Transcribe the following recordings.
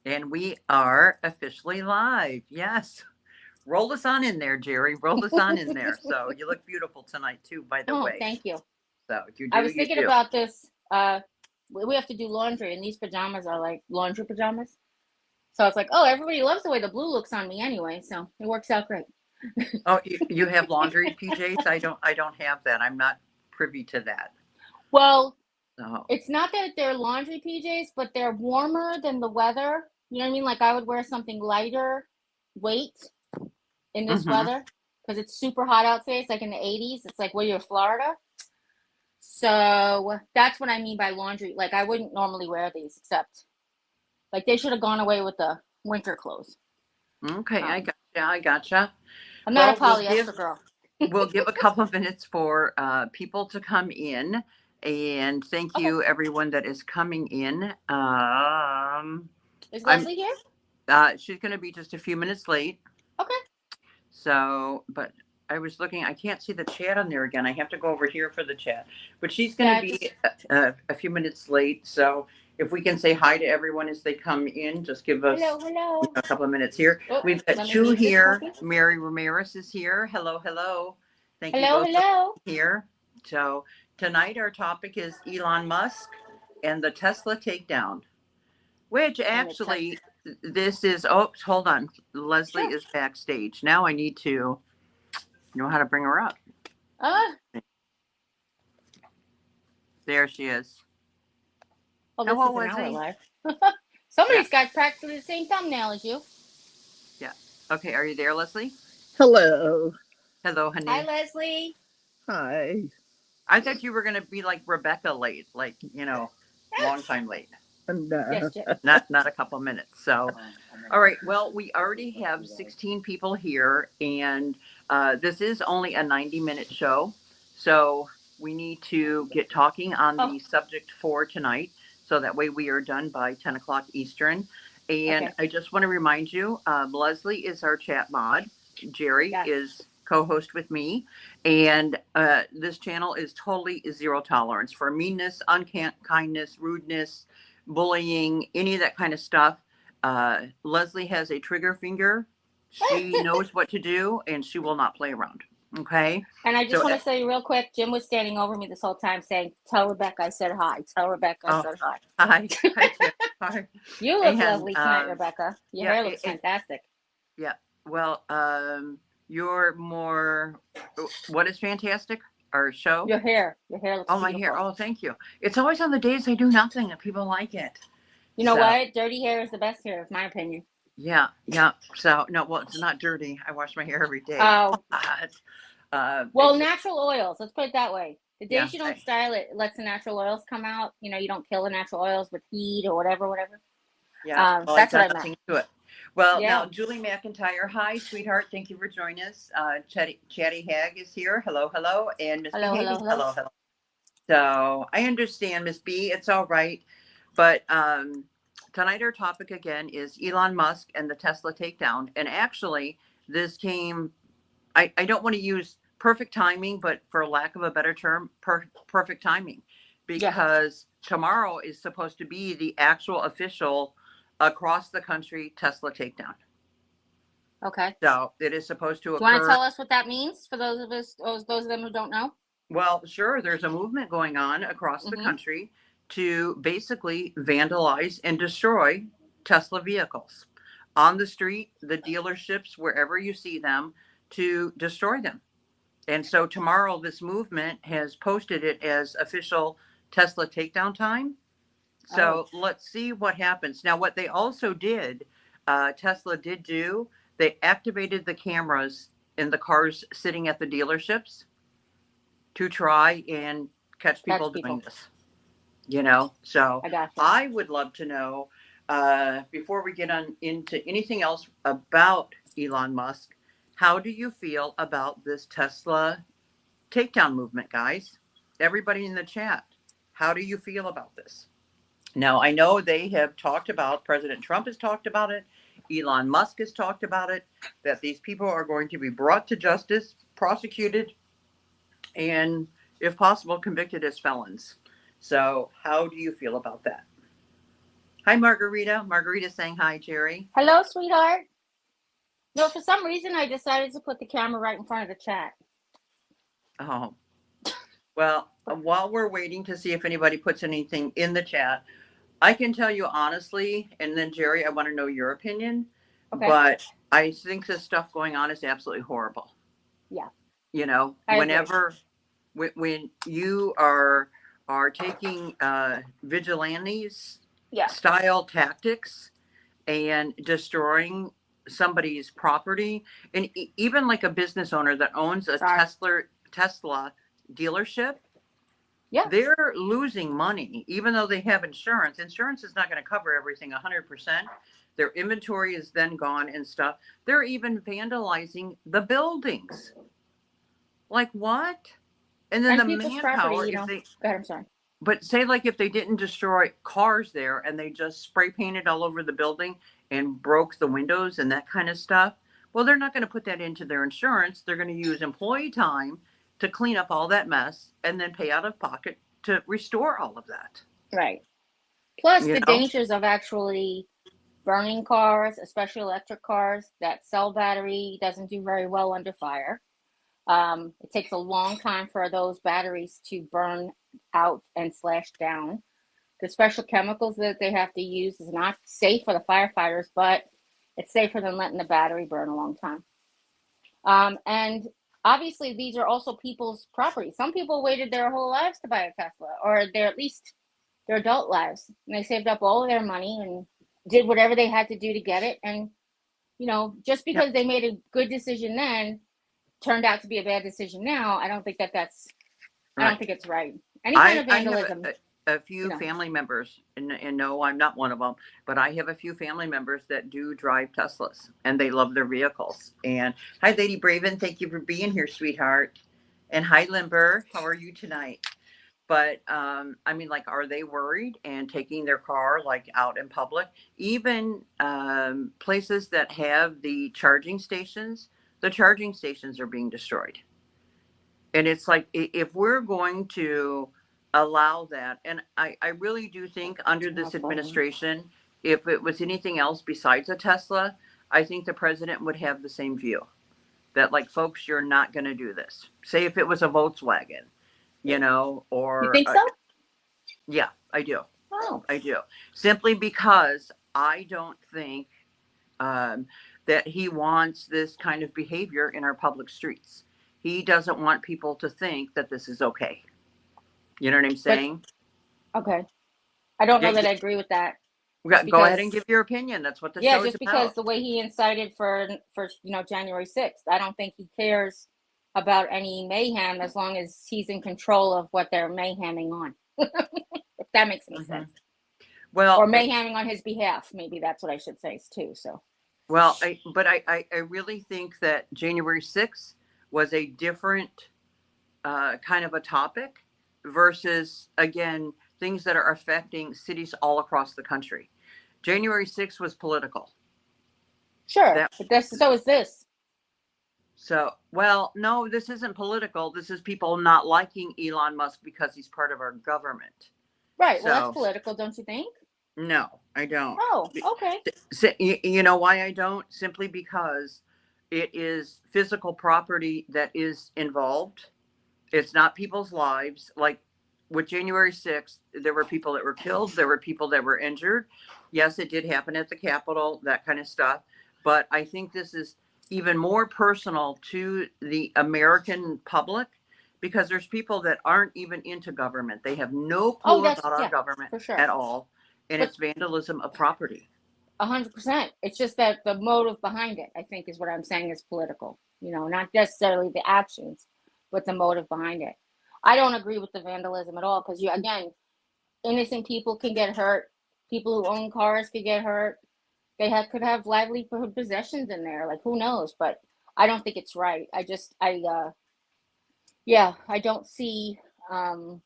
And we are officially live. Yes. Roll us on in there, Jerry. Roll us on in there. So you look beautiful tonight, too, by the Oh, way. thank you. So you I do, was you thinking do. about this. We have to do laundry, and these pajamas are like laundry pajamas. So I was like, oh, everybody loves the way the blue looks on me anyway, so it works out great. Oh, you have laundry PJs? I don't have that. I'm not privy to that. Well, So, it's not that they're laundry PJs, but they're warmer than the weather. You know what I mean? Like I would wear something lighter weight in this hmm weather because it's super hot out today. It's like in the 80s. It's like where you're Florida. So that's what I mean by laundry. Like I wouldn't normally wear these, except like they should have gone away with the winter clothes. Okay, I Um, gotcha. I gotcha. I'm not a Well, polyester girl. we'll give a couple of minutes for people to come in, and thank Okay, you everyone that is coming in. is I'm Leslie here? she's going to be just a few minutes late. Okay, So, but I was looking, I can't see the chat on there again. I have to go over here for the chat. But she's going to yeah, be just a few minutes late. So, if we can say hi to everyone as they come in, just give us hello, hello. a couple of minutes here. Oh, We've got let me two mute this here. puppy. Mary Ramirez is here. Hello, hello. Thank you Hello, both for hello. being here. So, tonight our topic is Elon Musk and the Tesla takedown, which And the test. actually, this is, oh, hold on. Leslie Sure. is backstage. Now I need to know how to bring her up. Uh, There she is. oh, this Hello, is an hour Leslie. live. Yeah, Somebody's got practically the same thumbnail as you. yeah. Okay, are you there, Leslie? Hello. Hello, Hi, honey. Leslie. Hi. I thought you were going to be like Rebecca late, like, long time late. And Yes, Jim. Not a couple minutes. So, all right. Well, we already have 16 people here, and this is only a 90-minute show. So, we need to get talking on Oh, the subject for tonight. So that way we are done by 10 o'clock Eastern. And okay. I just want to remind you, Leslie is our chat mod. Jerry Yes. is co-host with me, and this channel is totally zero tolerance for meanness, unkindness, rudeness, bullying, any of that kind of stuff. Leslie has a trigger finger. She knows what to do, and she will not play around. Okay, And I just so want to say real quick, Jim was standing over me this whole time saying, "Tell Rebecca I said hi. Tell Rebecca I oh, said hi." hi, Jim. Hi, You look and lovely tonight, Rebecca. Your yeah, hair looks fantastic. yeah. Well, you're more. What is fantastic? Our show. Your hair looks Oh, my hair. beautiful. Oh, thank you. It's always on the days I do nothing and people like it. You know So, what? Dirty hair is the best hair, is my opinion. yeah, yeah. So, no, well, it's not dirty. I wash my hair every day. Oh, But, well, natural oils. Let's put it that way. The yeah, days you don't style it, it lets the natural oils come out. You know, you don't kill the natural oils with heat or whatever, whatever. yeah. Well, I've That's what done I meant. nothing to it. Well, now, Yeah. Julie McIntyre. Hi, sweetheart. Thank you for joining us. Chatty Hag is here. Hello, hello. And Miss B. Hello, hello, Haley. hello. Hello, hello. So, I understand, Miss B. It's all right. But tonight, our topic again is Elon Musk and the Tesla takedown. And actually, this came, I don't want to use perfect timing, but for lack of a better term, perfect timing, Yeah. because tomorrow is supposed to be the actual official across the country Tesla takedown. Okay. So it is supposed to Do you want to occur. tell us what that means for those of us, those of them who don't know? Well, sure, there's a movement going on across the Mm-hmm. country to basically vandalize and destroy Tesla vehicles on the street, the dealerships, wherever you see them, to destroy them. And so tomorrow, this movement has posted it as official Tesla takedown time. Oh, So let's see what happens. Now, what they also did, Tesla did do, they activated the cameras in the cars sitting at the dealerships to try and catch catch people doing people. this. So I gotcha. I would love to know, before we get on into anything else about Elon Musk, how do you feel about this Tesla takedown movement, guys? Everybody in the chat, how do you feel about this? Now, I know they have talked about, President Trump has talked about it, Elon Musk has talked about it, that these people are going to be brought to justice, prosecuted, and if possible, convicted as felons. So, how do you feel about that? Hi, Margarita. Margarita saying hi, Jerry. Hello, sweetheart. No, for some reason I decided to put the camera right in front of the chat. Oh, well, while we're waiting to see if anybody puts anything in the chat, I can tell you honestly, and then Jerry, I want to know your opinion, Okay. but I think this stuff going on is absolutely horrible. Yeah. You know, I agree. whenever when you are taking vigilantes Yeah. style tactics and destroying somebody's property, and even like a business owner that owns a Sorry. Tesla dealership, Yeah. they're losing money even though they have insurance. Insurance is not going to cover everything 100%. Their inventory is then gone and stuff. They're even vandalizing the buildings. Like what? And then And the people's property, manpower, you if know. they, Go ahead, I'm sorry. but say like if they didn't destroy cars there and they just spray painted all over the building and broke the windows and that kind of stuff, well, they're not going to put that into their insurance. They're going to use employee time to clean up all that mess and then pay out of pocket to restore all of that. Right. Plus You the know? dangers of actually burning cars, especially electric cars. That cell battery doesn't do very well under fire. It takes a long time for those batteries to burn out and slash down. The special chemicals that they have to use is not safe for the firefighters, but it's safer than letting the battery burn a long time. And obviously, these are also people's property. Some people waited their whole lives to buy a Tesla, or their at least their adult lives, and they saved up all of their money and did whatever they had to do to get it. And you know, just Yeah. because they made a good decision then, turned out to be a bad decision now. I don't think that's. I don't think it's right. Any kind of I have vandalism. a few You know. family members, and no, I'm not one of them, but I have a few family members that do drive Teslas and they love their vehicles. And hi, Lady Braven. Thank you for being here, sweetheart. And hi, Limber. How are you tonight? But I mean, like, are they worried and taking their car like out in public? Even places that have the charging stations are being destroyed. And it's like, if we're going to allow that, and I really do think under this administration, if it was anything else besides a Tesla, I think the president would have the same view that, like, folks, you're not going to do this. Say if it was a Volkswagen, you know, You or think so? yeah, I do. Oh, I do. Simply because I don't think um, that he wants this kind of behavior in our public streets. He doesn't want people to think that this is okay. You know what I'm but saying? okay. I don't know Yeah, that I agree with that. Just go ahead and because, give your opinion. That's what the yeah, show is just because about. the way he incited for January 6th, I don't think he cares about any mayhem as long as he's in control of what they're mayheming on. If that makes any Hmm. sense. Or Well, mayheming on his behalf, maybe that's what I should say too. So I really think that January 6th was a different kind of a topic versus, again, things that are affecting cities all across the country. January 6th was political. sure, That but so is this. So, well, no, this isn't political. This is people not liking Elon Musk because he's part of our government. Right. Well, that's So, political, don't you think? no, I don't. Oh, okay. You know why I don't? Simply because it is physical property that is involved. It's not people's lives. Like with January 6th, there were people that were killed, there were people that were injured. Yes, it did happen at the Capitol, that kind of stuff. But I think this is even more personal to the American public because there's people that aren't even into government. They have no Oh, clue that's, about our yeah, government for sure. at all. And But it's vandalism of property. 100%. It's just that the motive behind it, I think, is what I'm saying is political. Not necessarily the actions, but the motive behind it. I don't agree with the vandalism at all because again, innocent people can get hurt. People who own cars could get hurt. Could have livelihood possessions in there. Like who knows? But I don't think it's right. Yeah, um,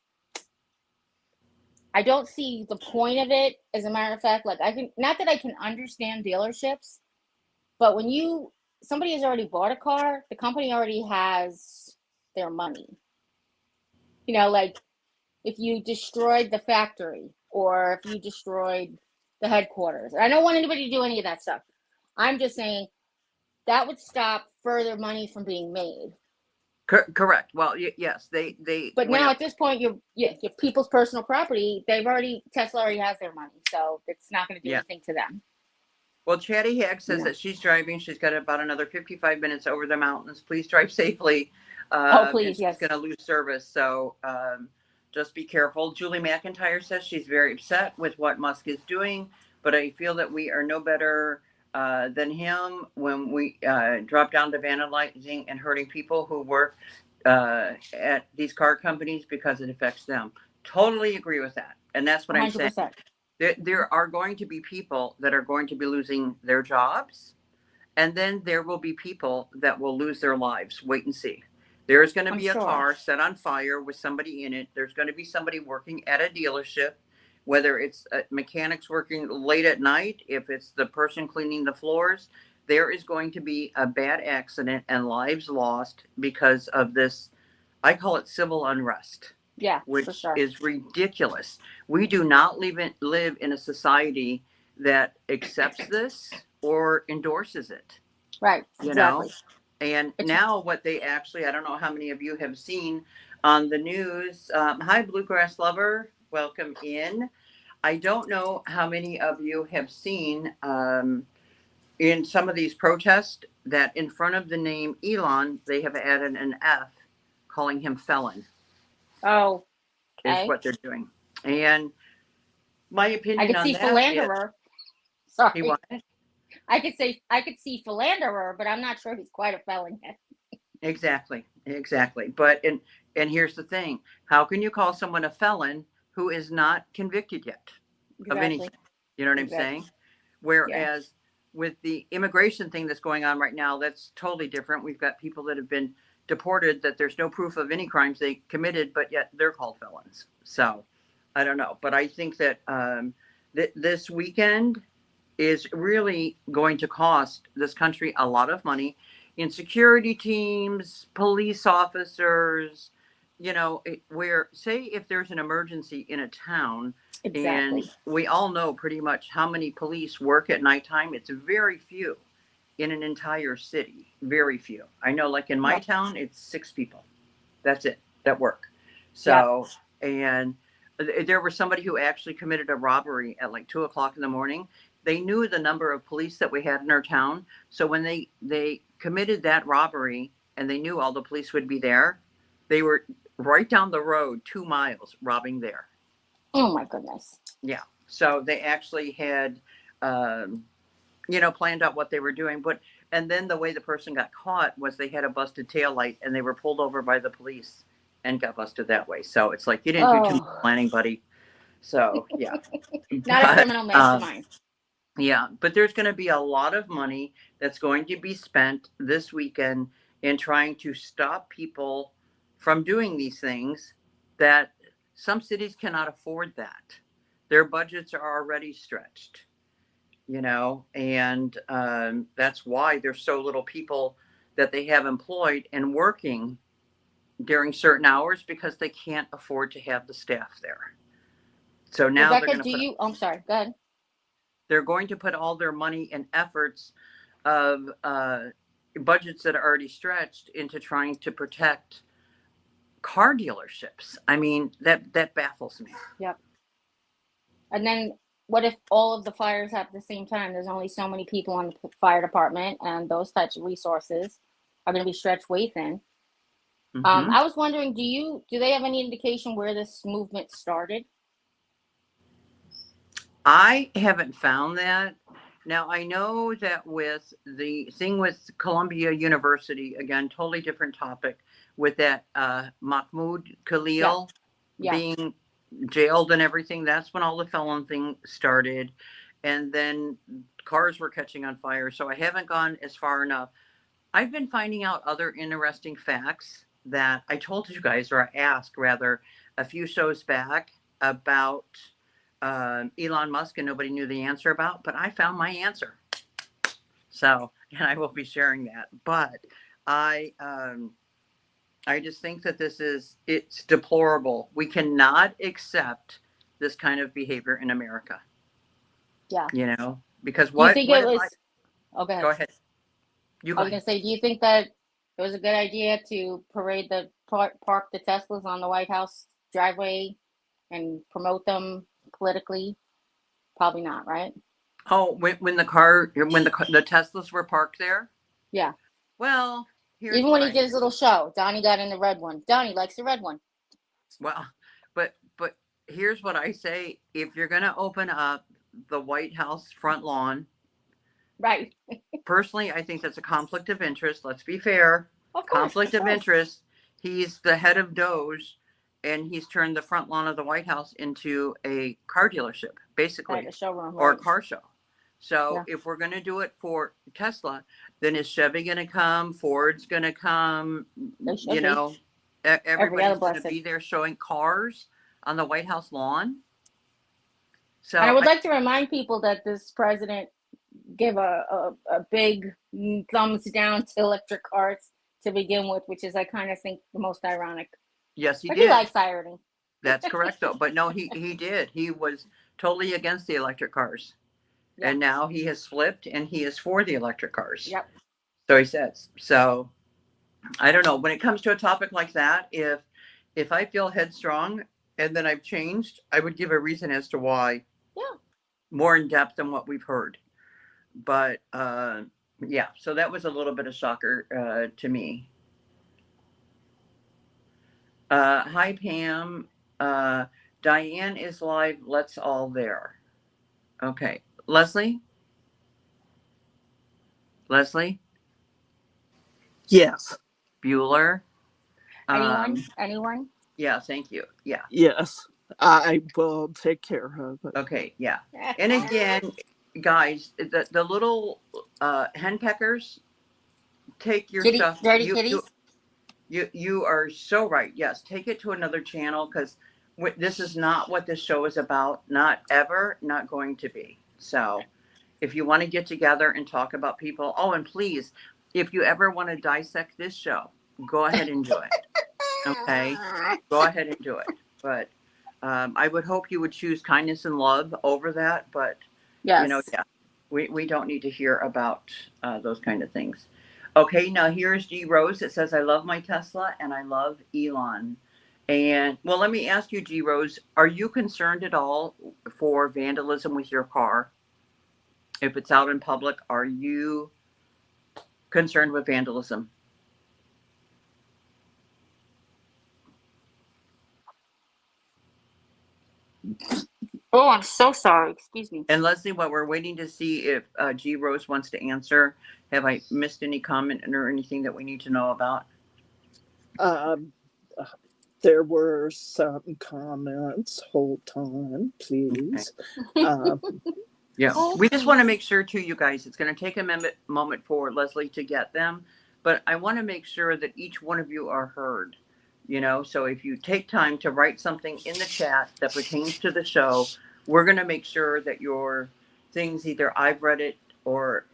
I don't see the point of it. As a matter of fact, like not that I can understand dealerships, but when somebody has already bought a car, the company already has their money. Like if you destroyed the factory or if you destroyed the headquarters. I don't want anybody to do any of that stuff. I'm just saying that would stop further money from being made. Correct. Well, yes, they But went now up. at this point, your people's personal property, Tesla already has their money, so it's not going to do Yeah. anything to them. Well, Chatty Hag says Yeah. that she's driving. She's got about another 55 minutes over the mountains. Please drive safely. Oh, And please, she's yes. going to lose service. So just be careful. Julie McIntyre says she's very upset with what Musk is doing, but I feel that we are no better than him when we drop down to vandalizing and hurting people who work at these car companies because it affects them. Totally agree with that. And that's what I'm saying. 100%. There are going to be people that are going to be losing their jobs, and then there will be people that will lose their lives. Wait and see. There's going to I'm be a sure. car set on fire with somebody in it. There's going to be somebody working at a dealership, whether it's mechanics working late at night, if it's the person cleaning the floors. There is going to be a bad accident and lives lost because of this. I call it civil unrest, Yeah, for which sure. is ridiculous. We do not live in a society that accepts this or endorses it, Right, you know? exactly. And It's now, what they actually, I don't know how many of you have seen on the news. Hi, Bluegrass Lover. Welcome in. I don't know how many of you have seen in some of these protests that in front of the name Elon, they have added an F, calling him felon. Oh, Is okay. what they're doing. And my I opinion could on see that is philanderer. he Sorry. what? I could see philanderer, but I'm not sure he's quite a felon yet. Exactly. But and here's the thing: how can you call someone a felon who is not convicted yet of Exactly. anything? You know what I'm Exactly. saying? Yeah. Whereas with the immigration thing that's going on right now, that's totally different. We've got people that have been deported that there's no proof of any crimes they committed, but yet they're called felons. So I don't know, but I think that this weekend is really going to cost this country a lot of money in security teams, police officers, where, say, if there's an emergency in a town, and Exactly. we all know pretty much how many police work at nighttime, it's very few in an entire city. Very few. I know, like in my Yep. town, it's 6 people. That's it that work. Yep. So, and there was somebody who actually committed a robbery at like 2 o'clock in the morning. They knew the number of police that we had in our town. So when they committed that robbery and they knew all the police would be there, they were right down the road 2 miles robbing there. Oh my goodness. Yeah. So they actually had, um, planned out what they were doing. But and then the way the person got caught was they had a busted tail light and they were pulled over by the police and got busted that way. So it's like you didn't do too much Oh, planning, buddy. So yeah, not a but criminal mastermind. yeah, but there's going to be a lot of money that's going to be spent this weekend in trying to stop people from doing these things that some cities cannot afford that. Their budgets are already stretched, and that's why there's so little people that they have employed and working during certain hours because they can't afford to have the staff there. So now Rebecca, I'm sorry, go ahead. they're going to put all their money and efforts of budgets that are already stretched into trying to protect car dealerships. I mean, that baffles me. Yep. And then what if all of the fires happen at the same time? There's only so many people on the fire department, and those types of resources are going to be stretched way thin. Mm-hmm. I was wondering, do they have any indication where this movement started? I haven't found that. Now, I know that with the thing with Columbia University, again, totally different topic, with that Mahmoud Khalil Yeah. being jailed and everything, that's when all the felon thing started. And then cars were catching on fire. So I haven't gone as far enough. I've been finding out other interesting facts that I told you guys, or I asked rather, a few shows back about Elon Musk, and nobody knew the answer about, but I found my answer. So, and I will be sharing that. But I just think that it's deplorable. We cannot accept this kind of behavior in America. Yeah. You know, because Do you think what it if was? I Oh, go ahead. go ahead? You I go was ahead. gonna say, do you think that it was a good idea to parade park the Teslas on the White House driveway and promote them politically? Probably not, right? Oh, when the Teslas were parked there. Yeah. Well, here's Even what when he I did his little show, Donnie got in the red one. Donnie likes the red one. well, but here's what I say: if you're going to open up the White House front lawn, Right. personally, I think that's a conflict of interest. Let's be fair. Of course. Conflict of interest. He's the head of Doge, and he's turned the front lawn of the White House into a car dealership, Right, basically, a showroom, or a right? car show. So Yeah. if we're going to do it for Tesla, then is Chevy going to come? Ford's going to come? They should You be. know, Every other everybody's going to blessed. be there showing cars on the White House lawn. And I So would like to remind people that this president gave a big thumbs down to electric cars to begin with, which is, I kind of think, the most ironic. yes, he But he did. likes irony. That's correct, though. But no, he did. He was totally against the electric cars. Yeah. And now he has flipped and he is for the electric cars. Yep. So he says. So I don't know. When it comes to a topic like that, if I feel headstrong and then I've changed, I would give a reason as to why. Yeah. More in depth than what we've heard. But yeah, so that was a little bit of shocker to me. Hi Pam. Diane is live. Let's all there. Okay. Leslie? Leslie? Yes. Bueller? Anyone? Yeah, thank you. Yeah. Yes. I will take care of it. Okay, yeah. And again, guys, the little henpeckers, take your stuff. Dirty kitties. You are so right. Yes, take it to another channel because this is not what this show is about. Not ever, not going to be. So if you want to get together and talk about people, oh, and please, if you ever want to dissect this show, go ahead and do it. Okay, go ahead and do it. But I would hope you would choose kindness and love over that. But Yes. you know, yeah, we don't need to hear about those kind of things. Okay, now here's G Rose. It says, I love my Tesla and I love Elon. And well, let me ask you, G Rose, are you concerned at all for vandalism with your car? If it's out in public, are you concerned with vandalism? Oh, I'm so sorry. Excuse me. And Leslie, while we're waiting to see if G Rose wants to answer, have I missed any comment or anything that we need to know about? There were some comments. Hold on, please. Okay. Yeah, we just want to make sure too, you guys, it's going to take a moment for Leslie to get them, but I want to make sure that each one of you are heard, you know, so if you take time to write something in the chat that pertains to the show, we're going to make sure that your things, either I've read it or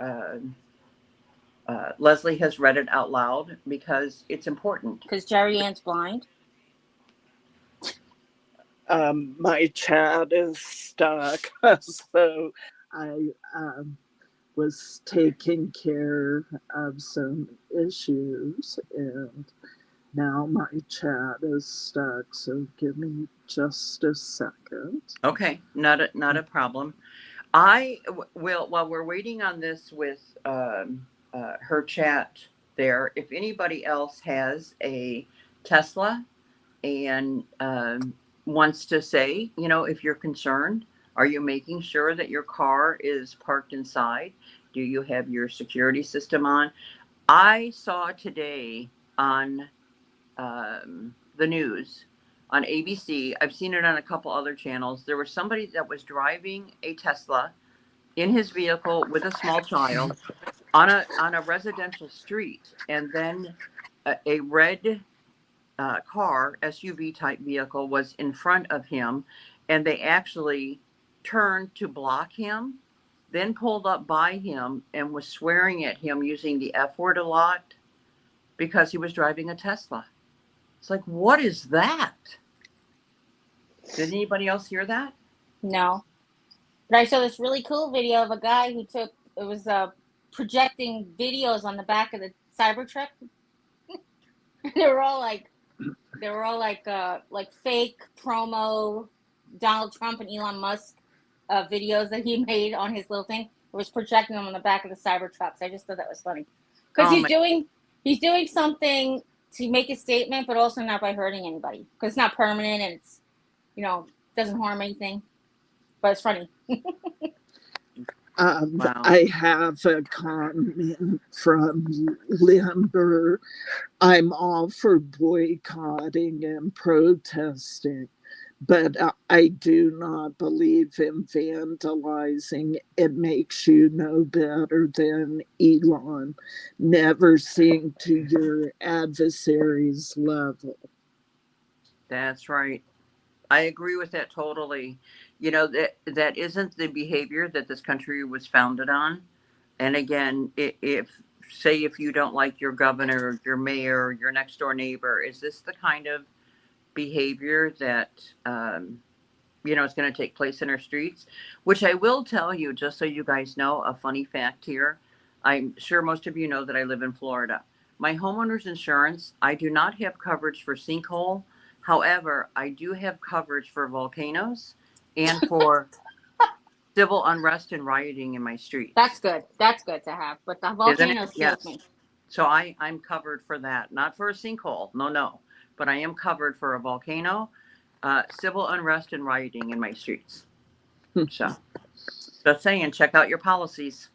Leslie has read it out loud because it's important. Because Jerry Ann's blind. My chat is stuck, so I was taking care of some issues, and now my chat is stuck. So give me just a second. Okay, not a problem. I will, while we're waiting on this with her chat there, if anybody else has a Tesla and wants to say, you know, if you're concerned, are you making sure that your car is parked inside? Do you have your security system on? I saw today on the news on ABC, I've seen it on a couple other channels, there was somebody that was driving a Tesla in his vehicle with a small child on a residential street, and then a red car, SUV type vehicle, was in front of him, and they actually turned to block him, then pulled up by him and was swearing at him using the F word a lot because he was driving a Tesla. It's like, what is that? Did anybody else hear that? No. But I saw this really cool video of a guy who took, it was projecting videos on the back of the Cybertruck. they were all like fake promo Donald Trump and Elon Musk videos that he made on his little thing. It was projecting them on the back of the Cybertrucks. I just thought that was funny because he's doing something to make a statement, but also not by hurting anybody because it's not permanent and it's doesn't harm anything. But it's funny. Wow. I have a comment from Limber. I'm all for boycotting and protesting, but I do not believe in vandalizing. It makes you no better than Elon. Never sink to your adversary's level. That's right. I agree with that totally. That isn't the behavior that this country was founded on. And again, if say if you don't like your governor, your mayor, your next door neighbor, is this the kind of behavior that is going to take place in our streets? Which I will tell you, just so you guys know, a funny fact here. I'm sure most of you know that I live in Florida. My homeowner's insurance, I do not have coverage for sinkhole. However, I do have coverage for volcanoes and for civil unrest and rioting in my streets. That's good. That's good to have. But the volcanoes killed me. So I'm covered for that. Not for a sinkhole. No. But I am covered for a volcano, civil unrest and rioting in my streets. So just saying, check out your policies.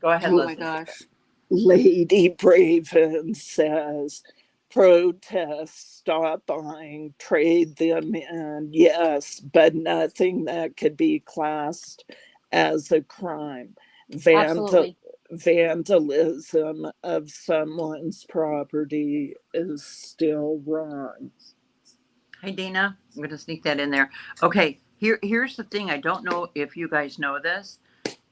Go ahead, Leslie. My gosh. Lady Braven says, protest, stop buying, trade them in. Yes, but nothing that could be classed as a crime. Vandalism of someone's property is still wrong. Hey, Dana, I'm going to sneak that in there. Okay, here's the thing. I don't know if you guys know this,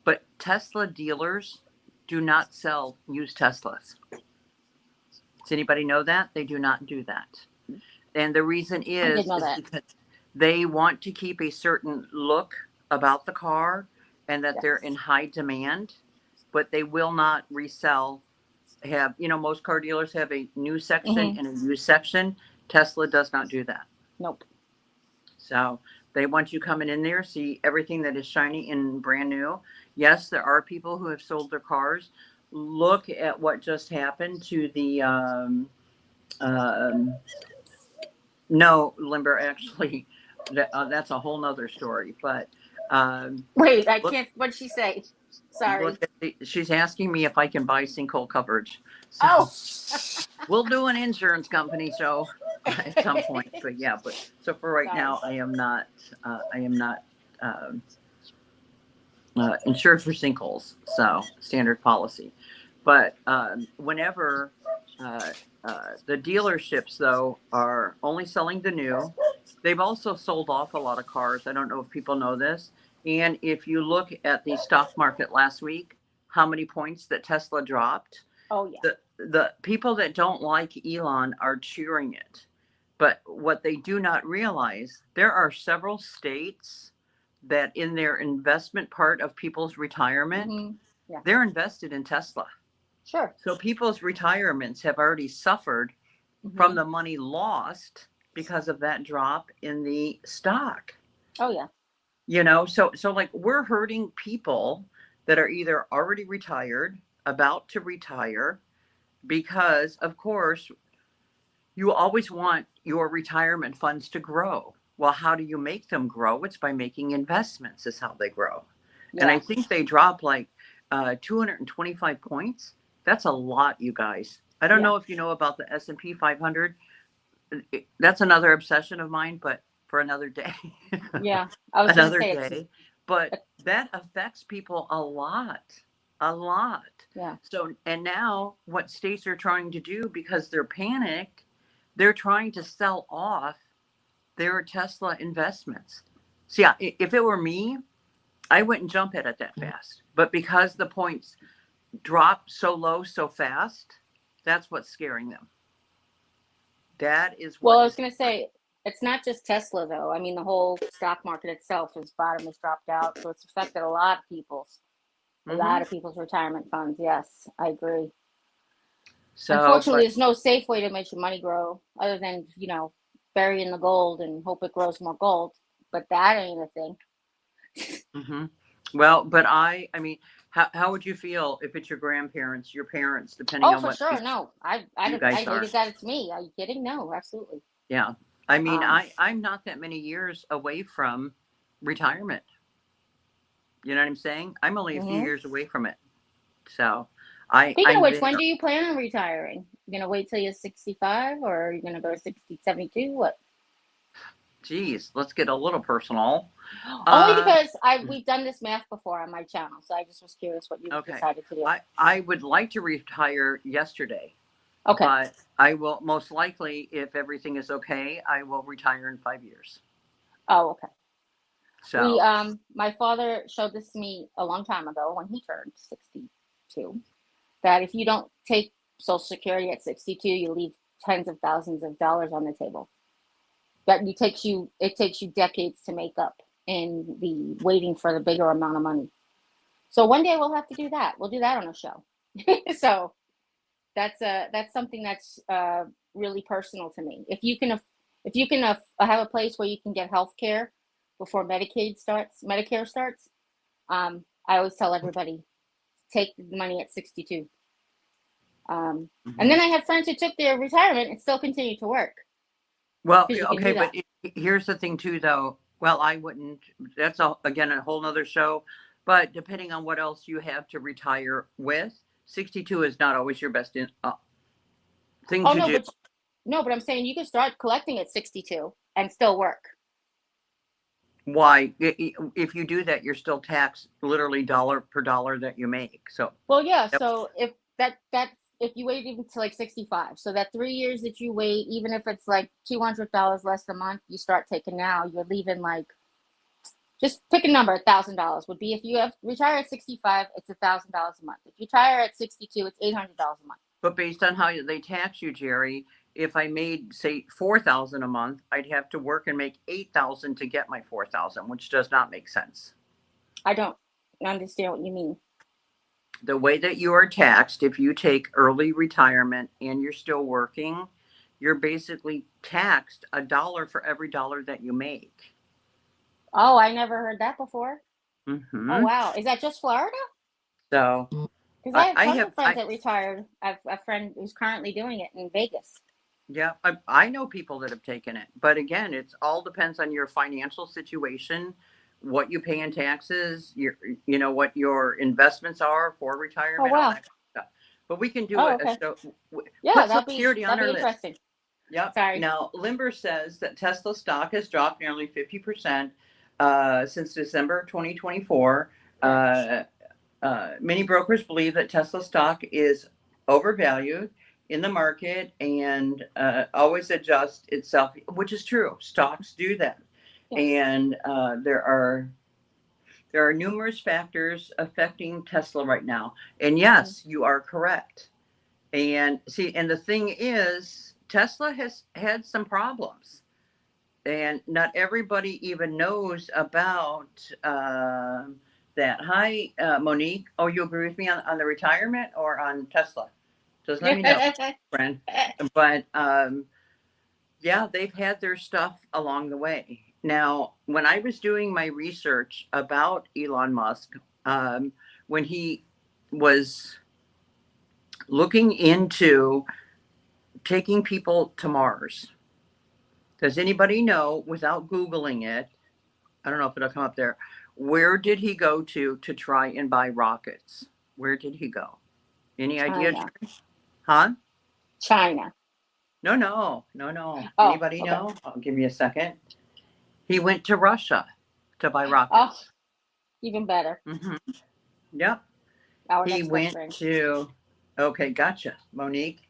but Tesla dealers do not sell used Teslas. Does anybody know that? They do not do that. And the reason is because they want to keep a certain look about the car and that they're in high demand, but they will not resell. Most car dealers have a new section and a used section. Tesla does not do that. Nope. So they want you coming in there, see everything that is shiny and brand new. Yes, there are people who have sold their cars. Look at what just happened to the no, Limber, actually, that's a whole nother story. But wait, I can't. What'd she say? Sorry. She's asking me if I can buy sinkhole coverage. So we'll do an insurance company show at some point. But yeah, so for right now, I am not insured for sinkholes. So standard policy. But whenever the dealerships, though, are only selling the new, they've also sold off a lot of cars. I don't know if people know this. And if you look at the stock market last week, how many points that Tesla dropped? Oh, yeah. The people that don't like Elon are cheering it. But what they do not realize, there are several states that in their investment part of people's retirement, they're invested in Tesla. Sure. So people's retirements have already suffered from the money lost because of that drop in the stock. Oh, yeah. So like we're hurting people that are either already retired, about to retire, because of course you always want your retirement funds to grow. Well, how do you make them grow? It's by making investments is how they grow. Yeah. And I think they drop like 225 points. That's a lot, you guys. I don't know if you know about the S&P 500. That's another obsession of mine, but for another day. Yeah, I was another day. But that affects people a lot. Yeah. So, and now what states are trying to do, because they're panicked, they're trying to sell off their Tesla investments. So yeah, if it were me, I wouldn't jump at it that fast. But because the points drop so low so fast, that's what's scaring them. That is what. Well, I was going to say, It's not just Tesla though. I mean, the whole stock market itself, its bottom has dropped out, so it's affected a lot of people's retirement funds. Yes, I agree. So, Unfortunately, but there's no safe way to make your money grow other than, bury in the gold and hope it grows more gold. But that ain't a thing. well, but I mean, how would you feel if it's your grandparents, your parents, depending Oh, on for what sure. age No, you guys I are? hated that it's me. Are you kidding? No, absolutely. Yeah. I mean, Um, I'm not that many years away from retirement. You know what I'm saying? I'm only a few mhm. years away from it. So Speaking of I'm which, there. when do you plan on retiring? You gonna wait till you're 65 or are you gonna go to 60, 72? What? Geez, let's get a little personal. Only Uh, because we've done this math before on my channel, so I just was curious what you okay. decided to do. I would like to retire yesterday, Okay. but I will most likely, if everything is okay, I will retire in 5 years. Oh, okay. We So, my father showed this to me a long time ago when he turned 62, that if you don't take Social Security at 62, you leave tens of thousands of dollars on the table. That it takes you decades to make up in the waiting for the bigger amount of money. So one day we'll have to do that. We'll do that on a show. So that's something that's really personal to me. If you can have a place where you can get health care before Medicare starts, I always tell everybody, take the money at 62. And then I have friends who took their retirement and still continue to work well, because you can okay, do but that. here's the thing too, though. Well, I wouldn't. That's again a whole nother show. But depending on what else you have to retire with, 62 is not always your best thing Oh to do. no, but I'm saying you can start collecting at 62 and still work. Why? If you do that, you're still taxed literally dollar per dollar that you make. So, Well, yeah. yep. So if you wait even to like 65, so that 3 years that you wait, even if it's like $200 less a month, you start taking now, you're leaving like, just pick a number, $1,000 would be if you have retire at 65, it's $1,000 a month. If you retire at 62, it's $800 a month. But based on how they tax you, Jerry, if I made say 4,000 a month, I'd have to work and make 8,000 to get my 4,000, which does not make sense. I don't understand what you mean. The way that you are taxed, if you take early retirement and you're still working, you're basically taxed a dollar for every dollar that you make. Oh, I never heard that before. Oh, Hmm. wow. Is that just Florida? So Because I have I tons have, of friends that retired. I have a friend who's currently doing it in Vegas. yeah, I know people that have taken it, but again, it's all depends on your financial situation, what you pay in taxes, what your investments are for Oh, retirement, all wow. that kind of stuff. But we can do Oh, a okay. show. Yeah, Put Social Security on that'd be our list. interesting. Yep. Sorry. Now, Limber says that Tesla stock has dropped nearly 50% since December 2024. Many brokers believe that Tesla stock is overvalued in the market and always adjusts itself, which is true. Stocks do that, Yes. and there are numerous factors affecting Tesla right now. And Mhm. yes, you are correct. And see, and the thing is, Tesla has had some problems, and not everybody even knows about that. Hi, Monique. Oh, you agree with me on the retirement or on Tesla? Just let me know, friend. But yeah, they've had their stuff along the way. Now, when I was doing my research about Elon Musk, when he was looking into taking people to Mars, does anybody know without Googling it? I don't know if it'll come up there. Where did he go to try and buy rockets? Where did he go? Any idea? China. Huh? China. No, no, no, no. Oh, Anybody okay. know? I'll give you a second. He went to Russia to buy Oh, rockets. even better. Hmm. Yep. Our He next best went friend. to, okay, gotcha, Monique.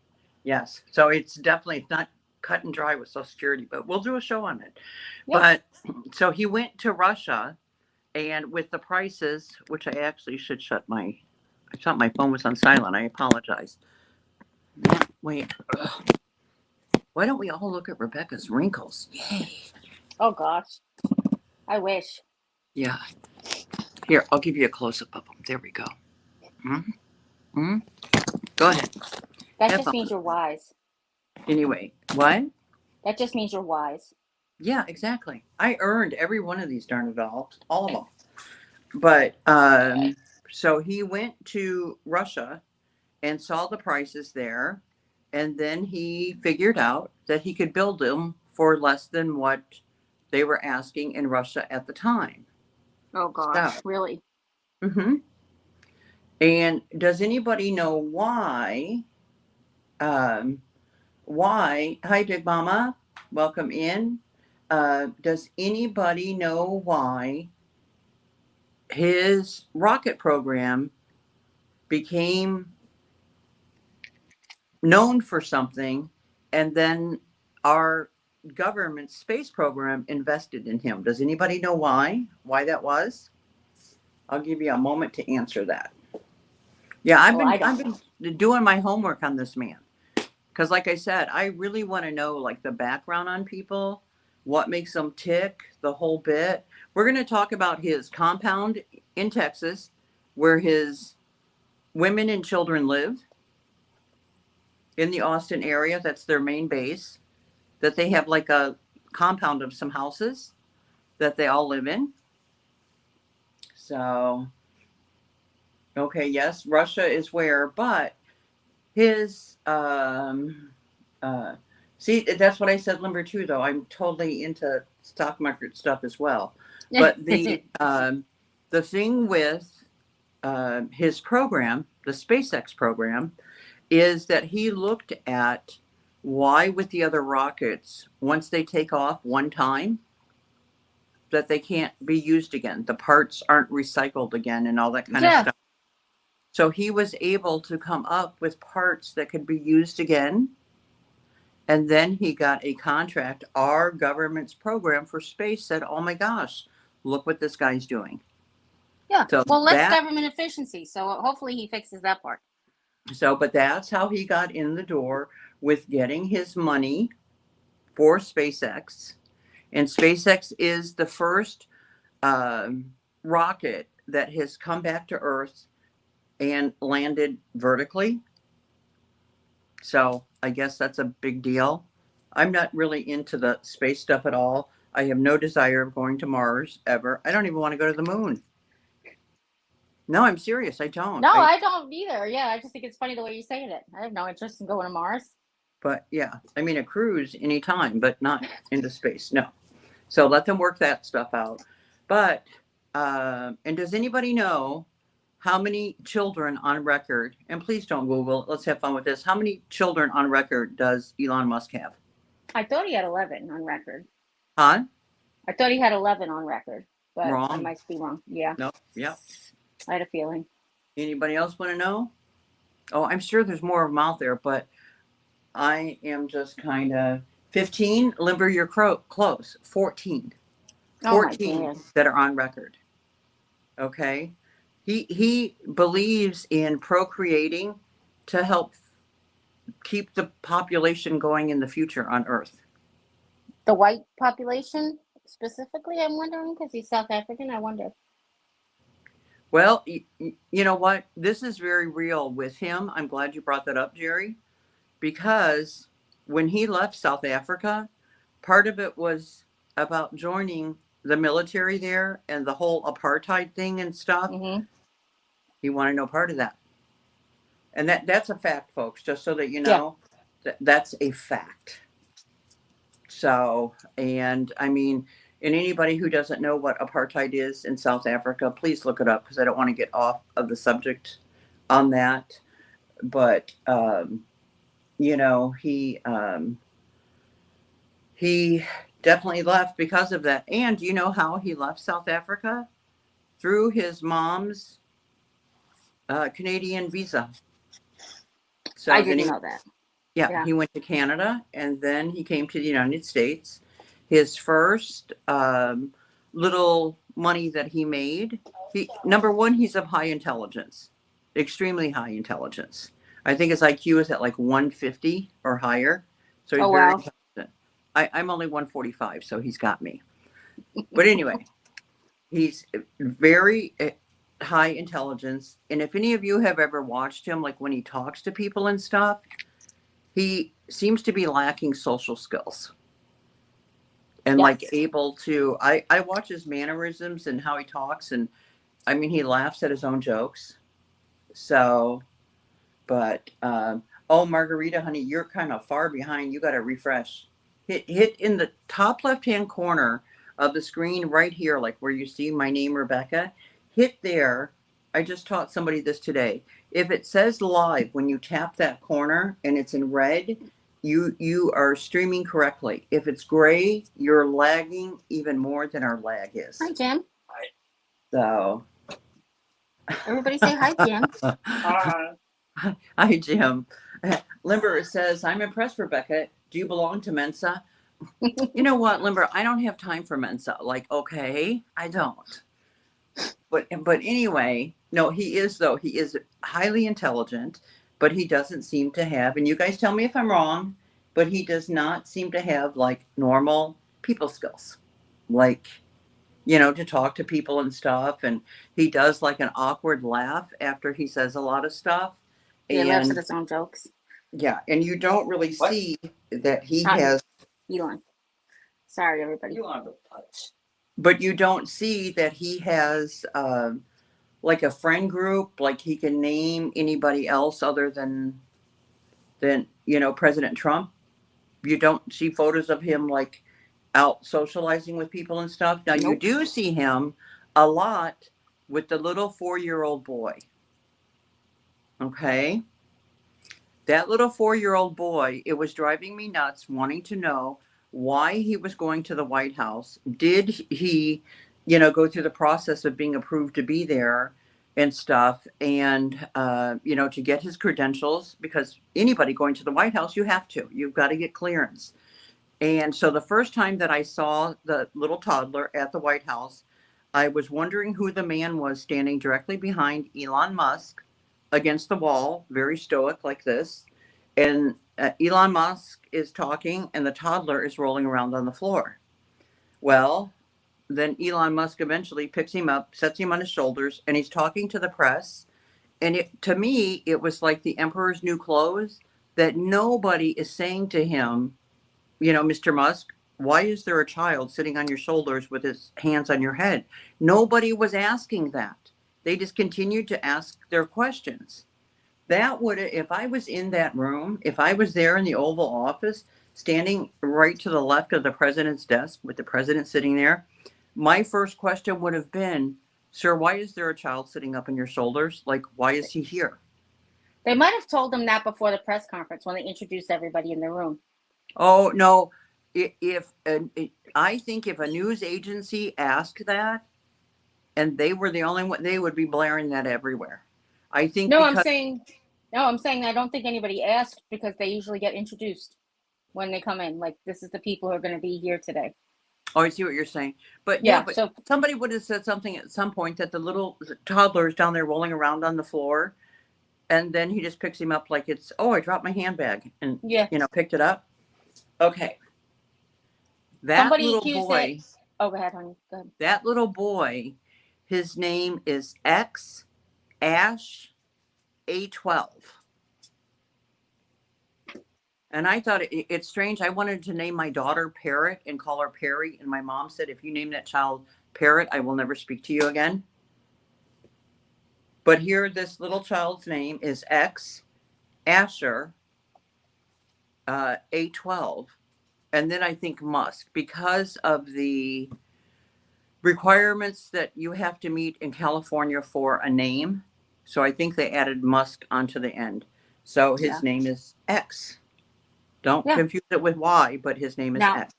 Yes. So it's not cut and dry with Social Security, but we'll do a show on it. Yeah. But so he went to Russia, and with the prices, which I actually should I thought my phone was on silent. I apologize. Yeah, wait. Why don't we all look at Rebecca's wrinkles? Yay. Oh gosh, I wish. Yeah. Here, I'll give you a close-up of them. There we go. Mm-hmm. Go ahead. That Have just fun. means you're wise. Anyway, what? That just means you're wise. Yeah, exactly. I earned every one of these darn it all of them. But so he went to Russia and saw the prices there, and then he figured out that he could build them for less than what they were asking in Russia at the time. Oh gosh, So, really? mm-hmm. And does anybody know why? Why? Hi, Big Mama. Welcome in. Does anybody know why his rocket program became known for something, and then our government space program invested in him? Does anybody know why that was? I'll give you a moment to answer that. Yeah, I've Well, I been don't know. doing my homework on this man, because like I said, I really want to know like the background on people, what makes them tick, the whole bit. We're going to talk about his compound in Texas where his women and children live, in the Austin area. That's their main base. That they have like a compound of some houses that they all live in. So, okay, yes, Russia is where, but his see, that's what I said number two, though. I'm totally into stock market stuff as well. But the thing with his program, the SpaceX program, is that he looked at why with the other rockets, once they take off one time, that they can't be used again. The parts aren't recycled again and all that kind of Yeah. stuff. So he was able to come up with parts that could be used again. And then he got a contract. Our government's program for space said, oh my gosh, look what this guy's doing. Yeah. So Well, that's government efficiency. So hopefully he fixes that part. but that's how he got in the door with getting his money for SpaceX. And SpaceX is the first rocket that has come back to Earth and landed vertically. So I guess that's a big deal. I'm not really into the space stuff at all. I have no desire of going to Mars ever. I don't even want to go to the moon. No, I'm serious. I don't. No, I don't either. Yeah, I just think it's funny the way you're saying it. I have no interest in going to Mars. But yeah, I mean, a cruise anytime, but not into space. No. So let them work that stuff out. But, and does anybody know how many children on record, and please don't Google, let's have fun with this. How many children on record does Elon Musk have? I thought he had 11 on record. Huh? I thought he had 11 on record, but Wrong. I might be wrong. Yeah. No. Yep. I had a feeling. Anybody else want to know? Oh, I'm sure there's more of them out there, but I am just kind of 15. Limber your close. 14. 14 that are on record. Okay. He believes in procreating to help keep the population going in the future on Earth. The white population specifically, I'm wondering, because he's South African, I wonder. Well, you know what? This is very real with him. I'm glad you brought that up, Jerry, because when he left South Africa, part of it was about joining the military there and the whole apartheid thing and stuff. Mm-hmm. He wanted no part of that. And that's a fact, folks, just so that you know. Yeah. That's a fact. So, and I mean, and anybody who doesn't know what apartheid is in South Africa, please look it up, because I don't want to get off of the subject on that. But, you know, he definitely left because of that. And you know how he left South Africa? Through his mom's Canadian visa. So I didn't know that. Yeah, he went to Canada and then he came to the United States. His first little money that he made, number one, he's of high intelligence, extremely high intelligence. I think his IQ is at like 150 or higher. So he's Oh, very wow. intelligent. I'm only 145, so he's got me. But anyway, he's very high intelligence. And if any of you have ever watched him, like when he talks to people and stuff, he seems to be lacking social skills and like Yes. able to, I watch his mannerisms and how he talks. And I mean, he laughs at his own jokes. So, but, oh, Margarita, honey, you're kind of far behind. You got to refresh. Hit in the top left-hand corner of the screen right here, like where you see my name, Rebecca. Hit there. I just taught somebody this today. If it says live when you tap that corner and it's in red, you are streaming correctly. If it's gray, you're lagging even more than our lag is. Hi, Jim. So, Everybody say hi, Jim. hi, Jim. Limber says, I'm impressed, Rebecca. Do you belong to Mensa? You know what, Limber? I don't have time for Mensa. Like, okay, I don't. But anyway, no, he is, though. He is highly intelligent, but he doesn't seem to have, and you guys tell me if I'm wrong, but he does not seem to have like normal people skills. Like, to talk to people and stuff. And he does like an awkward laugh after he says a lot of stuff. He laughs at And his own jokes. yeah, and you don't really see that he Hi, has, Elon. Sorry, everybody. but you don't see that he has like a friend group, like he can name anybody else other than President Trump. You don't see photos of him like out socializing with people and stuff. Now you Nope. do see him a lot with the little 4-year-old boy. Okay. That little 4-year-old boy, it was driving me nuts wanting to know why he was going to the White House. Did he, go through the process of being approved to be there and stuff and, to get his credentials, because anybody going to the White House, you've got to get clearance. And so the first time that I saw the little toddler at the White House, I was wondering who the man was standing directly behind Elon Musk against the wall, very stoic like this. And Elon Musk is talking and the toddler is rolling around on the floor. Well, then Elon Musk eventually picks him up, sets him on his shoulders, and he's talking to the press. And to me, it was like the emperor's new clothes, that nobody is saying to him, Mr. Musk, why is there a child sitting on your shoulders with his hands on your head? Nobody was asking that. They just continued to ask their questions. That would, if I was in that room, if I was there in the Oval Office, standing right to the left of the president's desk with the president sitting there, my first question would have been, sir, why is there a child sitting up on your shoulders? Like, why is he here? They might have told him that before the press conference when they introduced everybody in the room. Oh, no. I think if a news agency asked that and they were the only one, they would be blaring that everywhere. I think No, because I'm saying I don't think anybody asked, because they usually get introduced when they come in. Like, this is the people who are going to be here today. Oh, I see what you're saying. But Yeah, but so somebody would have said something at some point that the little toddler is down there rolling around on the floor, and then he just picks him up like it's, oh, I dropped my handbag, and yeah, picked it up. Okay. That somebody little accused boy, it. Oh, go ahead, honey. Go ahead. that little boy, his name is X Ash A12. And I thought it's strange. I wanted to name my daughter Parrot and call her Perry. And my mom said, if you name that child Parrot, I will never speak to you again. But here, this little child's name is X Asher A12. And then I think Musk, because of the requirements that you have to meet in California for a name. So I think they added Musk onto the end. So his name is X. Don't confuse it with Y, but his name is Now, X.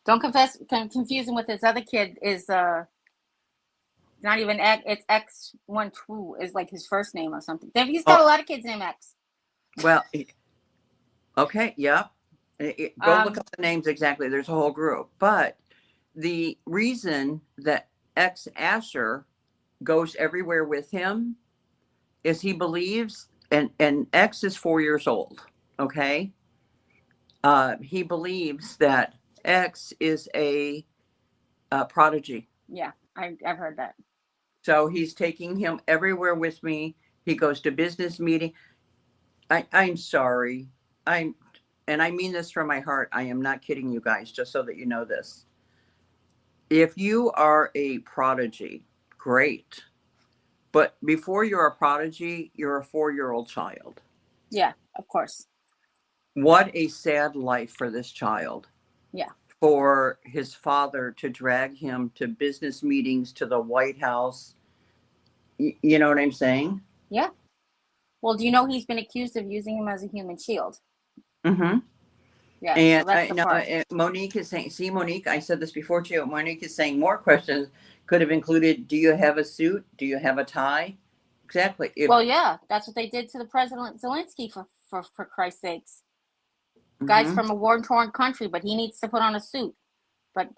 don't confuse him with his other kid. Is not even X. It's X12 is like his first name or something. He's got a lot of kids named X. Well, okay, yeah. Go look up the names exactly. There's a whole group. But the reason that X Asher goes everywhere with him is he believes, and X is 4 years old, okay? he believes that X is a prodigy. Yeah, I've heard that. So he's taking him everywhere with me. He goes to business meeting. I'm sorry. And I mean this from my heart. I am not kidding you guys, just so that you know this. If you are a prodigy, great. But before you're a prodigy, you're a 4-year-old child. Yeah, of course. What a sad life for this child. Yeah. For his father to drag him to business meetings, to the White House. You know what I'm saying? Yeah. Well, do you know he's been accused of using him as a human shield? Mm-hmm. Yeah, And so that's the part. Monique is saying, see, Monique, I said this before too. Monique is saying more questions could have included, do you have a suit? Do you have a tie? Exactly. Well, yeah, that's what they did to the President Zelensky for Christ's sakes. Guy's Mhm. from a war-torn country, but he needs to put on a suit. But,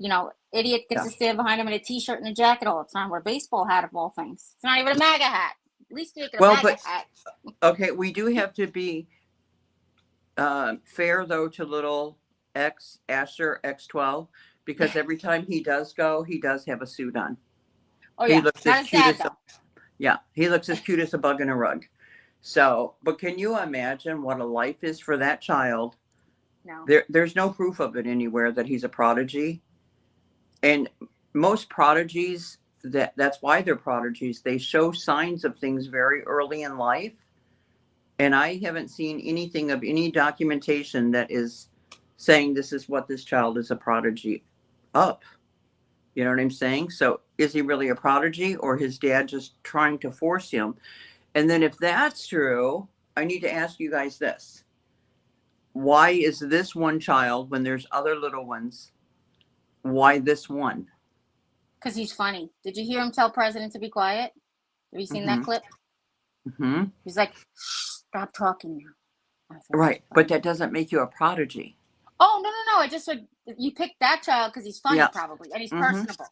idiot gets to stand behind him in a T-shirt and a jacket all the time, or a baseball hat of all things. It's not even a MAGA hat. At least make it a MAGA hat. Okay, we do have to be fair, though, to little Asher X12, because every time he does go, he does have a suit on. Oh, yeah. He looks not as as cute bad, as though. Yeah, he looks as cute as a bug in a rug. So, but can you imagine what a life is for that child? No. There's no proof of it anywhere that he's a prodigy. And most prodigies, that's why they're prodigies. They show signs of things very early in life. And I haven't seen anything of any documentation that is saying this is what this child is a prodigy of. You know what I'm saying? So is he really a prodigy, or his dad just trying to force him? And then if that's true, I need to ask you guys this. Why is this one child, when there's other little ones, why this one? Because he's funny. Did you hear him tell President to be quiet? Have you seen that clip? Mm-hmm. He's like, stop talking now. Right. But that doesn't make you a prodigy. Oh, no. I just said you picked that child because he's funny, probably, and he's personable.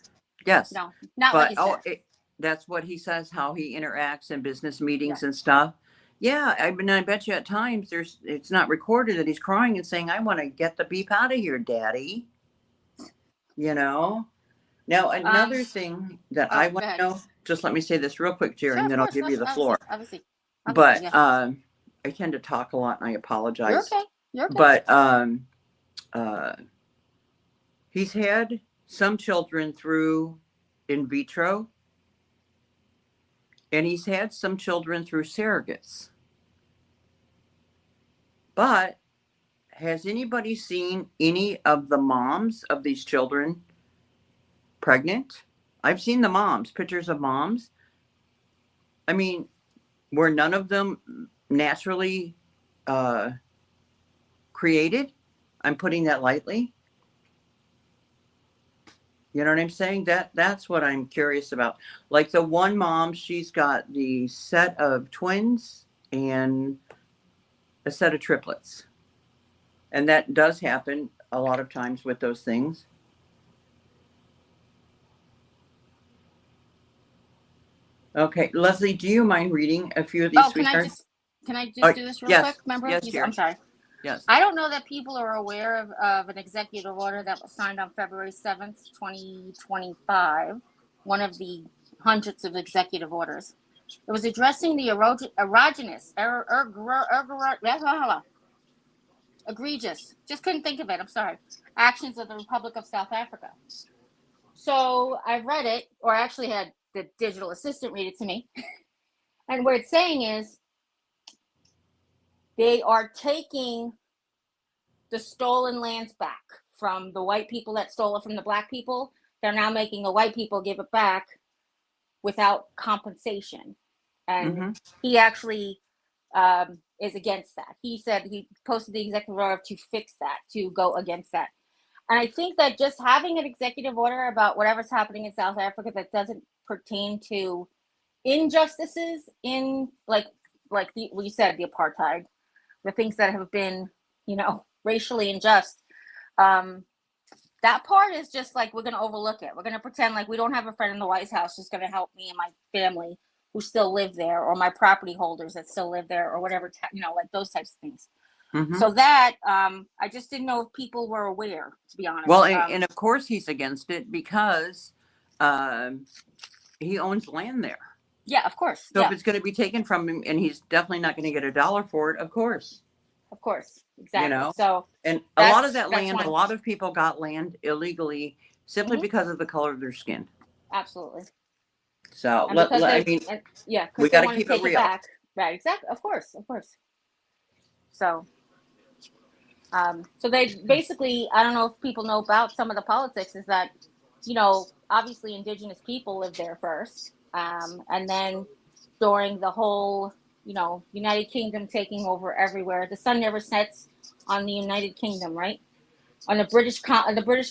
Yes. No, not like his dad. That's what he says, how he interacts in business meetings and stuff. Yeah, I mean, I bet you at times it's not recorded that he's crying and saying, I want to get the beep out of here, Daddy. Now another thing that I want to know, just let me say this real quick, Jerry, and then I'll give you the floor. Obviously, but I tend to talk a lot, and I apologize. You're okay. But he's had some children through in vitro, and he's had some children through surrogates. But has anybody seen any of the moms of these children pregnant? I've seen the moms, pictures of moms. I mean, were none of them naturally created? I'm putting that lightly. You know what I'm saying? That's what I'm curious about. Like the one mom, she's got the set of twins and a set of triplets. And that does happen a lot of times with those things. Okay, Leslie, do you mind reading a few of these? Can I just do this real quick? Remember? Yes, I'm sorry. Yes. I don't know that people are aware of an executive order that was signed on February 7th, 2025, one of the hundreds of executive orders. It was addressing the egregious, just couldn't think of it, I'm sorry, actions of the Republic of South Africa. So I read it, or I actually had the digital assistant read it to me. And what it's saying is they are taking the stolen lands back from the white people that stole it from the black people. They're now making the white people give it back without compensation. And he actually is against that. He said he posted the executive order to fix that, to go against that. And I think that just having an executive order about whatever's happening in South Africa that doesn't pertain to injustices in what you said, the apartheid, the things that have been, racially unjust, that part is just like, we're going to overlook it. We're going to pretend like we don't have a friend in the White House who's going to help me and my family who still live there, or my property holders that still live there, or whatever, like those types of things. Mhm. So that I just didn't know if people were aware, to be honest. Well, and of course he's against it because he owns land there. Yeah, of course. So Yeah, if it's going to be taken from him, and he's definitely not going to get $1 for it, of course, of course, you exactly. know. So And a lot of that's that land, a one. lot of people got land illegally simply Mhm. because of the color of their skin. Absolutely. So And because I mean, yeah, we because they got to want to keep it take it real. back. Right. Exactly. Of course. Of course. So. So they basically, I don't know if people know about some of the politics, is that, you know, obviously indigenous people lived there first. And then during the whole, you know, United Kingdom taking over everywhere, the sun never sets on the United Kingdom, right? On the British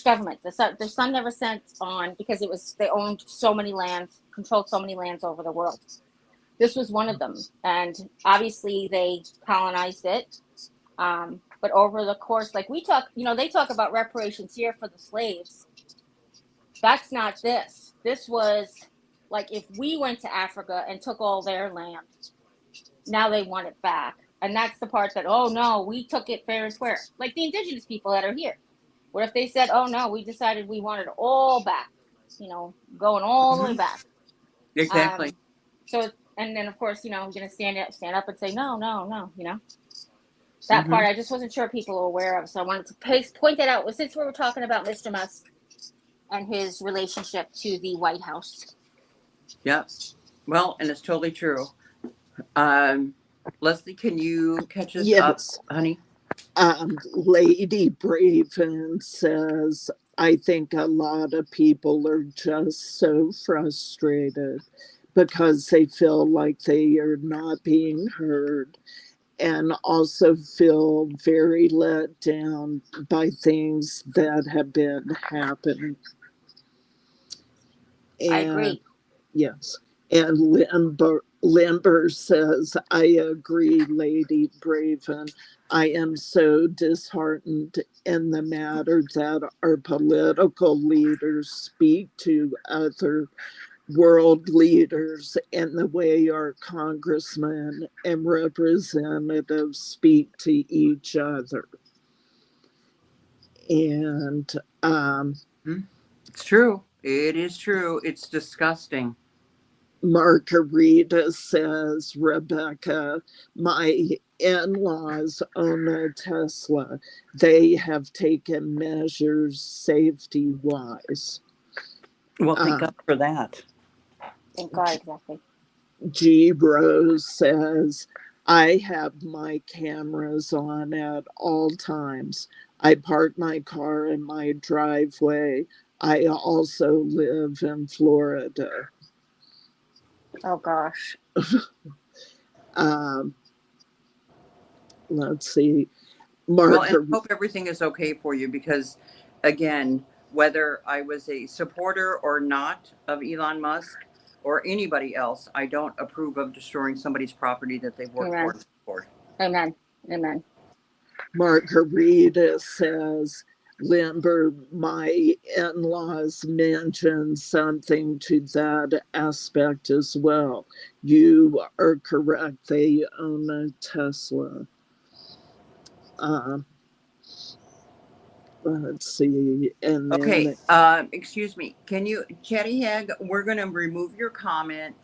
government, the sun never sets on because they owned so many lands, controlled so many lands over the world. This was one of them, and obviously they colonized it. But over the course, like we talk, you know, they talk about reparations here for the slaves. That's not this. This was like if we went to Africa and took all their land, now they want it back. And that's the part that, oh no, we took it fair and square. Like the indigenous people that are here. What if they said, oh no, we decided we wanted it all back, you know, going all the way Mhm. back. Exactly. So, and then of course, you know, I'm going to stand up and say, no, no, no, you know. That Mhm. part I just wasn't sure people were aware of, so I wanted to point that out. Since we were talking about Mr. Musk and his relationship to the White House. Yep. Well, and it's totally true. Leslie, can you catch us up, Yes. honey? Lady Braven says, I think a lot of people are just so frustrated because they feel like they are not being heard and also feel very let down by things that have been happening. I And agree. yes, and Limber says, I agree, Lady Braven. I am so disheartened in the matter that our political leaders speak to other world leaders and the way our congressmen and representatives speak to each other. And It's true. It is true. It's disgusting. Margarita says, Rebecca, my in laws own a Tesla. They have taken measures safety wise. Well, thank God for that. Thank God, exactly. G Rose says, I have my cameras on at all times. I park my car in my driveway. I also live in Florida. Oh gosh. Um, let's see. Well, and I Margarita. hope everything is okay for you because, again, whether I was a supporter or not of Elon Musk or anybody else, I don't approve of destroying somebody's property that they've worked for Amen. and support. Amen. Amen. Margarita says, Limber, my in laws mentioned something to that aspect as well. You are correct. They own a Tesla. Uh, let's see. And Okay, then, excuse me. Can you, Chatty Hag, we're going to remove your comment.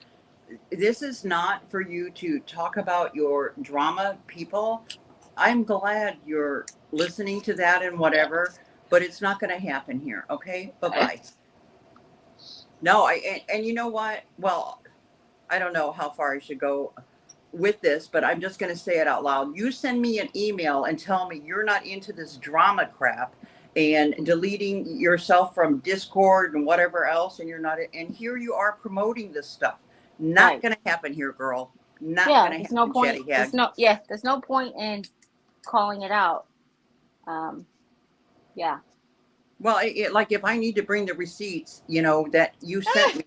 This is not for you to talk about your drama people. I'm glad you're listening to that and whatever, but it's not going to happen here. Okay, bye bye. No, and you know what? Well, I don't know how far I should go with this, but I'm just going to say it out loud. You send me an email and tell me you're not into this drama crap and deleting yourself from Discord and whatever else, and you're not, and here you are promoting this stuff. Not Right. going to happen here, girl. Not Yeah. going to There's no happen, point. Chatty Hag. There's no point in calling it out. Yeah. Well, like if I need to bring the receipts, that you sent me.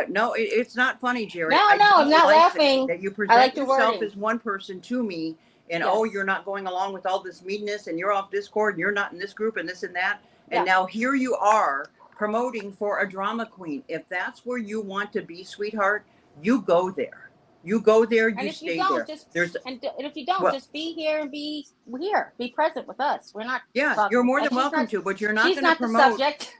No, it's not funny, Jerry. No, I no, I'm don't not like laughing. that you I like present the yourself wording. as one person to me, and Yes. oh, you're not going along with all this meanness, and you're off Discord, and you're not in this group, and this and that, and Yeah. now here you are promoting for a drama queen. If that's where you want to be, sweetheart, you go there. You go there, And you if you stay don't, there. just There's and if you don't, well, just be here and be here, be present with us. We're not yeah, you're talking. more And than welcome to, but you're not she's going to not the promote, subject.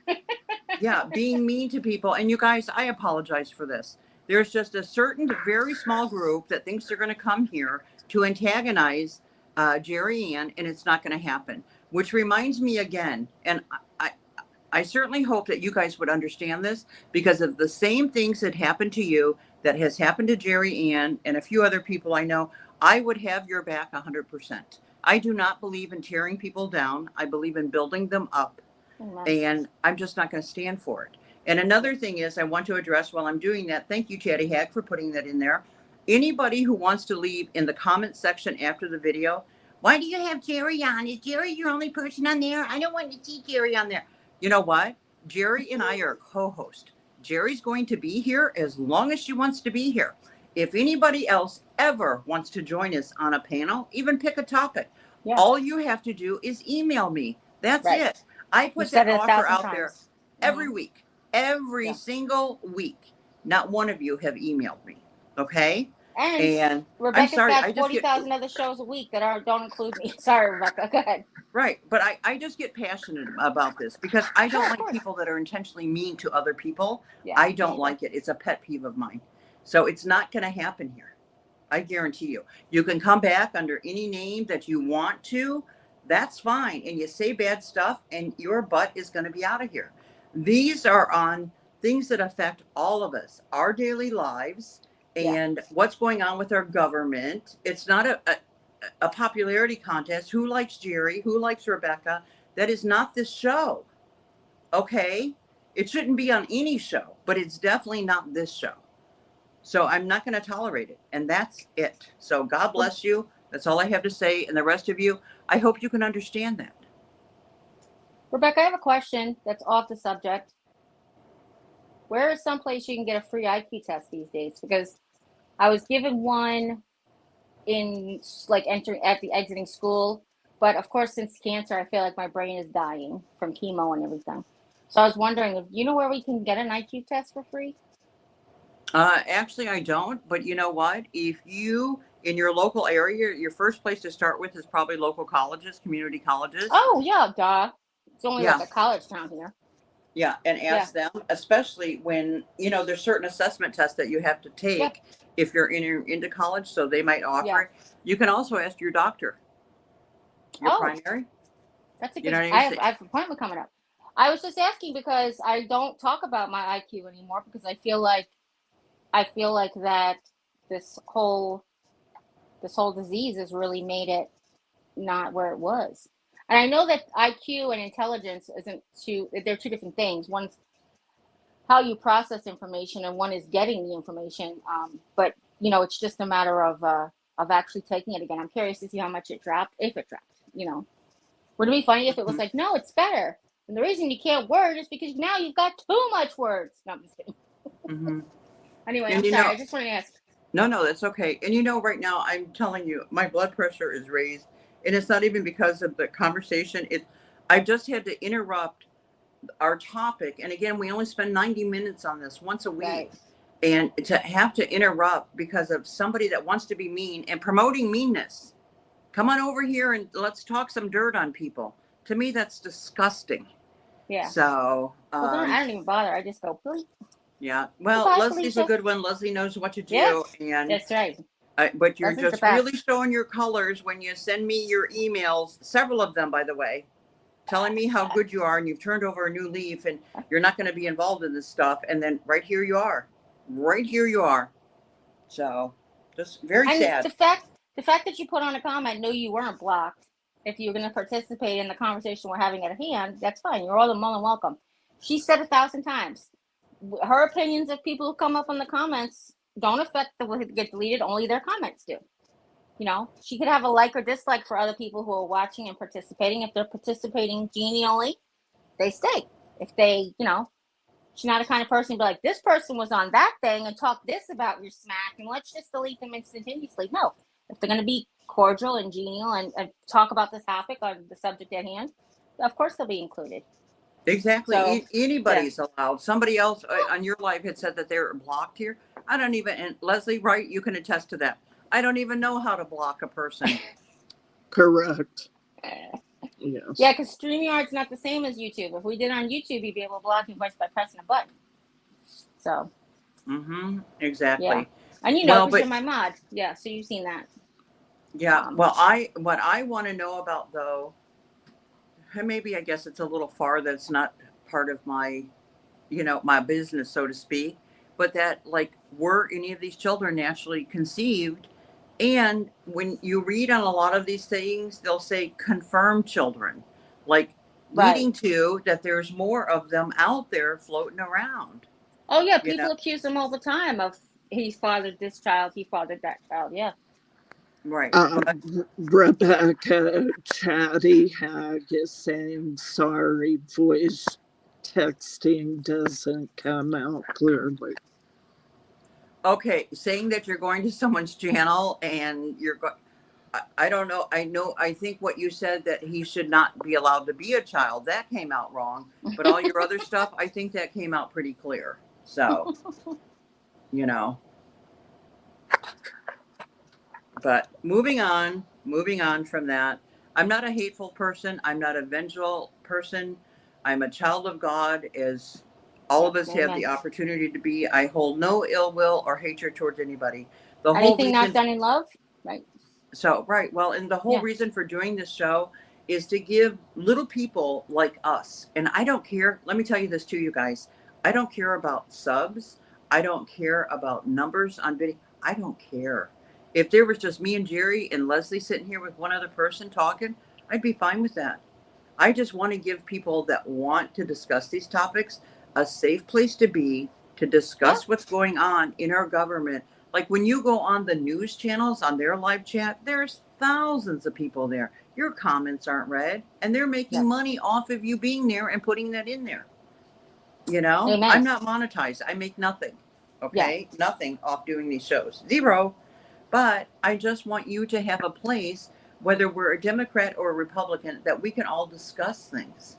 yeah, being mean to people. And you guys, I apologize for this. There's just a certain very small group that thinks they're going to come here to antagonize Jerry Ann, and it's not going to happen. Which reminds me again, and I certainly hope that you guys would understand this, because of the same things that happened to you that has happened to Jerry Ann and a few other people I know. I would have your back 100%. I do not believe in tearing people down. I believe in building them up, Amen. and I'm just not going to stand for it. And another thing is, I want to address while I'm doing that, thank you, Chatty Hag, for putting that in there. Anybody who wants to leave in the comment section after the video, why do you have Jerry on? Is Jerry your only person on there? I don't want to see Jerry on there. You know what? Jerry and I are co-host. Jerry's going to be here as long as she wants to be here. If anybody else ever wants to join us on a panel, even pick a topic, Yeah. all you have to do is email me. That's Right. it. I You put said that it offer 1,000 out there times. every week, every Yeah. single week. Not one of you have emailed me. Okay. And And I'm Rebecca's sorry, got I just get 40,000 other shows a week that don't include me. Sorry, Rebecca. Go ahead. right. But I just get passionate about this because I Sure, don't of like course. people that are intentionally mean to other people. Yeah, I me don't either. like it. It's a pet peeve of mine. So it's not going to happen here. I guarantee you. You can come back under any name that you want to. That's fine. And you say bad stuff, and your butt is going to be out of here. These are on things that affect all of us, our daily lives, Yeah. and what's going on with our government. It's not a popularity contest. Who likes Jerry? Who likes Rebecca? That is not this show. Okay? It shouldn't be on any show, but it's definitely not this show. So I'm not going to tolerate it. And that's it. So God bless you. That's all I have to say. And the rest of you, I hope you can understand that. Rebecca, I have a question that's off the subject. Where is someplace you can get a free IQ test these days? Because I was given one in like entering at the exiting school, but of course, since cancer, I feel like my brain is dying from chemo and everything. So I was wondering if you know where we can get an IQ test for free? Actually, I don't. But you know what? If you, in your local area, your first place to start with is probably local colleges, community colleges. Oh, yeah, duh. It's only Yeah. like a college town here. Yeah. And ask them, especially when, there's certain assessment tests that you have to take if you're into college. So they might offer it. You can also ask your doctor, your primary. That's a You good. know what I I have mean? an appointment coming up. I was just asking because I don't talk about my IQ anymore because I feel like that this whole disease has really made it not where it was. And I know that IQ and intelligence they're two different things. One's how you process information and one is getting the information. But it's just a matter of actually taking it again. I'm curious to see how much it dropped, if it dropped, Would it be funny if it was like, no, it's better. And the reason you can't word is because now you've got too much words. No, I'm just kidding. Mm-hmm. Anyway, And I'm sorry. I just want to ask. No, that's okay. And right now, I'm telling you, my blood pressure is raised, and it's not even because of the conversation. I just had to interrupt our topic, and again, we only spend 90 minutes on this once a week, Right. and to have to interrupt because of somebody that wants to be mean and promoting meanness. Come on over here and let's talk some dirt on people. To me, that's disgusting. Yeah. So, Well, then I don't even bother. I just go, please. yeah. Well, Goodbye, Leslie's Felicia. a good one. Leslie knows what to do. Yeah, And that's right. but you're Leslie's the just best. really showing your colors when you send me your emails, several of them, by the way, telling me how good you are and you've turned over a new leaf and you're not going to be involved in this stuff. And then right here you are. Right here you are. So just very sad. The fact that you put on a comment, no, you weren't blocked. If you're going to participate in the conversation we're having at hand, that's fine. You're all more than welcome. She said 1,000 times. Her opinions of people who come up in the comments don't affect the what get deleted. Only their comments do. She could have a like or dislike for other people who are watching and participating. If they're participating genially, they stay. If they, she's not the kind of person to be like, this person was on that thing and talk this about your smack and let's just delete them instantaneously. No, if they're going to be cordial and genial and talk about this topic or the subject at hand, of course they'll be included. Exactly. So yeah, Anybody's allowed. Somebody else on your live had said that they were blocked here. I don't even, and Leslie, right? You can attest to that. I don't even know how to block a person. Correct. yeah, Yes. because StreamYard's not the same as YouTube. If we did on YouTube, you'd be able to block me by pressing a button. So Mm-hmm. yeah, Exactly. and you know Well, because but you're my mod. Yeah, so you've seen that. yeah, well, what I want to know about though, and maybe I guess it's a little far that's not part of my, my business, so to speak, but that like were any of these children naturally conceived? And when you read on a lot of these things, they'll say confirmed children, like Right. leading to that there's more of them out there floating around, Oh yeah, you know? people accuse him all the time of he fathered this child, he fathered that child. Yeah. Right. Uh, But Rebecca Chatty Hag is saying sorry, voice texting doesn't come out clearly. okay, saying that you're going to someone's channel and you're going, I don't know. I think what you said that he should not be allowed to be a child, that came out wrong. But all your other stuff, I think that came out pretty clear. So, you know, but moving on from that, I'm not a hateful person. I'm not a vengeful person. I'm a child of God, as all Yeah. of us have Amen. the opportunity to be. I hold no ill will or hatred towards anybody. The whole Anything not reason done in love, right? So, right. Well, and the whole Yeah. reason for doing this show is to give little people like us, and I don't care. Let me tell you this too, you guys. I don't care about subs. I don't care about numbers on video. I don't care. If there was just me and Jerry and Leslie sitting here with one other person talking, I'd be fine with that. I just want to give people that want to discuss these topics a safe place to be to Yeah. discuss what's going on in our government. Like when you go on the news channels on their live chat, there's thousands of people there. Your comments aren't read, and they're Yeah. making money off of you being there and putting that in there. You know, Amen. I'm not monetized. I make nothing. Yeah. Okay, nothing off doing these shows. Zero. But I just want you to have a place, whether we're a Democrat or a Republican, that we can all discuss things.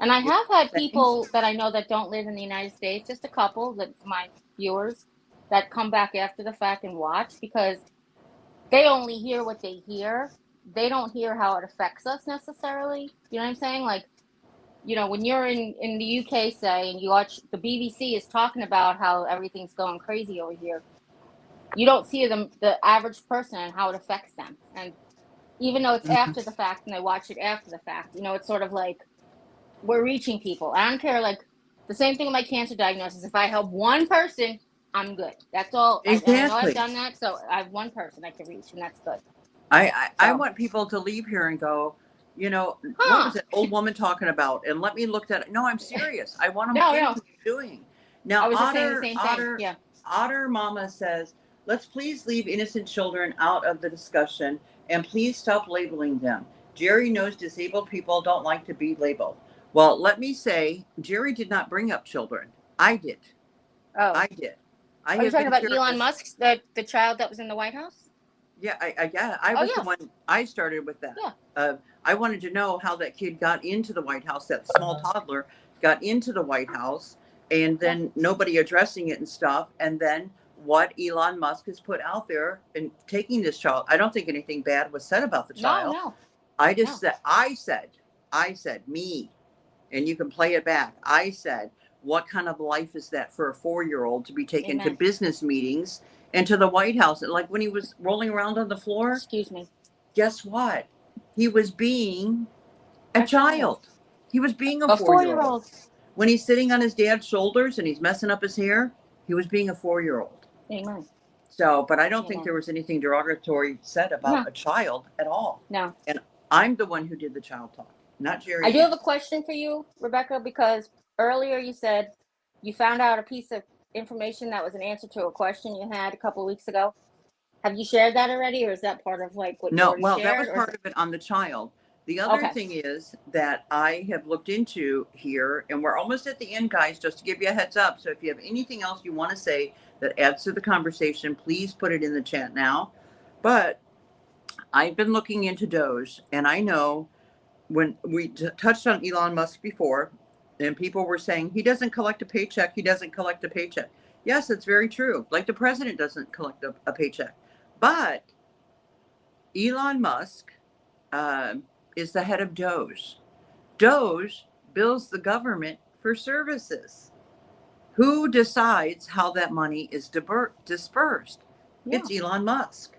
And I You know have had what I'm saying? people that I know that don't live in the United States, just a couple that's my viewers that come back after the fact and watch because they only hear what they hear. They don't hear how it affects us necessarily. You know what I'm saying? Like, when you're in the UK, say, and you watch the BBC is talking about how everything's going crazy over here, you don't see the average person and how it affects them. And even though it's Mhm. after the fact and they watch it after the fact, it's sort of like we're reaching people. I don't care. Like the same thing with my cancer diagnosis. If I help one person, I'm good. That's all. And I know I've Exactly. done that, so I have one person I can reach, and that's good. I So, want people to leave here and go, what was huh? that old woman talking about? And let me look at it. No, I'm serious. I want them No, into no. what you're doing. I Now, was just saying the same thing. Yeah. Otter Mama says, let's please leave innocent children out of the discussion and please stop labeling them. Jerry knows disabled people don't like to be labeled. Well, let me say, Jerry did not bring up children. I did. Oh, I did. I are you have talking been about sharing Elon this. Musk, the child that was in the White House? Yeah, I Oh was the yeah, one. I started with that. yeah, I wanted to know how that kid got into the White House. That small toddler got into the White House, and yeah. then nobody addressing it and stuff. And then what Elon Musk has put out there and taking this child. I don't think anything bad was said about the No, child. no, I just no. said, I said, me, and you can play it back. I said, what kind of life is that for a 4-year-old to be taken to Amen. business meetings and to the White House? Like when he was rolling around on the floor, Excuse me. guess what? He was being a A child, child. He was being a a 4 year old. four-year-old. When he's sitting on his dad's shoulders and he's messing up his hair, he was being a 4 year old. Amen. So, but I don't think Amen. there was anything derogatory said No, about a child at all. no. And I'm the one who did the child talk, not I Jerry do have a Hayes. question for you, Rebecca, because earlier you said you found out a piece of information that was an answer to a question you had a couple of weeks ago. Have you shared that already, or is that part of like what you No, already well, that shared, was or is part it of it on the child. The other okay? thing is that I have looked into here, and we're almost at the end, guys, just to give you a heads up. So if you have anything else you want to say that adds to the conversation, please put it in the chat now. But I've been looking into Doge, and I know when we touched on Elon Musk before, And people were saying, he doesn't collect a paycheck. He doesn't collect a paycheck. Yes, it's very true. Like the president doesn't collect a paycheck. But Elon Musk is the head of Doge. Doge bills the government for services. Who decides how that money is dispersed? Yeah. It's Elon Musk.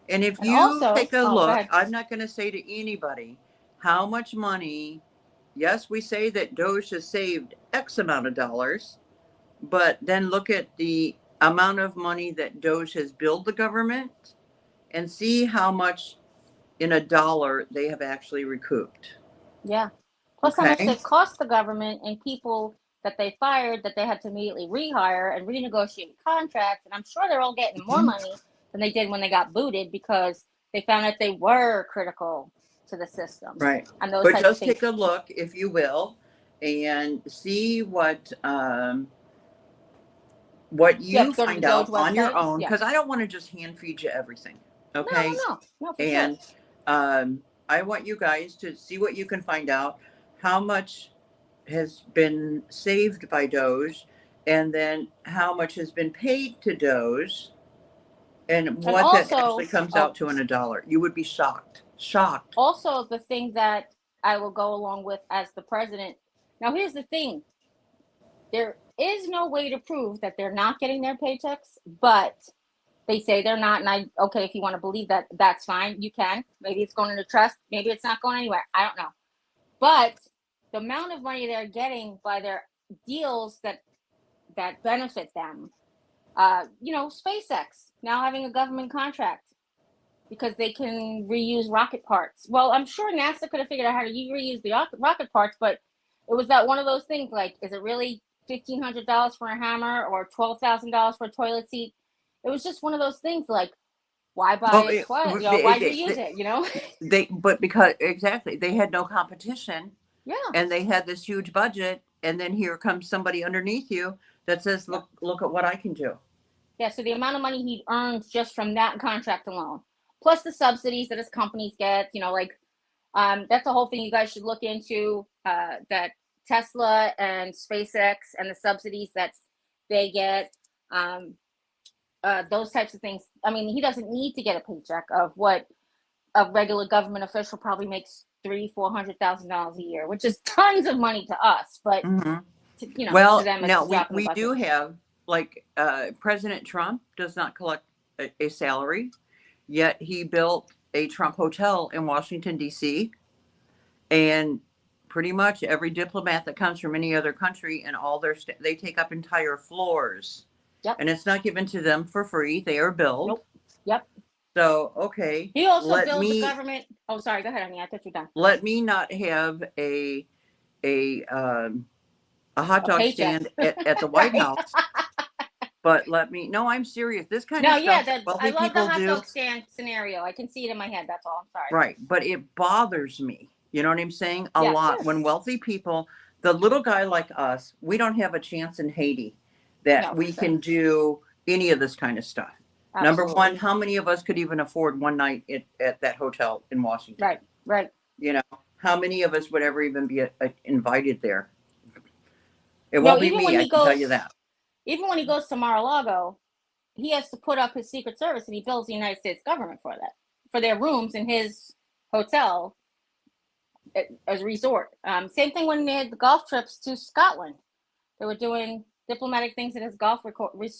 And if And you also, take a oh, go look, ahead. I'm not going to say to anybody how much money, yes, we say that Doge has saved X amount of dollars, but then look at the amount of money that Doge has billed the government and see how much in a dollar they have actually recouped. Yeah. Plus how much Okay. they cost the government and people that they fired that they had to immediately rehire and renegotiate contracts. And I'm sure they're all getting more money than they did when they got booted because they found that they were critical to the system. Right. And those But types of just things. take a look, if you will, and see what you Go to the find Doge out on your website. own, Yeah. because I don't want to just hand feed you everything. Okay. No, for And sure. I want you guys to see what you can find out, how much has been saved by Doge, and then how much has been paid to Doge, and And what that also, actually comes out to in a dollar. You would be shocked. Shocked. also the thing that I will go along with as the president. Now, here's the thing. There is no way to prove that they're not getting their paychecks, but they say they're not. And okay, if you want to believe that, that's fine. You can. Maybe it's going into trust. Maybe it's not going anywhere. I don't know. But the amount of money they're getting by their deals that benefit them, SpaceX now having a government contract because they can reuse rocket parts. Well, I'm sure NASA could have figured out how to reuse the rocket parts, but it was that one of those things like, is it really $1,500 for a hammer or $12,000 for a toilet seat? It was just one of those things like, why buy it twice? Why reuse it? But because exactly, they had no competition. Yeah. And they had this huge budget, and then here comes somebody underneath you that says, look at what I can do. Yeah, so the amount of money he earned just from that contract alone, plus the subsidies that his companies get, that's a whole thing you guys should look into, that Tesla and SpaceX and the subsidies that they get, those types of things. I mean, he doesn't need to get a paycheck of what a regular government official probably makes $300,000-$400,000 a year, which is tons of money to us, but well, to them, now it's we do have, like, President Trump does not collect a salary, yet he built a Trump hotel in Washington, D.C., and pretty much every diplomat that comes from any other country and all they take up entire floors. Yep. And it's not given to them for free. They are billed. Nope. Yep. So, okay. He also bills the government. Oh, sorry. Go ahead, honey. I thought you were done. Let me not have a hot dog stand at the White House. But no, I'm serious. This kind of stuff wealthy I love people the hot do. dog stand scenario. I can see it in my head. That's all. I'm sorry. Right. But it bothers me. You know what I'm saying? A lot. When wealthy people, the little guy like us, we don't have a chance in Haiti that we can do any of this kind of stuff. Absolutely. Number one, how many of us could even afford one night at that hotel in Washington? Right. How many of us would ever even be invited there? It won't be me, I can tell you that. Even when he goes to Mar-a-Lago, he has to put up his Secret Service and he bills the United States government for that, for their rooms in his hotel as a resort. Same thing when they had the golf trips to Scotland. They were doing diplomatic things at his golf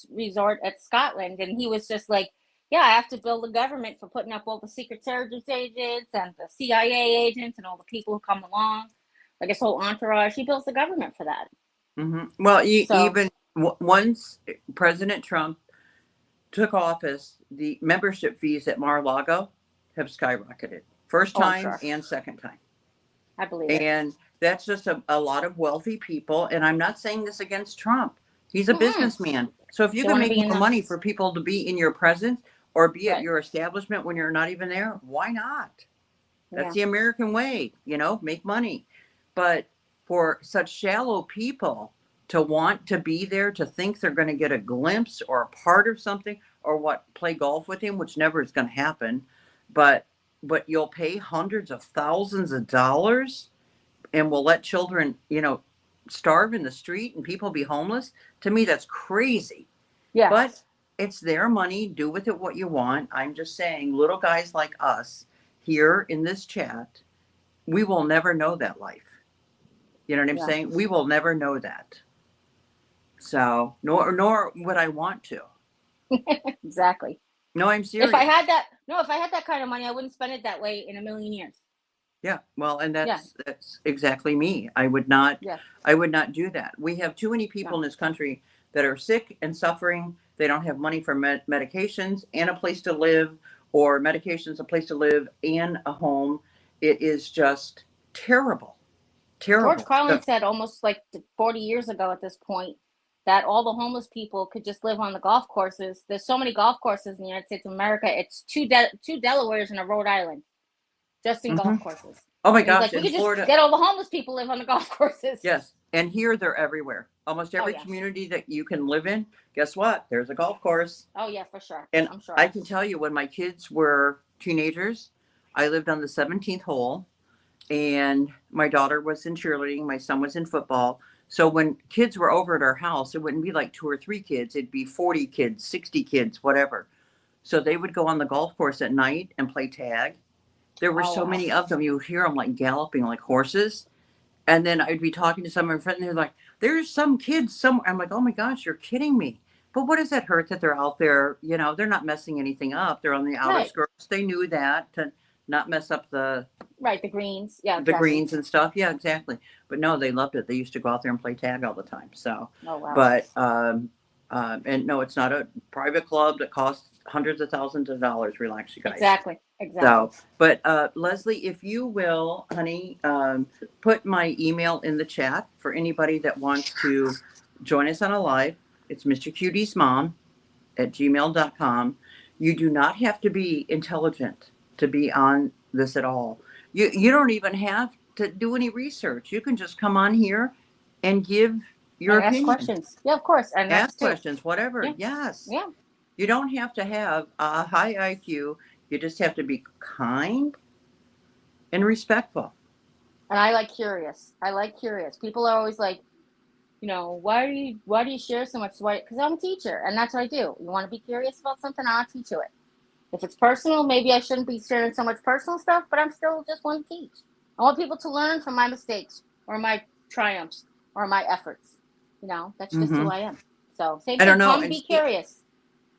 resort at Scotland, and he was just like, yeah, I have to bill the government for putting up all the Secret Service agents and the CIA agents and all the people who come along, like his whole entourage. He bills the government for that. Mm-hmm. Well, even once President Trump took office, the membership fees at Mar-a-Lago have skyrocketed. First time and second time. I believe it. And that's just a lot of wealthy people. And I'm not saying this against Trump. He's a businessman. So if you can make more money for people to be in your presence or be at your establishment when you're not even there, why not? That's the American way, make money. But for such shallow people to want to be there, to think they're going to get a glimpse or a part of something, or play golf with him, which never is going to happen, but you'll pay hundreds of thousands of dollars and we'll let children, starve in the street and people be homeless, to me, that's crazy. Yeah. But it's their money. Do with it what you want. I'm just saying, little guys like us here in this chat, we will never know that life. You know what I'm Yeah. saying? We will never know that. So, nor would I want to. Exactly. No, I'm If I serious. had that, no, if I had that kind of money, I wouldn't spend it that way in a million years. Yeah, well, and Yeah. that's exactly me. I would not Yeah. do that. We have too many people in No. this country that are sick and suffering. They don't have money for medications and a place to live, or medications, a place to live, and a home. It is just terrible, George terrible. Carlin So, said almost like 40 years ago at this point that all the homeless people could just live on the golf courses. There's so many golf courses in the United States of America. It's two Delawares and a Rhode Island, just in golf mhm. courses. Oh my And he's gosh, like, we in could just Florida, get all the homeless people live on the golf courses. yes. And here they're everywhere. Almost Oh every yeah. community that you can live in, guess what? There's a golf course. Oh yeah, for sure. And I'm sure. I can tell you, when my kids were teenagers, I lived on the 17th hole, and my daughter was in cheerleading, my son was in football. So when kids were over at our house, it wouldn't be like 2 or 3 kids, it'd be 40 kids, 60 kids, whatever. So they would go on the golf course at night and play tag. There were Oh so wow. many of them, you would hear them like galloping like horses. And then I'd be talking to some of my friends, and they're like, there's some kids somewhere. I'm like, oh my gosh, you're kidding me. But what does that hurt that they're out there? You know, they're not messing anything up. They're on the outer Right. skirts. They knew that, to not mess up the Right, the greens. Yeah, the exactly. greens and stuff. Yeah, exactly. But no, they loved it. They used to go out there and play tag all the time. So, Oh wow. but and no, it's not a private club that costs hundreds of thousands of dollars. Relax, you guys. Exactly. Exactly. So, but Leslie, if you will, honey, put my email in the chat for anybody that wants to join us on a live. It's mrcutiesmom@gmail.com. You do not have to be intelligent to be on this at all. You don't even have to do any research. You can just come on here and give your and ask opinion. questions. Yeah, of course. And Ask that's too. questions, whatever. Yeah. Yes. Yeah. You don't have to have a high IQ. You just have to be kind and respectful. And I like curious. People are always like, you know, why do you share so much? Why? Because I'm a teacher, and that's what I do. You want to be curious about something, I'll teach you it. If it's personal, maybe I shouldn't be sharing so much personal stuff, but I'm still just want to teach. I want people to learn from my mistakes or my triumphs or my efforts. You know, that's just who I am. So same I don't thing. know. Come be curious.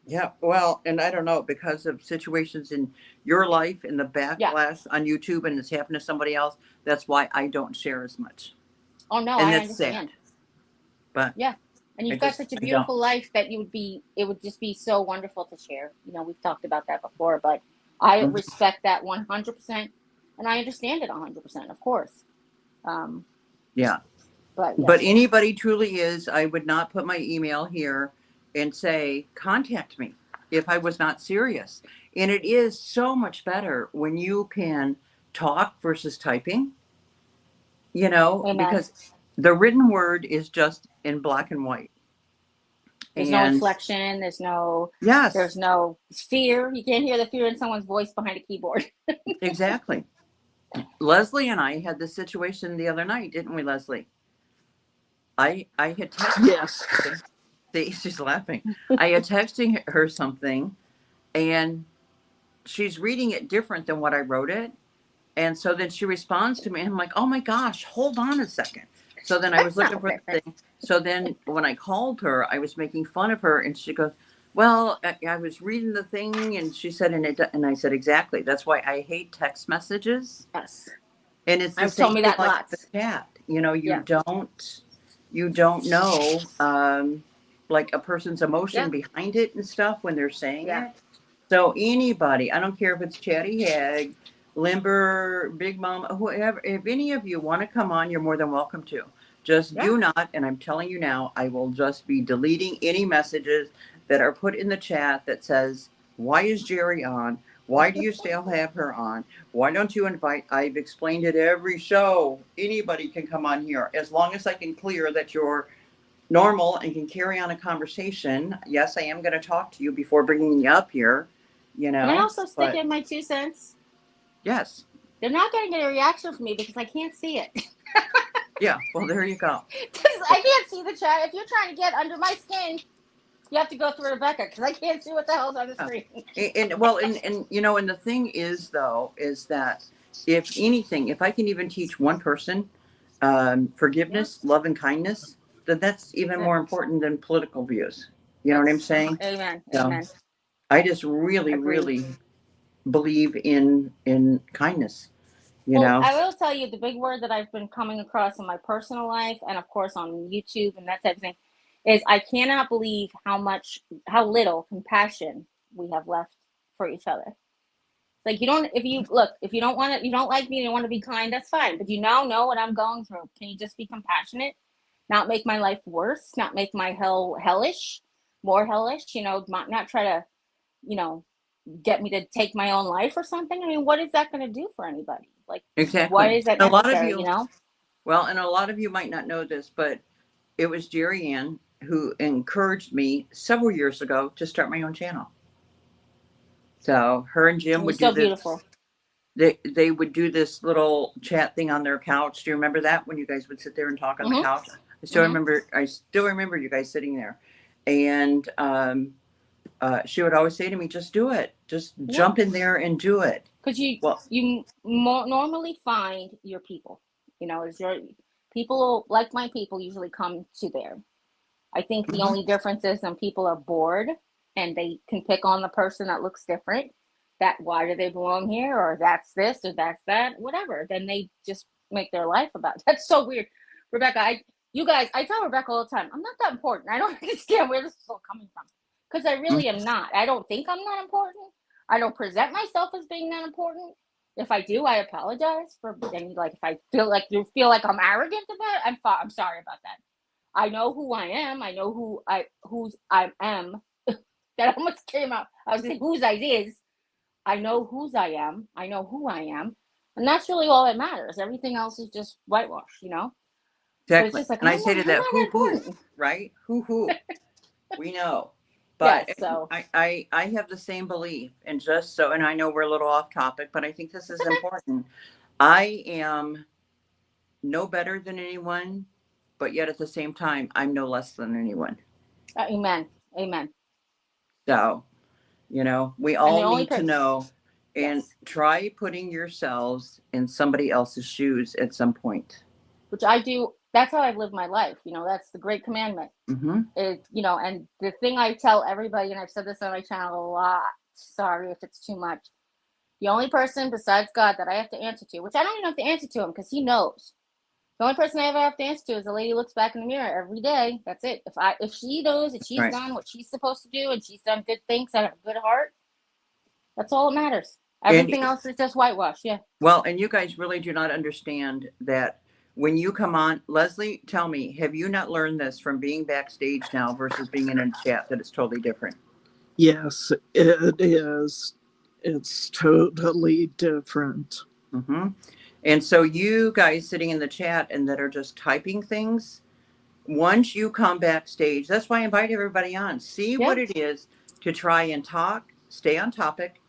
Yeah, well, and I don't know, because of situations in your life and the backlash on YouTube, and it's happened to somebody else. That's why I don't share as much. Oh no, And I that's understand. sad. But yeah, and you've got such a beautiful life that it would just be so wonderful to share. You know, we've talked about that before, but I respect that 100%, and I understand it 100%, of course. Yeah. But anybody truly is, I would not put my email here and say, contact me if I was not serious. And it is so much better when you can talk versus typing, you know, Amen. because the written word is just in black and white. There's no inflection. There's no fear. You can't hear the fear in someone's voice behind a keyboard. Exactly. Leslie and I had this situation the other night, didn't we, Leslie? I had texted. Yes. She's laughing. I had texting her something, and she's reading it different than what I wrote it. And so then she responds to me, and I'm like, oh my gosh, hold on a second. So then I was looking for the thing. So then when I called her, I was making fun of her, and she goes, well, I was reading the thing, and she said, and I said, exactly. That's why I hate text messages. Yes. And it's the I've same told me thing that like lots. the chat. You know, you don't know like a person's emotion behind it and stuff when they're saying it. So anybody, I don't care if it's Chatty Hag, Limber, Big Mom, whoever, if any of you want to come on, you're more than welcome to. Just do not, and I'm telling you now, I will just be deleting any messages that are put in the chat that says, why is Jerry on? Why do you still have her on? Why don't you invite? I've explained it every show. Anybody can come on here as long as I can clear that you're normal and can carry on a conversation. Yes, I am going to talk to you before bringing you up here. You know. Can I also stick in my 2 cents? Yes. They're not getting a reaction from me because I can't see it. Yeah, well, there you go. I can't see the chat. If you're trying to get under my skin, you have to go through Rebecca because I can't see what the hell's on the screen. And you know, and the thing is, though, is that if anything, if I can even teach one person forgiveness, love, and kindness, then that's even more important than political views. You know what I'm saying? Amen. So, Amen. I just really, Agreed. really believe in kindness. You Well, know, I will tell you the big word that I've been coming across in my personal life and of course on YouTube and that type of thing is I cannot believe how little compassion we have left for each other. Like you don't, if you look, if you don't want to, you don't like me, you don't want to be kind, that's fine. But you now know what I'm going through. Can you just be compassionate? Not make my life worse, not make my hell hellish, more hellish, you know, not try to, you know, get me to take my own life or something. I mean, what is that going to do for anybody? Like, exactly. why is that A lot of necessary, you, you know? well, and a lot of you might not know this, but it was Jerry Ann who encouraged me several years ago to start my own channel. So her and Jim You're would so do this. beautiful. They would do this little chat thing on their couch. Do you remember that when you guys would sit there and talk on the couch? I still remember you guys sitting there, and she would always say to me, "Just do it. Just jump in there and do it." Because you normally find your people. You know, is your people like my people usually come to there. I think the only difference is when people are bored and they can pick on the person that looks different. That why do they belong here, or that's this, or that's that, whatever. Then they just make their life about it. That's so weird, Rebecca. I tell Rebecca all the time, I'm not that important. I don't understand where this is all coming from because I really am not. I don't think I'm that important. I don't present myself as being that important. If I do, I apologize for any like if I feel like you feel like I'm arrogant about it. I'm sorry about that. I know who I am. I know whose I am. That almost came out. I was saying whose I is. I know whose I am. I know who I am. And that's really all that matters. Everything else is just whitewash, you know? So it's Exactly. just like, And I I'm say to not that, that important. right? Who? We know. But Yes, so. I have the same belief. And just so, and I know we're a little off topic, but I think this is important. I am no better than anyone, but yet at the same time, I'm no less than anyone. Amen. Amen. So, you know, we And the all only need to know and Yes. try putting yourselves in somebody else's shoes at some point. Which I do. That's how I've lived my life. You know, that's the great commandment. You know, and the thing I tell everybody, and I've said this on my channel a lot, sorry if it's too much. The only person besides God that I have to answer to, which I don't even have to answer to him because he knows. The only person I ever have to answer to is the lady who looks back in the mirror every day. That's it. If she knows that she's done what she's supposed to do and she's done good things and a good heart, that's all that matters. Everything else is just whitewash. Yeah. Well, and you guys really do not understand that when you come on, Leslie, tell me, have you not learned this from being backstage now versus being in a chat that it's totally different? Yes, it is. It's totally different. And so you guys sitting in the chat and that are just typing things, once you come backstage, that's why I invite everybody on. See what it is to try and talk, stay on topic,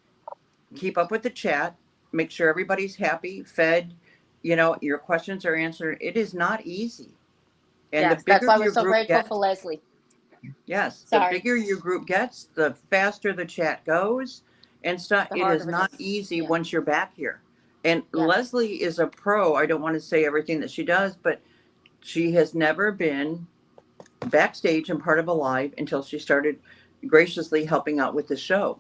keep up with the chat, make sure everybody's happy, fed, you know, your questions are answered. It is not easy. And yes, the bigger that's why we're your so group grateful gets, for Leslie. yes, Sorry. the bigger your group gets, the faster the chat goes and stuff. It is not easy once you're back here. And Leslie is a pro. I don't want to say everything that she does, but she has never been backstage and part of a live until she started graciously helping out with the show.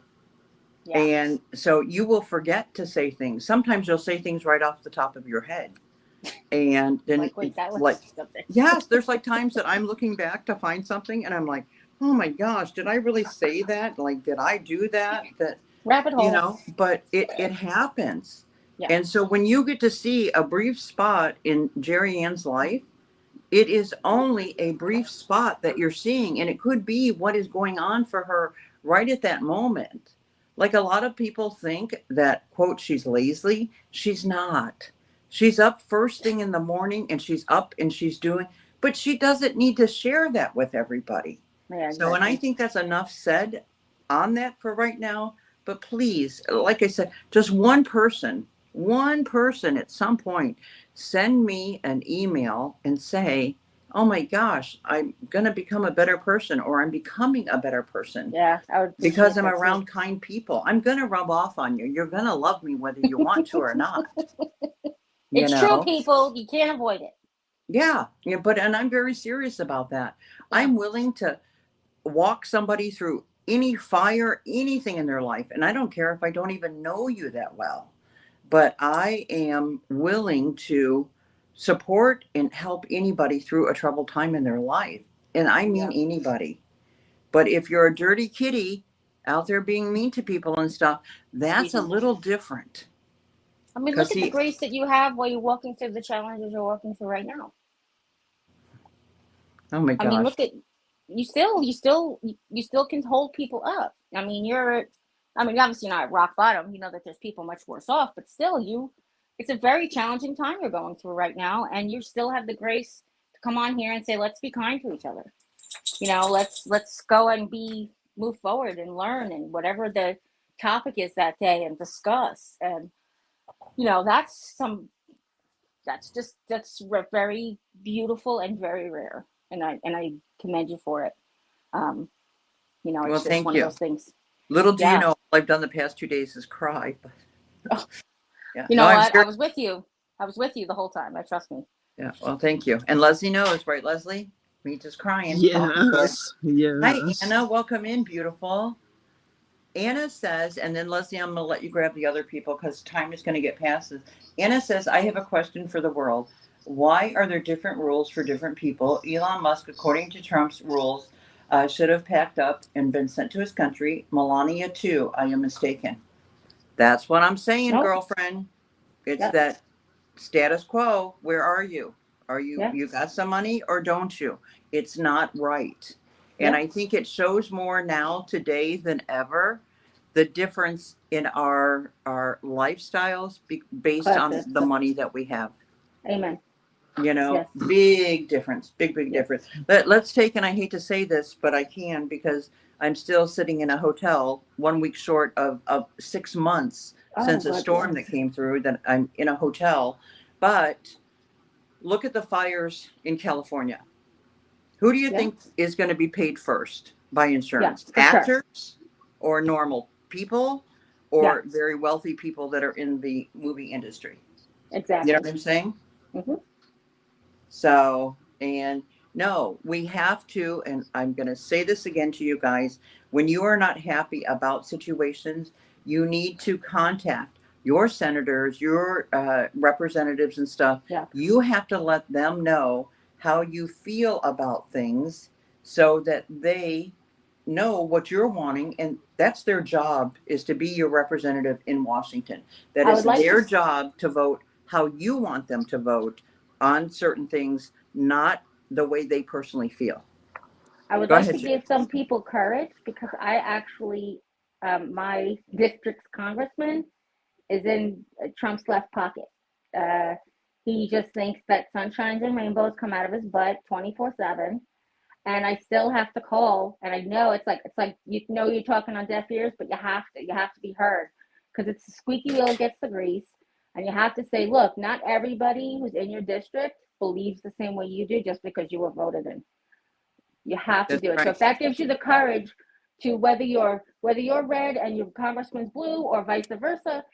Yeah. And so you will forget to say things. Sometimes you'll say things right off the top of your head. And then like, wait, that was something. Yes, there's like times that I'm looking back to find something and I'm like, oh my gosh, did I really say that? Like, did I do that? That rabbit hole. You know, but it happens. Yeah. And so when you get to see a brief spot in Jerry Ann's life, it is only a brief spot that you're seeing. And it could be what is going on for her right at that moment. Like a lot of people think that, quote, she's lazy. She's not. She's up first thing in the morning and she's up and she's doing, but she doesn't need to share that with everybody. Yeah, exactly. So, and I think that's enough said on that for right now. But please, like I said, just one person one person at some point send me an email and say, oh my gosh, I'm going to become a better person, or I'm becoming a better person Yeah, I would because appreciate I'm that too. around kind people. I'm going to rub off on you. You're going to love me whether you want to or not, you It's true, know? people. You can't avoid it. Yeah. Yeah. But, and I'm very serious about that. Yeah. I'm willing to walk somebody through any fire, anything in their life. And I don't care if I don't even know you that well, but I am willing to support and help anybody through a troubled time in their life. And I mean Yeah. anybody. But if you're a dirty kitty out there being mean to people and stuff, that's Excuse a me. little different. I mean, Because look at the see, grace that you have while you're walking through the challenges you're walking through right now. oh my I mean, gosh. look at you still can hold people up. I mean, obviously not at rock bottom. You know that there's people much worse off, but still, it's a very challenging time you're going through right now, and you still have the grace to come on here and say, let's be kind to each other. Let's go and move forward and learn, and whatever the topic is that day, and discuss. And that's very beautiful and very rare, and I commend you for it. um Well, it's just thank one of you. those things. Little do you Yeah. know, all I've done the past 2 days is cry. But Oh, yeah, you no, know I'm what, I serious. was with you. I was with you the whole time. I trust me. Yeah, well, thank you. And Leslie knows, right, Leslie? Me just crying, talking to her. Yes, Hi, yes. Anna. Welcome in, beautiful. Anna says, and then Leslie, I'm going to let you grab the other people because time is going to get past this. Anna says, I have a question for the world. Why are there different rules for different people? Elon Musk, according to Trump's rules, should have packed up and been sent to his country. Melania, too. I am mistaken. That's what I'm saying, Nope. girlfriend. It's Yeah. that status quo. Where are you? Are you Yeah. you got some money or don't you? It's not right. And Yeah. I think it shows more now today than ever the difference in our lifestyles based on Classic. the money that we have. Amen. You know, Yes. big difference, big Yes. difference. Let's take, and I hate to say this, but I can because I'm still sitting in a hotel 1 week short of 6 months Oh since a God, storm yes. that came through that I'm in a hotel. But look at the fires in California. Who do you Yeah. think is going to be paid first by Yeah, insurance? for sure. Actors or normal people Yeah. or very wealthy people that are in the movie industry? You know Exactly. what I'm saying? Hmm. So, and no, we have to, and I'm going to say this again to you guys, when you are not happy about situations, you need to contact your senators, your representatives and stuff. Yeah. You have to let them know how you feel about things so that they know what you're wanting, and that's their job, is to be your representative in Washington. That I is would like to. their job to vote how you want them to vote on certain things, not the way they personally feel. I would Go like ahead, to Jay. give some people courage because I actually, my district's congressman is in Trump's left pocket. Uh, he just thinks that sunshines and rainbows come out of his butt 24/7, and I still have to call. And I know it's like you're talking on deaf ears, but you have to be heard because it's the squeaky wheel gets the grease, and you have to say, look, not everybody who's in your district believes the same way you do just because you were voted in. You have to That's do it. So right. if that gives you the courage to whether you're red and your congressman's blue or vice versa,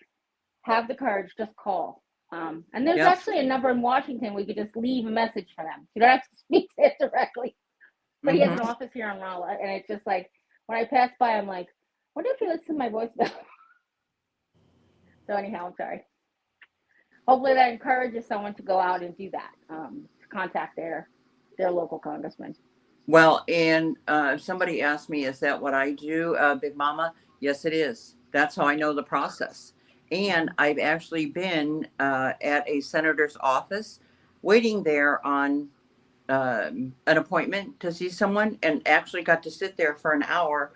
have the courage. Just call. And there's Yep. actually a number in Washington where you could just leave a message for them. You don't have to speak to it directly. But he has an Mm-hmm. office here in Rolla, and it's just like when I pass by, I'm like, wonder if he listens to my voicemail. So anyhow, I'm sorry. Hopefully that encourages someone to go out and do that. To contact their local congressman. Well, and somebody asked me, is that what I do, Big Mama? Yes, it is. That's how I know the process. And Mhm. I've actually been at a senator's office waiting there on an appointment to see someone, and actually got to sit there for an hour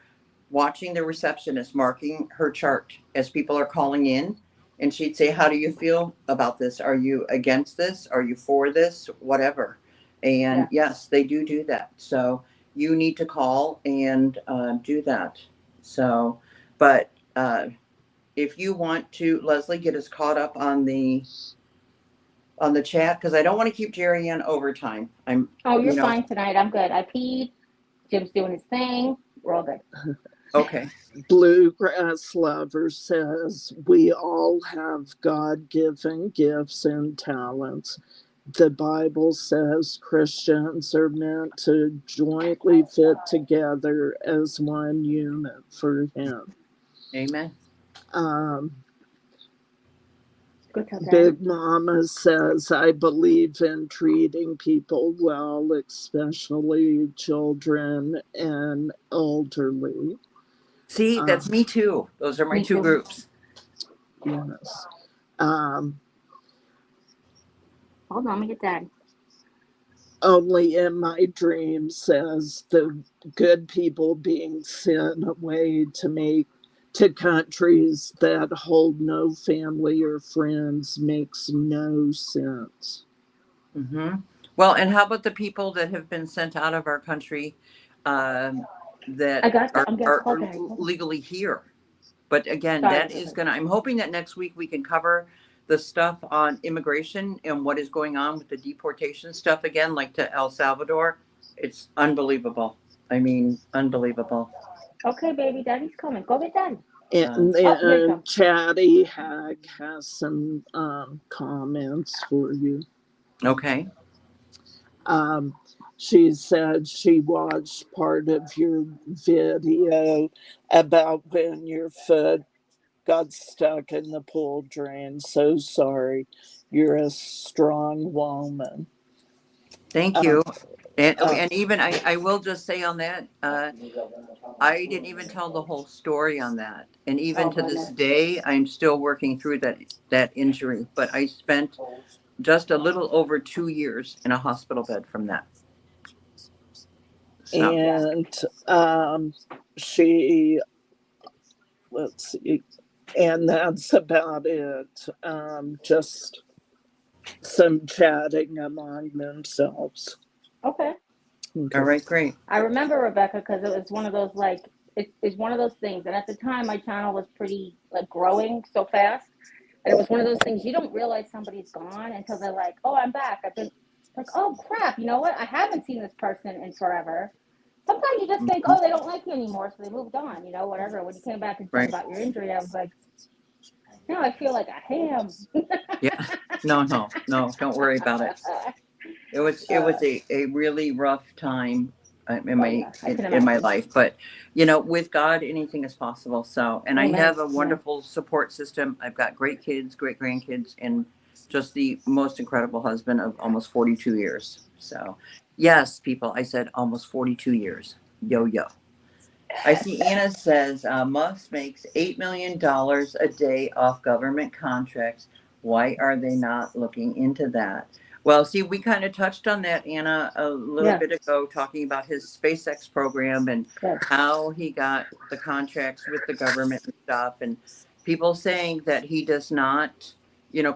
watching the receptionist marking her chart as people are calling in. And she'd say, how do you feel about this? Are you against this? Are you for this? Whatever. And Yeah. yes, they do that. So you need to call and do that. So, but if you want to, Leslie, get us caught up on the chat, because I don't want to keep Jerry on overtime. Oh, you're You know, fine tonight. I'm good. I peed. Jim's doing his thing. We're all good. okay. Bluegrass Lover says we all have God-given gifts and talents. The Bible says Christians are meant to jointly fit together as one unit for Him. Amen. Good job, Daddy. Big Mama says, I believe in treating people well, especially children and elderly. See, that's me too. Those are my Me two too. groups. Yes. Hold on, let me get Daddy. Only in my dreams says the good people being sent away to countries that hold no family or friends makes no sense. Mm-hmm. Well, and how about the people that have been sent out of our country that I got that. I'm getting are called Daddy. legally here? But again, Sorry. that is going to, I'm hoping that next week we can cover the stuff on immigration and what is going on with the deportation stuff again, like to El Salvador. It's unbelievable. I mean, unbelievable. Okay, baby, Daddy's coming. Go get Daddy. And here you then go. Chatty Hag has some comments for you. Okay. She said she watched part of your video about when your foot got stuck in the pool drain. So sorry. You're a strong woman. Thank you. And even I will just say on that, I didn't even tell the whole story on that. And even to this day, I'm still working through that injury. But I spent just a little over 2 years in a hospital bed from that. So. And she, let's see, and that's about it. Just some chatting among themselves. Okay. All right, great. I remember, Rebecca, because it was one of those it's one of those things. And at the time, my channel was pretty growing so fast, and it was one of those things you don't realize somebody's gone until they're like, "Oh, I'm back." I've been like, "Oh crap, you know what? I haven't seen this person in forever." Sometimes you just think, "Oh, they don't like you anymore, so they moved on." Whatever. When you came back and said about your injury, I was like, "Now I feel like a ham." Yeah. No, don't worry about it. It was a really rough time in my life, but with God anything is possible. So, and Amen. I have a wonderful support system. I've got great kids, great grandkids, and just the most incredible husband of almost 42 years. So yes, people, I said almost 42 years. Yo. I see Anna says Musk makes $8 million a day off government contracts. Why are they not looking into that? Well, see, we kind of touched on that, Anna, a little bit ago, talking about his SpaceX program and how he got the contracts with the government and stuff, and people saying that he does not,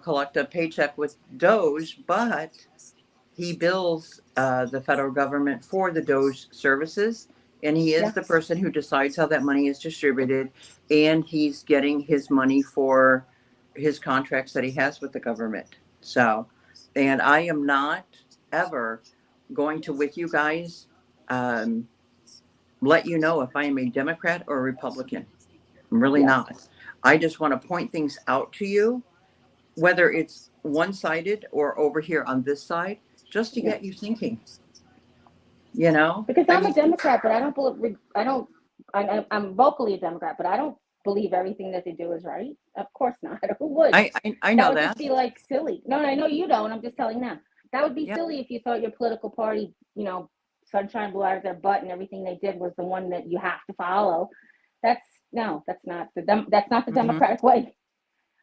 collect a paycheck with Doge, but he bills the federal government for the Doge services, and he is the person who decides how that money is distributed, and he's getting his money for his contracts that he has with the government. So, and I am not ever going to, with you guys, let you know if I am a Democrat or a Republican. I'm really not. I just want to point things out to you, whether it's one-sided or over here on this side, just to get you thinking. Because I'm a Democrat, but I don't believe I'm vocally a Democrat, but I don't believe everything that they do is right. Of course not. Who would? I know that would just be like silly. No, I know you don't. I'm just telling them. That would be silly if you thought your political party, sunshine blew out of their butt and everything they did was the one that you have to follow. That's not the Democratic way.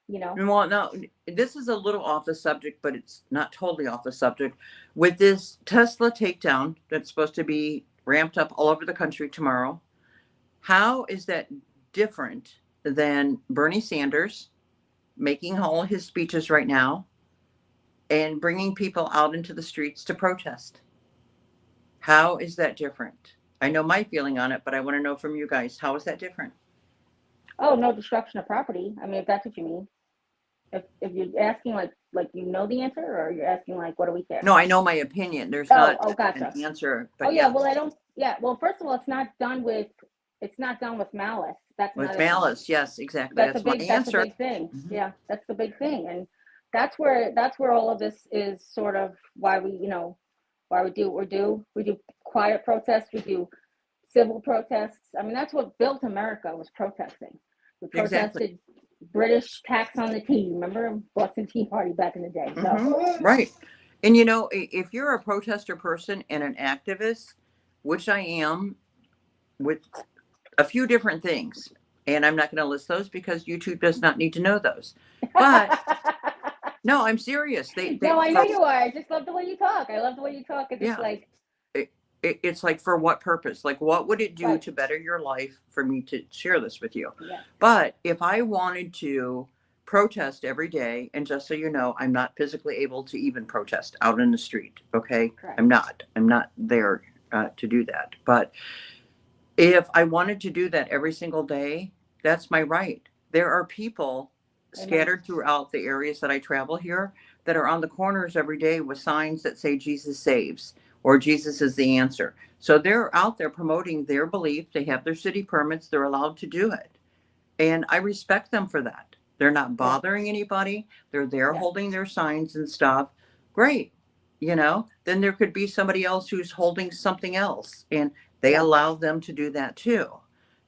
Well, no, this is a little off the subject, but it's not totally off the subject. With this Tesla takedown that's supposed to be ramped up all over the country tomorrow, how is that different than Bernie Sanders making all his speeches right now and bringing people out into the streets to protest? How is that different? I know my feeling on it, but I want to know from you guys, how is that different? Oh, no destruction of property. I mean, if that's what you mean. If you're asking like you know the answer, or you're asking like what do we care? No, I know my opinion. There's Oh, not oh, an gotcha. answer, Oh but yeah, yeah, well I don't. Yeah, well first of all, it's not done with malice. That's with another thing. malice. Yes, exactly. That's my That's a answer. big thing. Mhm. Yeah, that's the big thing, and that's where all of this is sort of why we why we do what we do. We do quiet protests. We do civil protests. I mean, that's what built America, was protesting. We Exactly. protested British tax on the tea. Remember Boston Tea Party back in the day? So Right. And if you're a protester person and an activist, which I am with a few different things, and I'm not going to list those because YouTube does not need to know those. But no, I'm serious. They no, I know for you are. I just love the way you talk. I love the way you talk. It's just yeah. like It's like, for what purpose? Like, what would it do right. to better your life for me to share this with you? Yeah. But if I wanted to protest every day, and just so you know, I'm not physically able to even protest out in the street. Okay. Correct. I'm not there to do that. But if I wanted to do that every single day, that's my right. There are people Amen. scattered throughout the areas that I travel here that are on the corners every day with signs that say Jesus saves or Jesus is the answer. So they're out there promoting their belief. They have their city permits, they're allowed to do it. And I respect them for that. They're not Yeah. bothering anybody, they're there Yeah. holding their signs and stuff. Great. Then there could be somebody else who's holding something else, and they Yeah. allow them to do that too.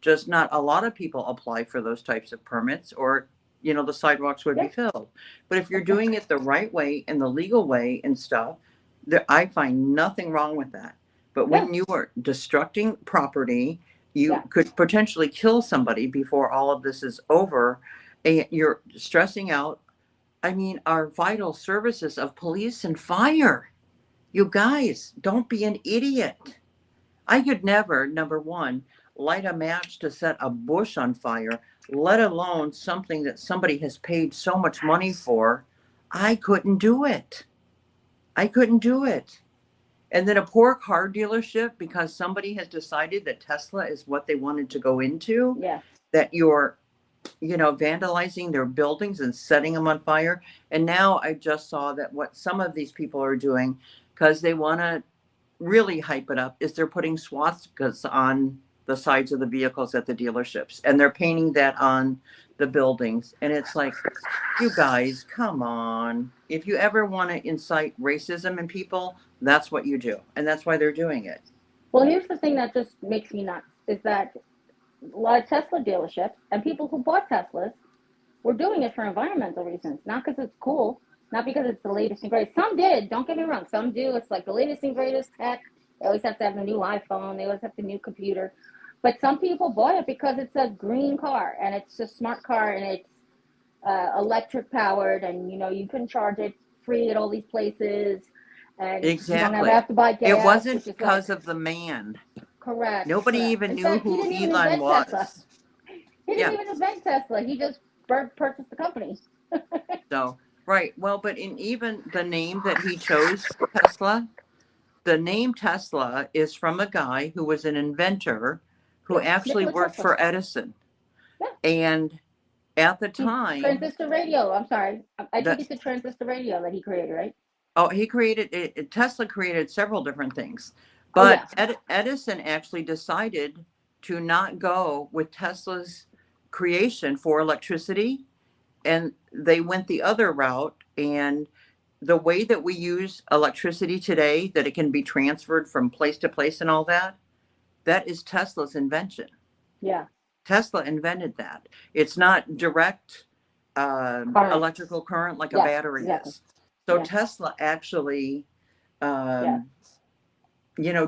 Just not a lot of people apply for those types of permits, or the sidewalks would be Yeah. filled. But if you're doing Exactly. it the right way and the legal way and stuff, I find nothing wrong with that. But Yeah. when you are destructing property, you Yeah. could potentially kill somebody before all of this is over, and you're stressing out, I mean, our vital services of police and fire. You guys, don't be an idiot. I could never, number one, light a match to set a bush on fire, let alone something that somebody has paid so much money for. I couldn't do it. I couldn't do it. And then a poor car dealership, because somebody has decided that Tesla is what they wanted to go into, Yeah. that you're vandalizing their buildings and setting them on fire. And now I just saw that what some of these people are doing, because they want to really hype it up, is they're putting swastikas on the sides of the vehicles at the dealerships, and they're painting that on the buildings. And it's like, you guys, come on. If you ever want to incite racism in people, that's what you do. And that's why they're doing it. Well, here's the thing that just makes me nuts is that a lot of Tesla dealerships and people who bought Teslas were doing it for environmental reasons, not because it's cool, not because it's the latest and greatest. Some did, don't get me wrong. Some do. It's like the latest and greatest tech. They always have to have the new iPhone. They always have the new computer. But some people bought it because it's a green car and it's a smart car and it's electric powered, and you can charge it free at all these places, and you don't Exactly. have to buy It gas, wasn't which is like because of the man. correct, Nobody correct. even In knew fact, he who didn't even Elon invent Tesla. was. He didn't Yeah. even invent Tesla. He just purchased the company. So, right. Well, but in even the name that he chose, Tesla, the name Tesla is from a guy who was an inventor who Yeah, actually Nikola worked Tesla. for Edison. Yeah. And at the time, Transistor radio. I'm sorry. I think that it's a transistor radio that he created, right? he created it, Tesla created several different things. Oh But yeah. Edison actually decided to not go with Tesla's creation for electricity, and they went the other route. And the way that we use electricity today, that it can be transferred from place to place and all that, that is Tesla's invention. Yeah. Tesla invented that. It's not direct Current. electrical current like a Yes. battery Exactly. is. So Yeah. Tesla actually, Yeah. um,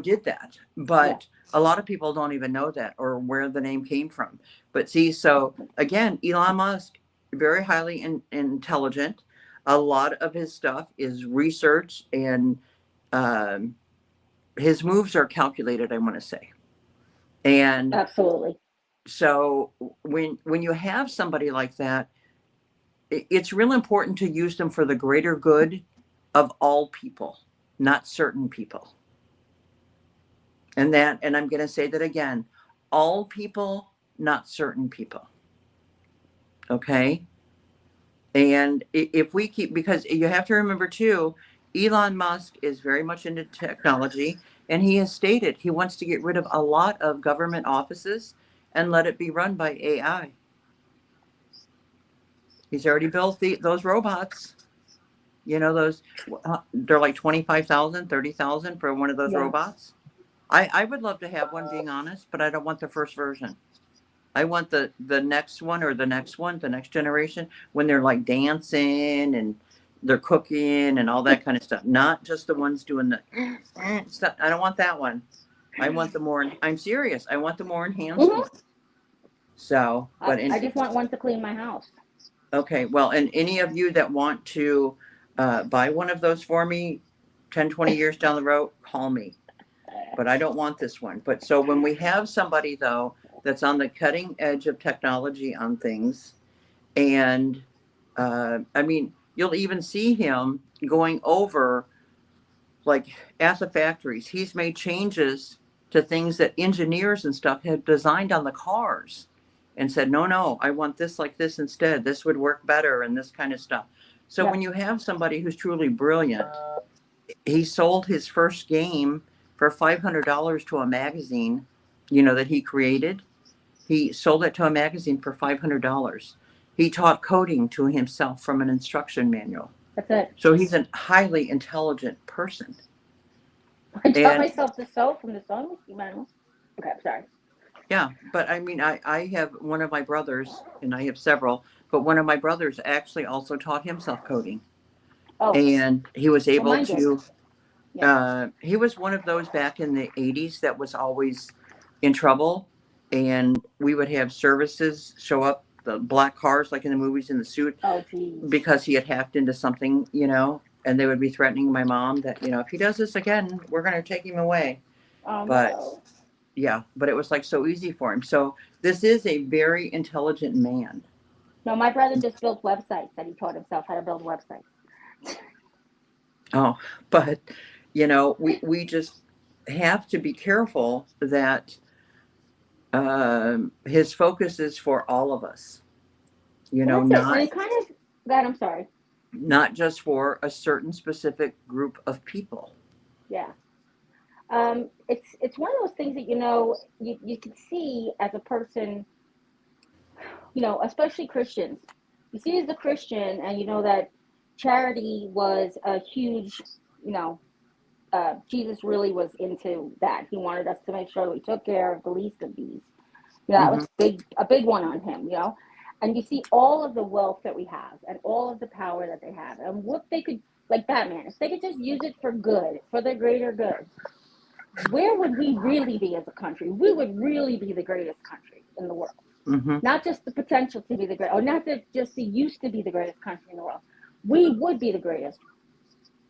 did that. Yeah. But a lot of people don't even know that or where the name came from. But see, so again, Elon Musk, very highly intelligent. A lot of his stuff is research, and um, his moves are calculated, I want to say. And Absolutely. so when you have somebody like that, it's real important to use them for the greater good of all people, not certain people. And I'm going to say that again, all people, not certain people. Okay. And if we keep, because you have to remember too, Elon Musk is very much into technology, and he has stated he wants to get rid of a lot of government offices and let it be run by AI. He's already built those robots. You know, those, they're like 25,000, 30,000 for one of those Yeah. robots. I would love to have one, being honest, but I don't want the first version. I want the next one, or the next one, the next generation, when they're like dancing and they're cooking and all that kind of stuff. Not just the ones doing the stuff. I don't want that one. I want the more. I'm serious. I want the more enhanced Mhm. one. So, but I just want one to clean my house. okay. Well, and any of you that want to buy one of those for me, 10, 20 years down the road, call me. But I don't want this one. But so when we have somebody though that's on the cutting edge of technology on things, and I mean, you'll even see him going over, like at the factories, he's made changes to things that engineers and stuff had designed on the cars, and said, no, no, I want this like this instead. This would work better, and this kind of stuff. So Yeah. when you have somebody who's truly brilliant, he sold his first game for $500 to a magazine, that he created. He sold it to a magazine for $500. He taught coding to himself from an instruction manual. That's it. So he's a highly intelligent person. I taught And myself to sew from the sewing machine manual. Okay, I'm sorry. yeah, but I mean, I have one of my brothers, and I have several, but one of my brothers actually also taught himself coding. Oh, And he was well, able mine did. to, Yeah. he was one of those back in the 80s that was always in trouble. And we would have services show up, the black cars, like in the movies, in the suit, Oh, geez. because he had hacked into something, and they would be threatening my mom that, if he does this again, we're going to take him away. Oh, But no. yeah, but it was like so easy for him. So this is a very intelligent man. No, my brother just built websites that he taught himself how to build websites. Oh, but we just have to be careful that his focus is for all of us. Well, that's it. And Not it kind of, that, I'm sorry. not just for a certain specific group of people. Yeah. It's one of those things that, you can see as a person, especially Christians. You see as a Christian, and you know that charity was a huge, Jesus really was into that. He wanted us to make sure we took care of the least of these. That Hmm. was a big one on him. And you see all of the wealth that we have and all of the power that they have, and what they could, like Batman, if they could just use it for good, for the greater good, where would we really be as a country? We would really be the greatest country in the world. Hmm. Not just the potential to be the great, or not just the used to be the greatest country in the world. We would be the greatest.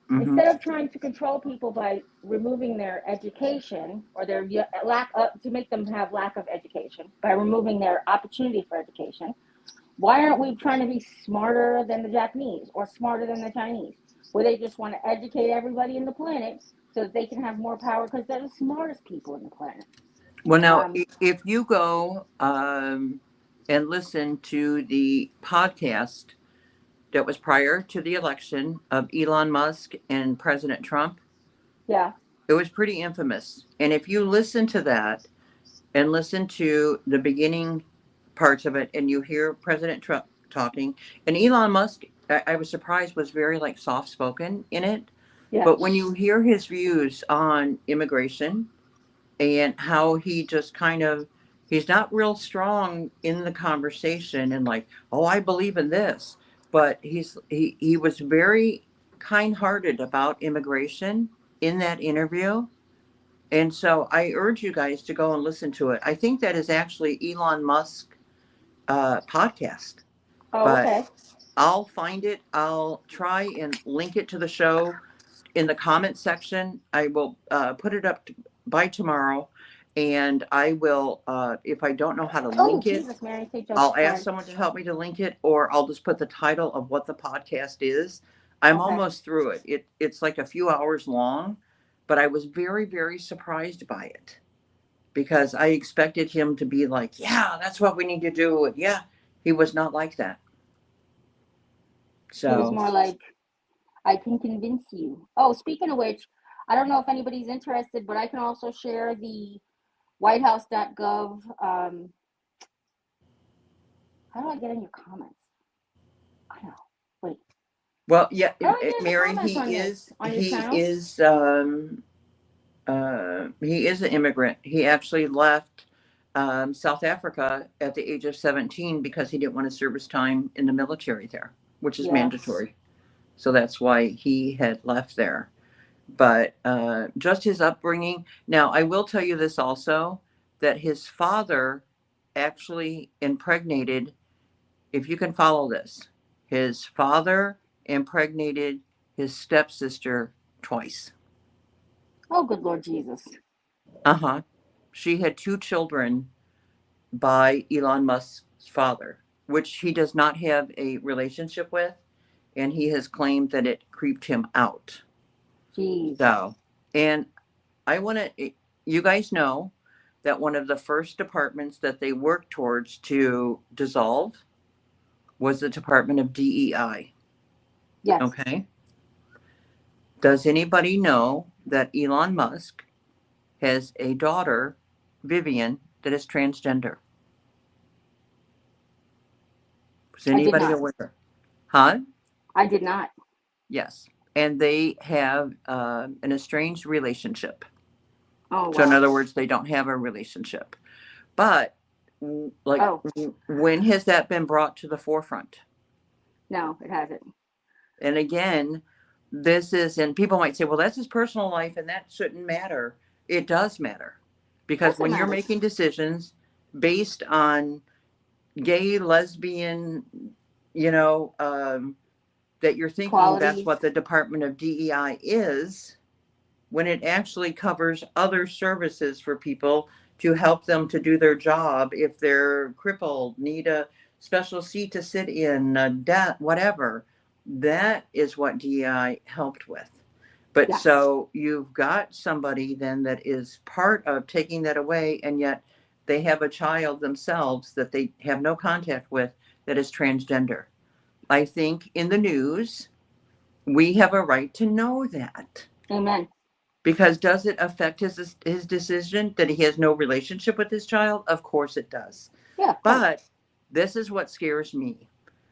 Hmm. Instead of trying to control people by removing their education, or their lack of, to make them have lack of education, by removing their opportunity for education, why aren't we trying to be smarter than the Japanese or smarter than the Chinese, where they just want to educate everybody in the planet so that they can have more power because they're the smartest people in the planet? Well, now, Um, if you go and listen to the podcast that was prior to the election of Elon Musk and President Trump, yeah, it was pretty infamous. And if you listen to that and listen to the beginning parts of it, and you hear President Trump talking, and Elon Musk, I was surprised, was very like soft spoken in it. yeah, But when you hear his views on immigration, and how he just kind of, he's not real strong in the conversation, and like, oh, I believe in this, but he was very kind-hearted about immigration in that interview. And so I urge you guys to go and listen to it. I think that is actually Elon Musk podcast, oh, but okay, I'll find it. I'll try and link it to the show in the comment section. I will put it up by tomorrow, and I will, if I don't know how to oh, link it, Jesus, Mary, St. Joseph, I'll ask sorry. someone to help me to link it, or I'll just put the title of what the podcast is. I'm Okay. almost through it. It's like a few hours long, but I was very, very surprised by it, because I expected him to be like, yeah, that's what we need to do. And yeah, He was not like that. He was So, more like, I can convince you. Oh, speaking of which, I don't know if anybody's interested, but I can also share the whitehouse.gov. How do I get in your comments? I don't know. Wait. well, yeah, How do I get in the Mary, comments on this? On your channel? he is an immigrant. He actually left South Africa at the age of 17 because he didn't want to serve his time in the military there, which is Yeah. mandatory. So that's why he had left there. But just his upbringing. Now, I will tell you this also, that his father actually impregnated, if you can follow this, his father impregnated his stepsister twice. Oh, good Lord Jesus. Uh-huh. She had 2 children by Elon Musk's father, which he does not have a relationship with, and he has claimed that it creeped him out. Jeez. So, and I want to, you guys know that one of the first departments that they worked towards to dissolve was the Department of DEI. Yes. Okay. Does anybody know that Elon Musk has a daughter, Vivian, that is transgender? Is I did anybody not. aware? Huh? I did not. Yes. And they have an estranged relationship. Oh, So, in wow. other words, they don't have a relationship. But, like, Oh, when has that been brought to the forefront? no, it hasn't. And again, this is, and people might say, well, that's his personal life and that shouldn't matter. It does matter. Because Yes, it when you're matters. making decisions based on gay, lesbian, you know, that you're thinking that's Qualities. what the Department of DEI is, when it actually covers other services for people to help them to do their job if they're crippled, need a special seat to sit in, debt, whatever. That is what DEI helped with. But Yes. so you've got somebody then that is part of taking that away, and yet they have a child themselves that they have no contact with that is transgender. I think in the news, we have a right to know that. Amen. Because does it affect his decision that he has no relationship with his child? Of course it does. Yeah, of course. But this is what scares me.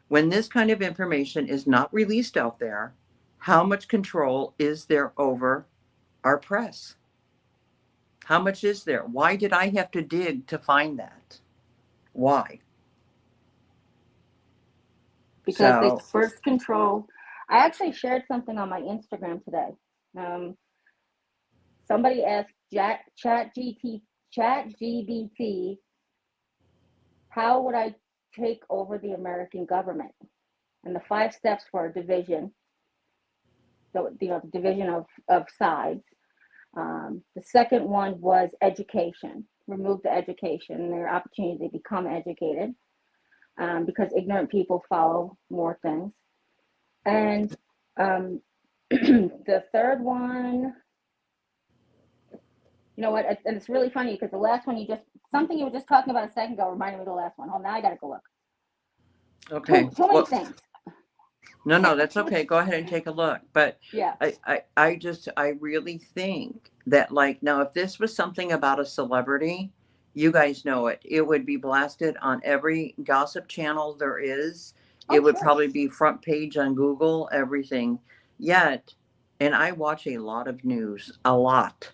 When this kind of information is not released out there, how much control is there over our press? How much is there? Why did I have to dig to find that? Why? Because they So, first control. I actually shared something on my Instagram today. Somebody asked ChatGPT, how would I take over the American government? And the 5 steps for division, the division of sides. The second one was education. Remove the education, their opportunity to become educated, because ignorant people follow more things. And the third one, you know what? And it's really funny because the last one something you were just talking about a second ago reminded me of the last one. Oh, now I got to go look. okay. Too many things. No, that's okay. Go ahead and take a look. But Yeah. I really think that, like, now if this was something about a celebrity, you guys know it. It would be blasted on every gossip channel there is. It would probably be front page on Google, everything. Yet, and I watch a lot of news, a lot.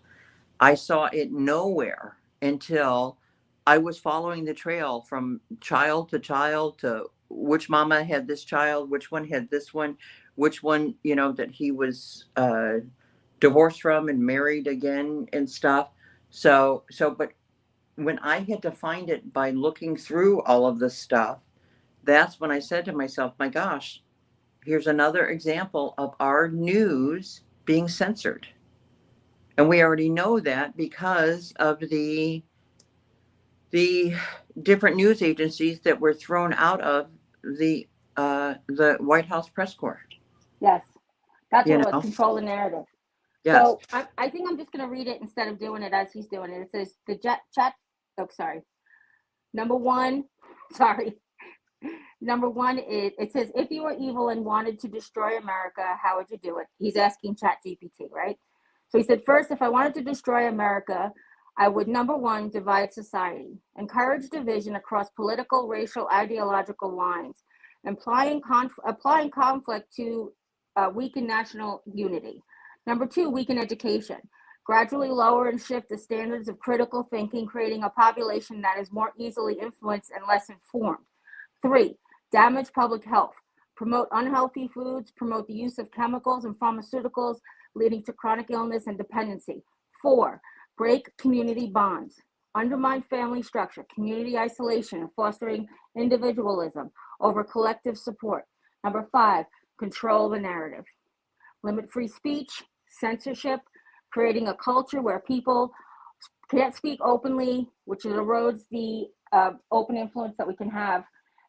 I saw it nowhere until I was following the trail from child to which mama had this child, which one had this one, which one, that he was divorced from and married again and stuff. But when I had to find it by looking through all of this stuff, that's when I said to myself, my gosh, here's another example of our news being censored. And we already know that because of the different news agencies that were thrown out of the White House press corps. Yes. That's You what it was, know, control the narrative. yes. So I think I'm just going to read it instead of doing it as he's doing it. It says the chat. Oh, sorry. Number one, sorry. Number one is, it says, if you were evil and wanted to destroy America, how would you do it? He's asking ChatGPT, right? So he said, first, if I wanted to destroy America, I would, number one, divide society, encourage division across political, racial, ideological lines, applying conflict to weaken national unity. Number two, weaken education, gradually lower and shift the standards of critical thinking, creating a population that is more easily influenced and less informed. Three, damage public health, promote unhealthy foods, promote the use of chemicals and pharmaceuticals, leading to chronic illness and dependency. Four, break community bonds, undermine family structure, community isolation, and fostering individualism over collective support. Number five, control the narrative, limit free speech, censorship, creating a culture where people can't speak openly, which erodes the open influence that we can have,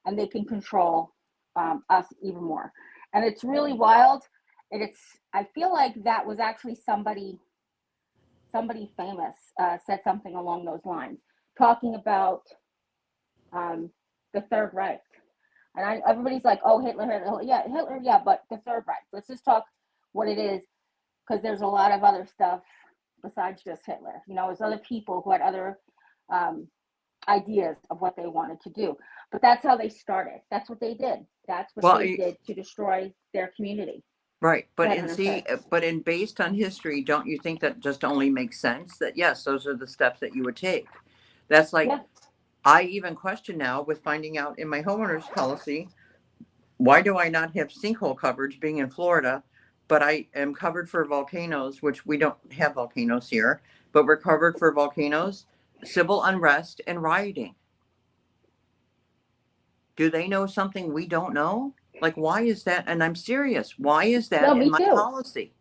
and they can control us even more. And it's really wild. And I feel like that was actually somebody famous said something along those lines, talking about the Third Reich. And everybody's like, oh, Hitler, yeah, but the Third Reich. Let's just talk what it is, because there's a lot of other stuff besides just Hitler. There's other people who had other ideas of what they wanted to do. But that's how they started. That's what they did. That's what they did to destroy their community. Right. But based on history, don't you think that just only makes sense that, yes, those are the steps that you would take? That's like, I even question now with finding out in my homeowner's policy, why do I not have sinkhole coverage being in Florida, but I am covered for volcanoes, which we don't have volcanoes here, but we're covered for volcanoes, civil unrest, and rioting. Do they know something we don't know? Like, why is that? And I'm serious. Why is that in my policy?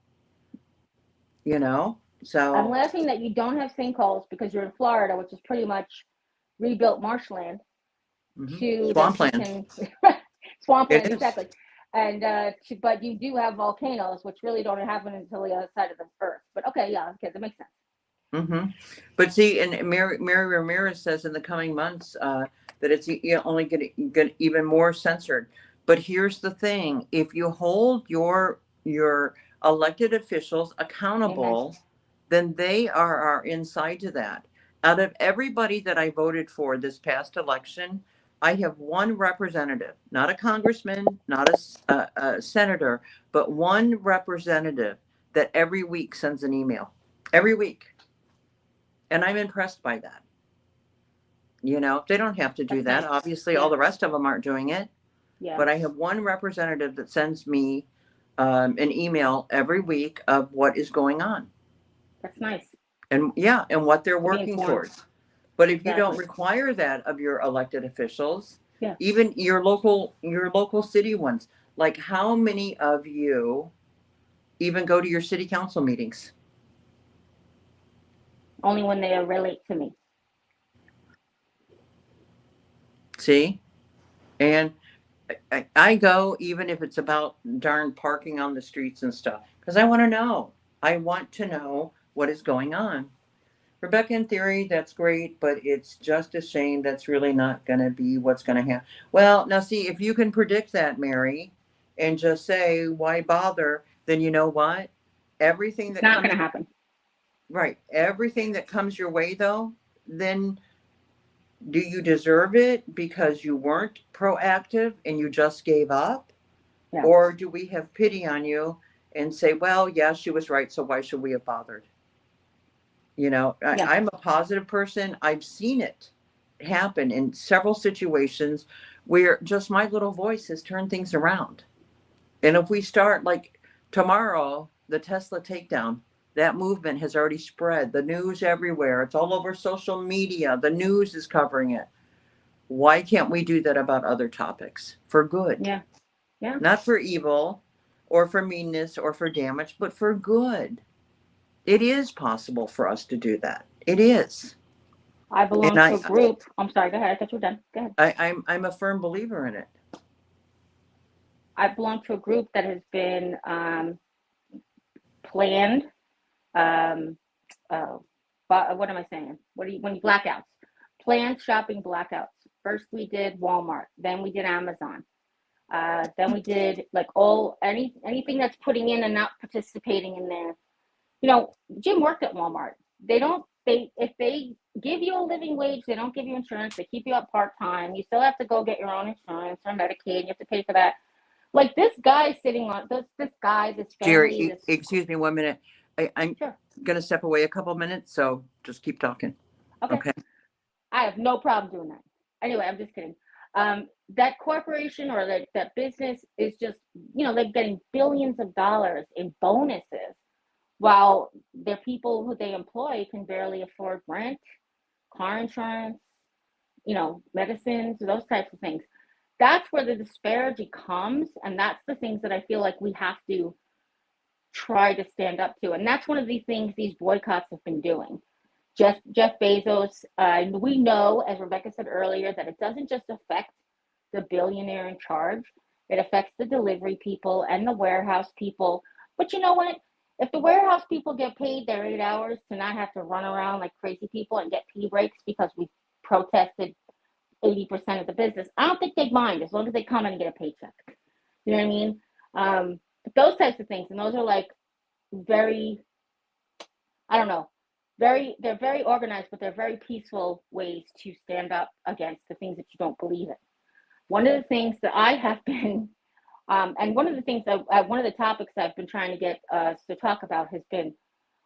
So I'm laughing that you don't have sinkholes because you're in Florida, which is pretty much rebuilt marshland to swampland. Swampland, exactly. And but you do have volcanoes, which really don't happen until the other side of the earth. But okay, that makes sense. But see, and Mary Ramirez says in the coming months that it's only going to get even more censored. But here's the thing: if you hold your elected officials accountable, then they are inside to that. Out of everybody that I voted for this past election, I have one representative, not a congressman, not a senator, but one representative that every week sends an email. Every week. And I'm impressed by that. They don't have to do that. Obviously, all the rest of them aren't doing it. Yeah. But I have one representative that sends me an email every week of what is going on. That's nice. And what they're working towards. But if you don't require that of your elected officials, even your local city ones, like how many of you even go to your city council meetings? Only when they relate to me. See? And I go even if it's about darn parking on the streets and stuff, because I want to know. I want to know what is going on. Rebecca, in theory, that's great, but it's just a shame that's really not going to be what's going to happen. Well, now see, if you can predict that, Mary, and just say, why bother, then you know what? Everything that's not going to happen. Right. Everything that comes your way, though, then do you deserve it because you weren't proactive and you just gave up? Yeah. Or do we have pity on you and say, well, yeah, she was right, so why should we have bothered? I'm a positive person. I've seen it happen in several situations where just my little voice has turned things around. And if we start like tomorrow, the Tesla takedown, that movement has already spread. The news everywhere. It's all over social media. The news is covering it. Why can't we do that about other topics? For good. Yeah. Not for evil or for meanness or for damage, but for good. It is possible for us to do that. It is. I belong to a group. I'm sorry. Go ahead. I thought you were done. Go ahead. I'm a firm believer in it. I belong to a group that has been planned. But what am I saying? When you blackouts? Planned shopping blackouts. First we did Walmart, then we did Amazon, then we did like anything that's putting in and not participating in there. You know, Jim worked at Walmart. If they give you a living wage, they don't give you insurance. They keep you up part-time. You still have to go get your own insurance or Medicaid. You have to pay for that. Like this guy sitting on this family. Jerry, excuse me 1 minute. I'm Sure. going to step away a couple minutes, so just keep talking. Okay. I have no problem doing that. Anyway, I'm just kidding. That corporation or that business is just, you know, they're getting billions of dollars in bonuses while their people who they employ can barely afford rent, car insurance, you know, medicines, those types of things. That's where the disparity comes. And that's the things that I feel like we have to try to stand up to. And that's one of the things these boycotts have been doing. Jeff Bezos, we know, as Rebecca said earlier, that it doesn't just affect the billionaire in charge. It affects the delivery people and the warehouse people. But you know what? If the warehouse people get paid their 8 hours to not have to run around like crazy people and get pee breaks because we protested 80% of the business, I don't think they'd mind as long as they come in and get a paycheck. You know what I mean? But those types of things, and those are like very, I don't know, they're very organized, but they're very peaceful ways to stand up against the things that you don't believe in. One of the things that I have been, and one of the things that one of the topics I've been trying to get us to talk about has been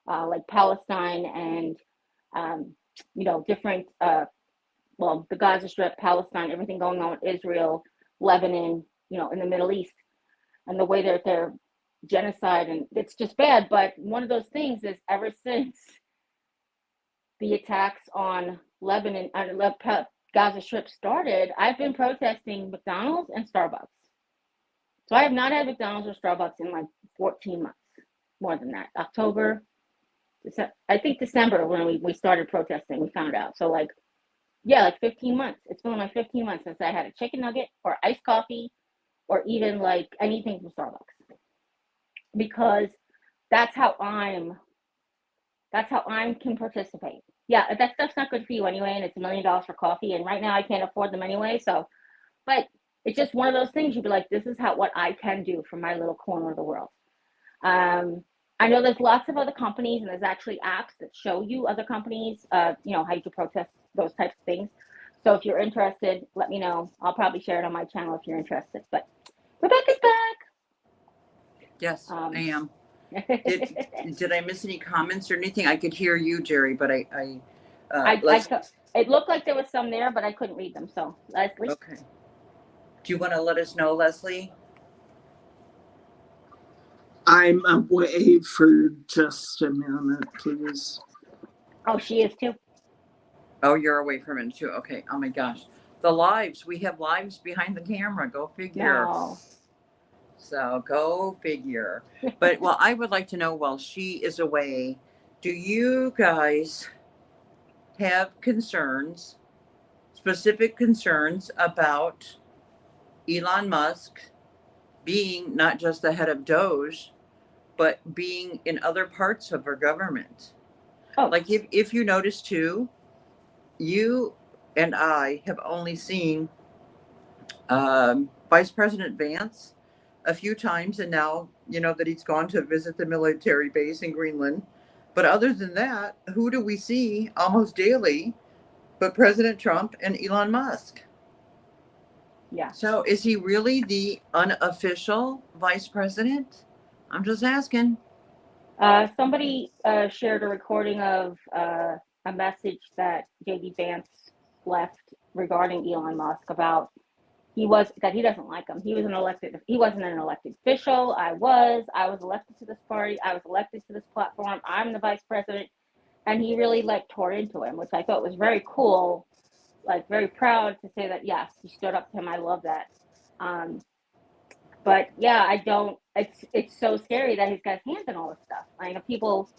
like Palestine and you know, different well, the Gaza Strip, Palestine, everything going on with Israel, Lebanon, you know, in the Middle East, and the way that they're genocide, and it's just bad. But one of those things is ever since the attacks on Lebanon and Gaza Strip started, I've been protesting McDonald's and Starbucks. So I have not had McDonald's or Starbucks in like 14 months, more than that. October, I think December when we started protesting, we found out. So like, yeah, like 15 months. It's been like 15 months since I had a chicken nugget or iced coffee or even like anything from Starbucks. Because that's how I can participate. Yeah, that stuff's not good for you anyway, and it's $1 million for coffee, and right now I can't afford them anyway. So, but it's just one of those things. You'd be like, this is what I can do from my little corner of the world. I know there's lots of other companies, and there's actually apps that show you other companies, you know, how you can protest those types of things. So if you're interested, let me know. I'll probably share it on my channel if you're interested. But Rebecca's back. Yes, I am. Did I miss any comments or anything? I could hear you, Jerry, but it looked like there was some there, but I couldn't read them. So Leslie. Okay. Do you want to let us know, Leslie? I'm away for just a minute, please. Oh, she is too. Oh, you're away for a minute too. Okay. Oh my gosh. The lives. We have lives behind the camera. Go figure. No. So go figure. But well, I would like to know, while she is away, do you guys have concerns, specific concerns about Elon Musk being not just the head of Doge, but being in other parts of our government? Oh. Like if you notice too, you and I have only seen Vice President Vance a few times, and now you know that he's gone to visit the military base in Greenland. But other than that, who do we see almost daily but President Trump and Elon Musk? Yeah. So is he really the unofficial vice president? I'm just asking. Somebody shared a recording of a message that JD Vance left regarding Elon Musk about that he doesn't like him. He wasn't an elected official. I was elected to this party. I was elected to this platform. I'm the vice president. And he really like tore into him, which I thought was very cool, like very proud to say that, yes, he stood up to him. I love that. But yeah, it's so scary that he's got his hands in all this stuff. I know people,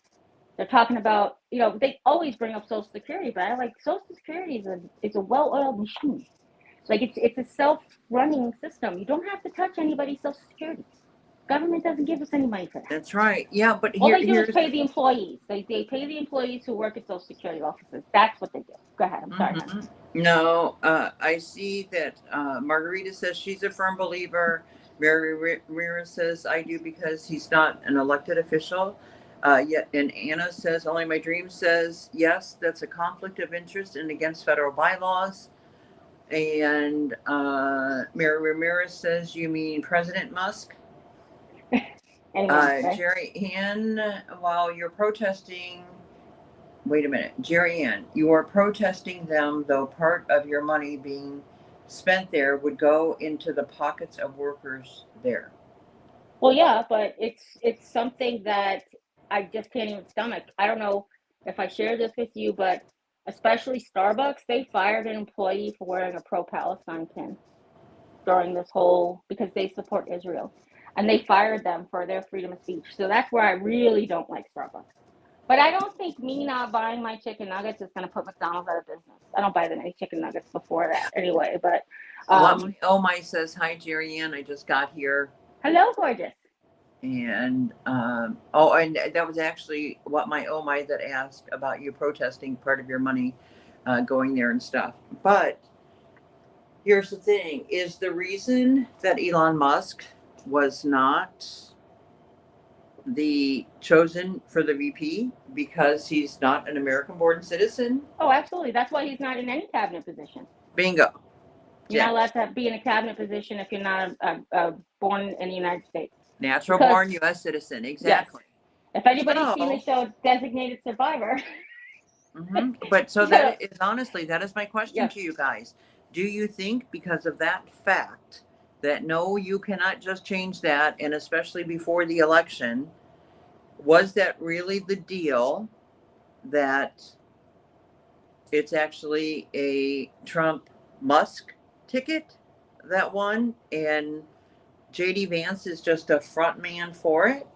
they're talking about, you know, they always bring up Social Security, but I like Social Security is a well-oiled machine. Like it's a self-running system. You don't have to touch anybody's Social Security. Government doesn't give us any money for that. That's right. Yeah, but All they do is here's. pay the employees. They pay the employees who work at Social Security offices. That's what they do. Go ahead. I'm sorry. Mhm. No, I see that Margarita says she's a firm believer. Mary Ramirez says I do because he's not an elected official. Yet, and Anna says only my dream says yes. That's a conflict of interest and against federal bylaws. And Mary Ramirez says you mean President Musk. Anyway, Jerry Ann, while you're protesting. Wait a minute, Jerry Ann, you are protesting them, though part of your money being spent there would go into the pockets of workers there. well, yeah, but it's something that I just can't even stomach. I don't know if I share this with you, but especially Starbucks, they fired an employee for wearing a pro-Palestine pin during this whole because they support Israel, and they fired them for their freedom of speech. So that's where I really don't like Starbucks. But I don't think me not buying my chicken nuggets is going to put McDonald's out of business. I don't buy them any chicken nuggets before that anyway. But Oh my says hi, Jerry Ann. I just got here, hello, gorgeous. and and that was actually what my oh my that asked about you protesting part of your money going there and stuff. But here's the thing: is the reason that Elon Musk was not the chosen for the VP because he's not an American born citizen? Oh, absolutely. That's why he's not in any cabinet position. Bingo. You're not allowed to be in a cabinet position if you're not born in the United States. Natural born U.S. citizen. Exactly. Yes. If anybody's seen the show Designated Survivor. But so that is honestly, that is my question to you guys. Do you think because of that fact that no, you cannot just change that, and especially before the election, was that really the deal that it's actually a Trump Musk ticket that won and JD Vance is just a front man for it?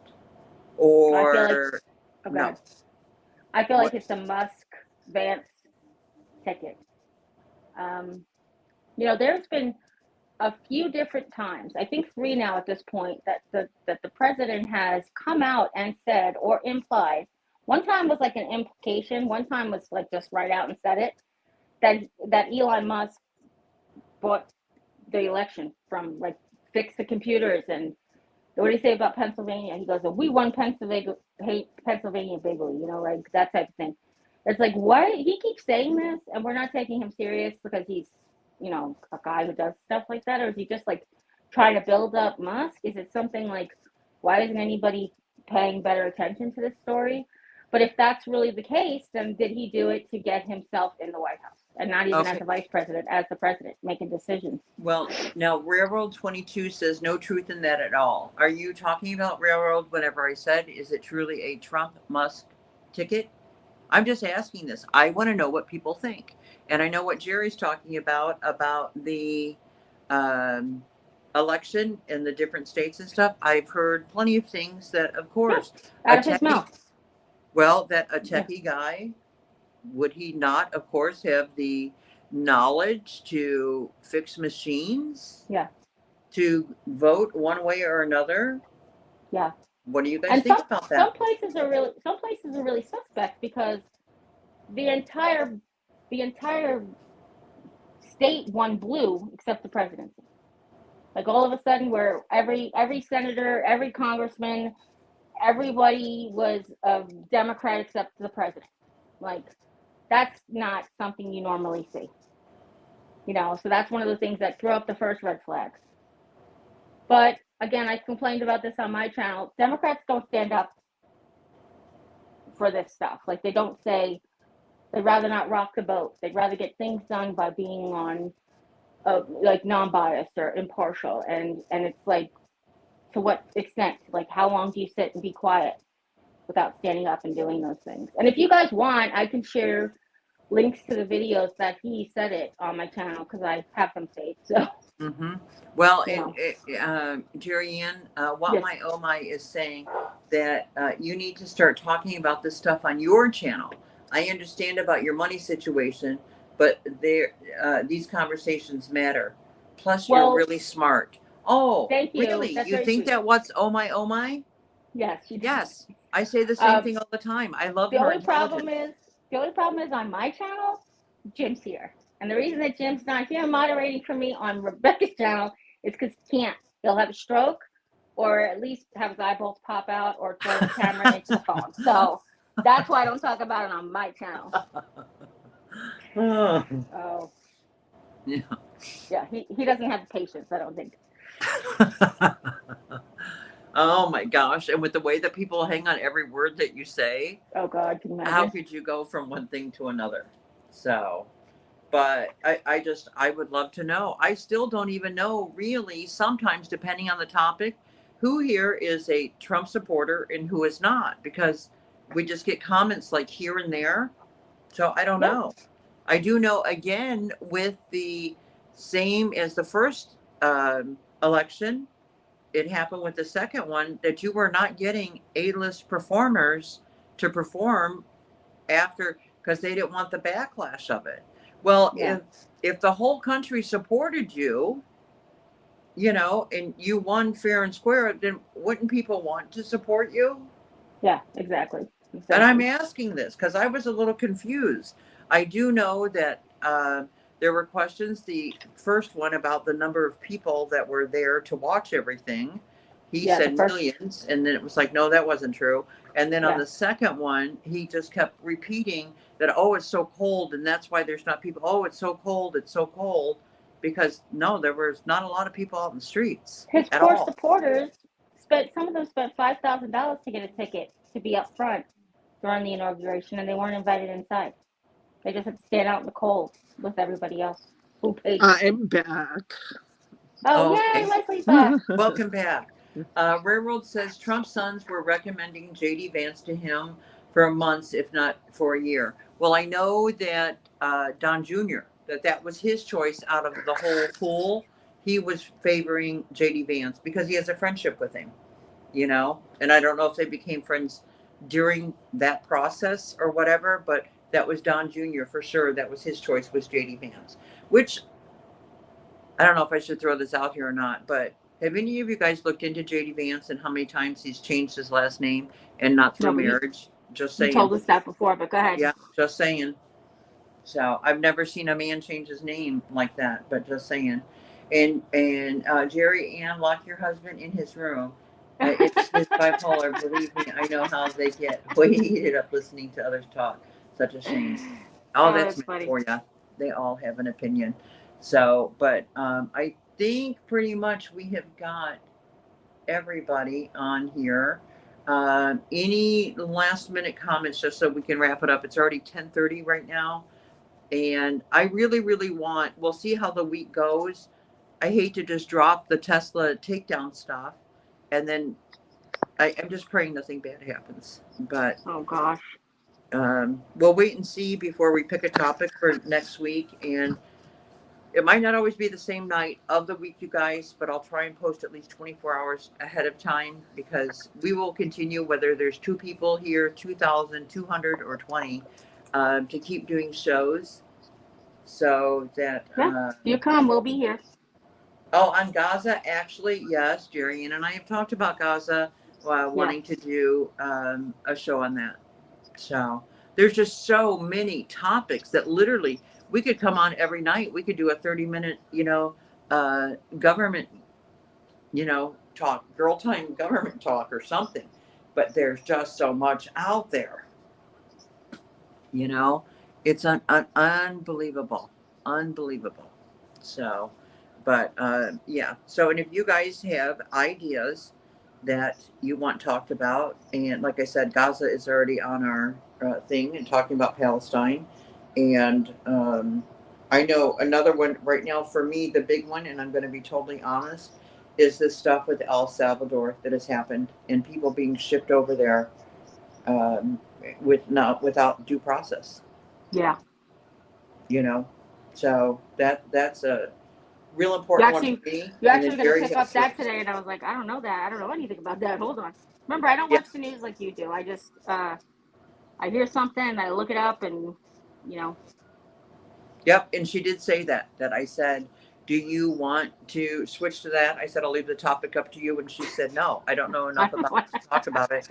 Or no? I feel like it's a Musk Vance ticket. There's been a few different times, I think 3 now at this point, that the president has come out and said or implied. One time was like an implication. One time was like just right out and said it that Elon Musk bought the election from, like, fix the computers. And what do you say about Pennsylvania? He goes, we won Pennsylvania bigly, like that type of thing. It's like, what? He keeps saying this and we're not taking him serious because he's, a guy who does stuff like that? Or is he just like trying to build up Musk? Is it something like, why isn't anybody paying better attention to this story? But if that's really the case, then did he do it to get himself in the White House and not even as the vice president, as the president making decisions? Well, now Railroad 22 says no truth in that at all. Are you talking about Railroad whenever I said, is it truly a Trump Musk ticket? I'm just asking this. I want to know what people think. And I know what Jerry's talking about the election in the different states and stuff. I've heard plenty of things that, of course, out of his mouth. Well, that a techie guy, would he not, of course, have the knowledge to fix machines? Yeah. To vote one way or another? Yeah. What do you guys think about that? Some places are really suspect because the entire state won blue except the presidency. Like all of a sudden, where every senator, every congressman, everybody was a Democrat except the president. Like, that's not something you normally see. So that's one of the things that throw up the first red flags. But again, I complained about this on my channel. Democrats don't stand up for this stuff. Like, they don't say, they'd rather not rock the boat. They'd rather get things done by being on, like, non-biased or impartial. And it's like, to what extent? Like, how long do you sit and be quiet without standing up and doing those things? And if you guys want, I can share links to the videos that he said it on my channel because I have them saved. So. Well, Jerry Ann, my oh my is saying that you need to start talking about this stuff on your channel. I understand about your money situation, but these conversations matter. Plus, you're really smart. Oh, Thank you. really? That's You very think sweet. that what's oh my, oh my? Yes, you did. Yes. I say the same Um, thing all the time. I love the her only problem intelligence. is the only problem is on my channel, Jim's here. And the reason that Jim's not here moderating for me on Rebecca's channel is because he can't. He'll have a stroke or at least have his eyeballs pop out or throw the camera into the phone. So that's why I don't talk about it on my channel. Oh, Oh, yeah. yeah, he doesn't have the patience, I don't think. Oh my gosh. And with the way that people hang on every word that you say, Oh, God, can you how imagine? could you go from one thing to another? So, but I would love to know. I still don't even know, really, sometimes, depending on the topic, who here is a Trump supporter and who is not, because we just get comments like here and there. So I don't Yeah. know. I do know, again, with the same as the first election, it happened with the second one, that you were not getting A-list performers to perform after, because they didn't want the backlash of it. Well, Yeah. if the whole country supported you, and you won fair and square, then wouldn't people want to support you? Yeah, exactly. And I'm Exactly. asking this because I was a little confused. I do know that there were questions. The first one about the number of people that were there to watch everything. He Yeah, the said first, millions, and then it was like, no, that wasn't true. And then on yeah. the second one, he just kept repeating that, oh, it's so cold, and that's why there's not people. Oh, it's so cold, it's so cold. Because no, there was not a lot of people out in the streets His at poor all. supporters some of them spent $5,000 to get a ticket to be up front during the inauguration, and they weren't invited inside. They just had to stand out in the cold with everybody else who paid for I'm tickets. back. Oh, Oh, yay, okay. Leslie's back. Welcome back. Railroad says Trump's sons were recommending J.D. Vance to him for months, if not for a year. Well, I know that Don Jr., that was his choice out of the whole pool. He was favoring J.D. Vance because he has a friendship with him. And I don't know if they became friends during that process or whatever, but that was Don Jr. for sure. That was his choice, was J.D. Vance, which I don't know if I should throw this out here or not, but have any of you guys looked into JD Vance and how many times he's changed his last name and not No, through but marriage? Just you saying. told us that before, but go ahead. Yeah, just saying. So I've never seen a man change his name like that, but just saying. And Jerry Ann, lock your husband in his room. It's his bipolar. Believe me, I know how they get way heated up listening to others talk. Such a shame. Oh, Oh, that's that's meant funny. for you. They all have an opinion. So, but I think pretty much we have got everybody on here. Any last minute comments, just so we can wrap it up? It's already 10:30 right now, and I really, really want. We'll see how the week goes. I hate to just drop the Tesla takedown stuff, and then I'm just praying nothing bad happens. But Oh, gosh. we'll wait and see before we pick a topic for next week. And it might not always be the same night of the week, you guys, but I'll try and post at least 24 hours ahead of time, because we will continue, whether there's two people here, 2,200 or 20, to keep doing shows so that, Yeah, you come. We'll be here. oh, on Gaza, actually, yes, Jerry Ann and I have talked about Gaza, Yeah. wanting to do a show on that. So there's just so many topics that literally we could come on every night. We could do a 30-minute, government, talk, girl time government talk or something. But there's just so much out there, you know, it's unbelievable, unbelievable. So, but yeah. So, and if you guys have ideas that you want talked about, and like I said, Gaza is already on our thing and talking about Palestine, and I know another one right now for me, the big one, and I'm going to be totally honest, is this stuff with El Salvador that has happened and people being shipped over there, um, without due process. Yeah. You know, so that's a real You important one for actually, me. you're And then actually going to Jerry pick has up his. that today. And I was like, I don't know that. I don't know anything about that. Hold on. Remember, I don't Yeah. watch the news like you do. I just, I hear something, I look it up, and, you know, Yep. And she did say that I said, Do you want to switch to that? I said, I'll leave the topic up to you. And she said, no, I don't know enough about it to talk about it.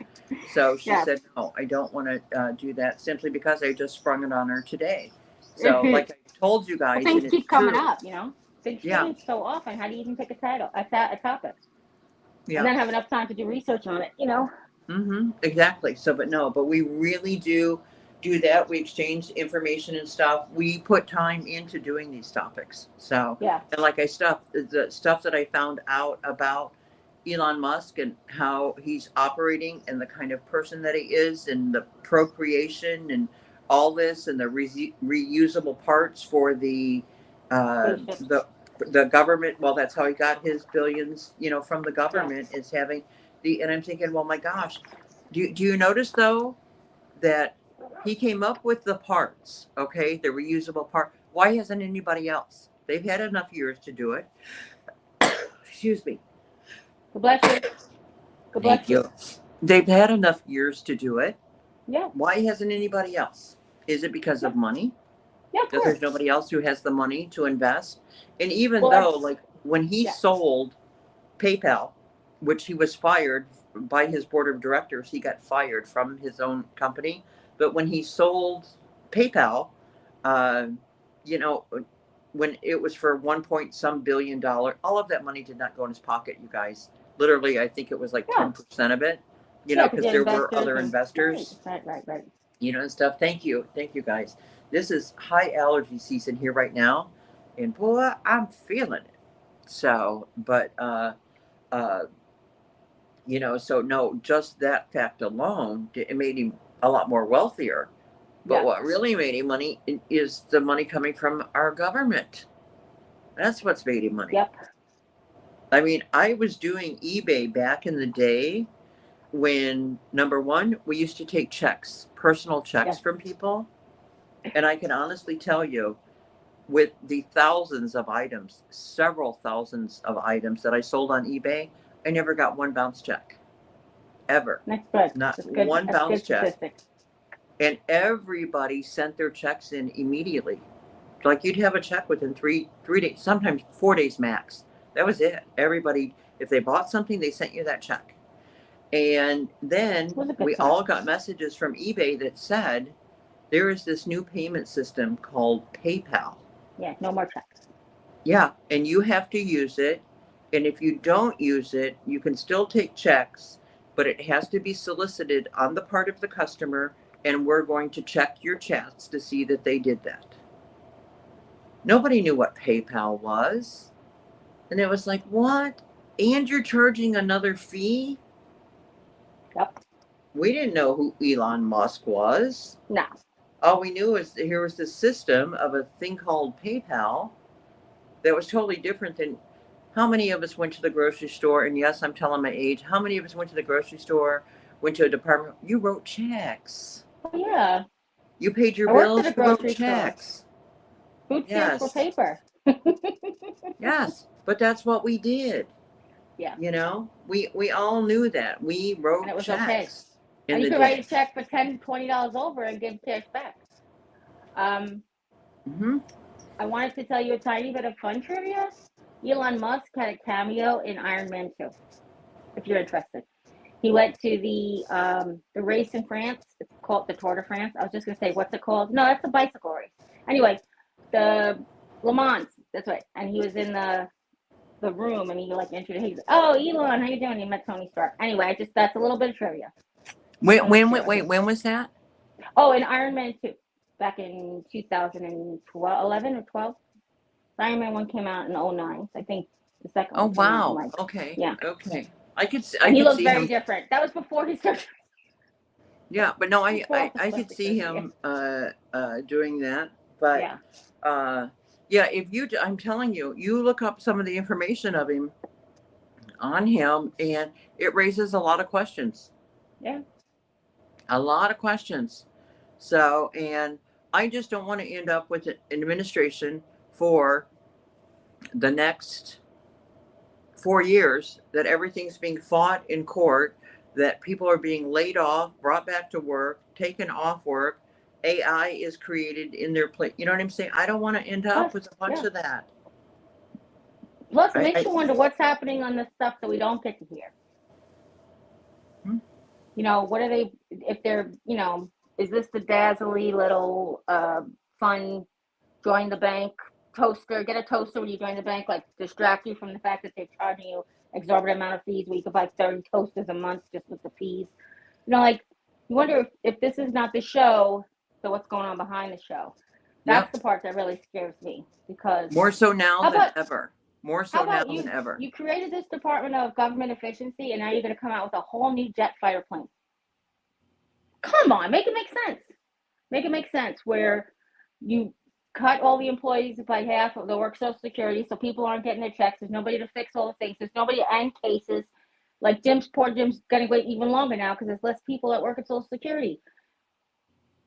So she Yes. said, no, I don't want to do that simply because I just sprung it on her today. So, like I told you guys, Things and keep it's coming true. up, you know. Things Yeah. change so often. How do you even pick a topic, Yeah. and then have enough time to do research on it? You know. Exactly. So, but we really do that. We exchange information and stuff. We put time into doing these topics. So, Yeah. and like the stuff that I found out about Elon Musk and how he's operating and the kind of person that he is and the procreation and all this and the reusable parts for Spaceships. the government. Well, that's how he got his billions, from the government, Yeah. is having and I'm thinking, well, my gosh, do you notice though that he came up with the parts, okay, the reusable part? Why hasn't anybody else? They've had enough years to do it. Excuse me. God bless you. God bless Thank you. They've had enough years to do it. Yeah. Why hasn't anybody else? Is it because of money? Yeah, of Because course. there's nobody else who has the money to invest? And even Well, though, like, when he yeah. sold PayPal, which he was fired by his board of directors, he got fired from his own company. But when he sold PayPal, uh, you know, when it was for 1 point some billion, all of that money did not go in his pocket, you guys. Literally, I think it was like Yeah. 10% of it, Yeah, because they're there were investors other and investors, right. and stuff. Thank you, guys. This is high allergy season here right now, and boy, I'm feeling it. So, but uh, so no, just that fact alone, it made him a lot more wealthier. But Yeah. what really made him money is the money coming from our government. That's what's made him money. Yep. I mean, I was doing eBay back in the day when, number one, we used to take checks, personal checks Yes. from people. And I can honestly tell you, with the thousands of items, several thousands of items that I sold on eBay, I never got one bounce check. Ever. That's good. Not That's good. one That's bounce good check. statistics. And everybody sent their checks in immediately. Like, you'd have a check within three days, sometimes 4 days max. That was it. Everybody, if they bought something, they sent you that check. And then It was a good we time. all got messages from eBay that said there is this new payment system called PayPal. Yeah, no more checks. Yeah, and you have to use it. And if you don't use it, you can still take checks, but it has to be solicited on the part of the customer, and we're going to check your chats to see that they did that. Nobody knew what PayPal was. And it was like, what? And you're charging another fee? Yep. We didn't know who Elon Musk was. No. All we knew is that here was this system of a thing called PayPal that was totally different than how many of us went to the grocery store. And yes, I'm telling my age. How many of us went to the grocery store, went to a department? You wrote checks. Oh, yeah. You paid your I worked bills. at a You wrote grocery store. checks. Food stamps for Yes. paper. Yes. But that's what we did. Yeah. We all knew that. We wrote And it was checks okay. in And you the could day. write a check for $10, $20 over and give cash back. I wanted to tell you a tiny bit of fun trivia. Elon Musk had a cameo in Iron Man 2, if you're interested. He went to the race in France. It's called the Tour de France. I was just gonna say, what's it called? No, that's a bicycle race. Anyway, the Le Mans. That's right. And he was in the room, and he like introduced. He's, oh, Elon, how you doing? He met Tony Stark. Anyway, that's a little bit of trivia. Wait, when was that? Oh, in Iron Man 2, back in 2012, 11 or 12. Iron Man 1 came out in 09. I think the second Oh, one came out in wow. like, Okay. yeah. Okay. I could And he could looked see very him. different. That was before he started. Yeah, but no, Before I the could plastic see surgery. him doing that. But Yeah. yeah, I'm telling you, you look up some of the information of him on him, and it raises a lot of questions. Yeah. A lot of questions. So, and I just don't want to end up with an administration for the next 4 years that everything's being fought in court, that people are being laid off, brought back to work, taken off work. AI is created in their place. You know what I'm saying? I don't want to end up Yes. with a bunch Yeah. of that. Plus, it makes you wonder what's happening on the stuff that we don't get to hear. You know, what are they, if they're, you know, is this the dazzly little fun join the bank toaster, get a toaster when you join the bank, like distract you from the fact that they're charging you exorbitant amount of fees where you could buy 30 toasters a month just with the fees. You know, like, you wonder if this is not the show, so what's going on behind the show. That's the part that really scares me, because more so now than ever. More so now than ever. You created this Department of Government Efficiency, and now you're going to come out with a whole new jet fighter plane. Come on, make it make sense. Make it make sense, where you cut all the employees by half of the work Social Security, so people aren't getting their checks. There's nobody to fix all the things. There's nobody to end cases. Like poor Jim's going to wait even longer now because there's less people that work at Social Security.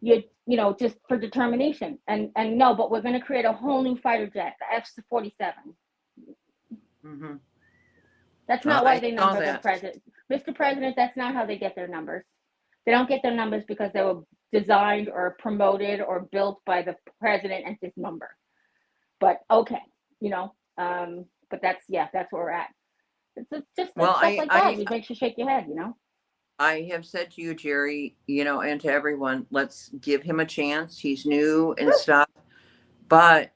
You know, just for determination. And no, but we're going to create a whole new fighter jet, the F-47. Mm-hmm. That's not why they number the president. Mr. President, that's not how they get their numbers. They don't get their numbers because they were designed or promoted or built by the president at this number. But okay, you know, but that's where we're at. It's just stuff like that. It makes you shake your head, you know. I have said to you, Jerry, you know, and to everyone, let's give him a chance. He's new and stuff. But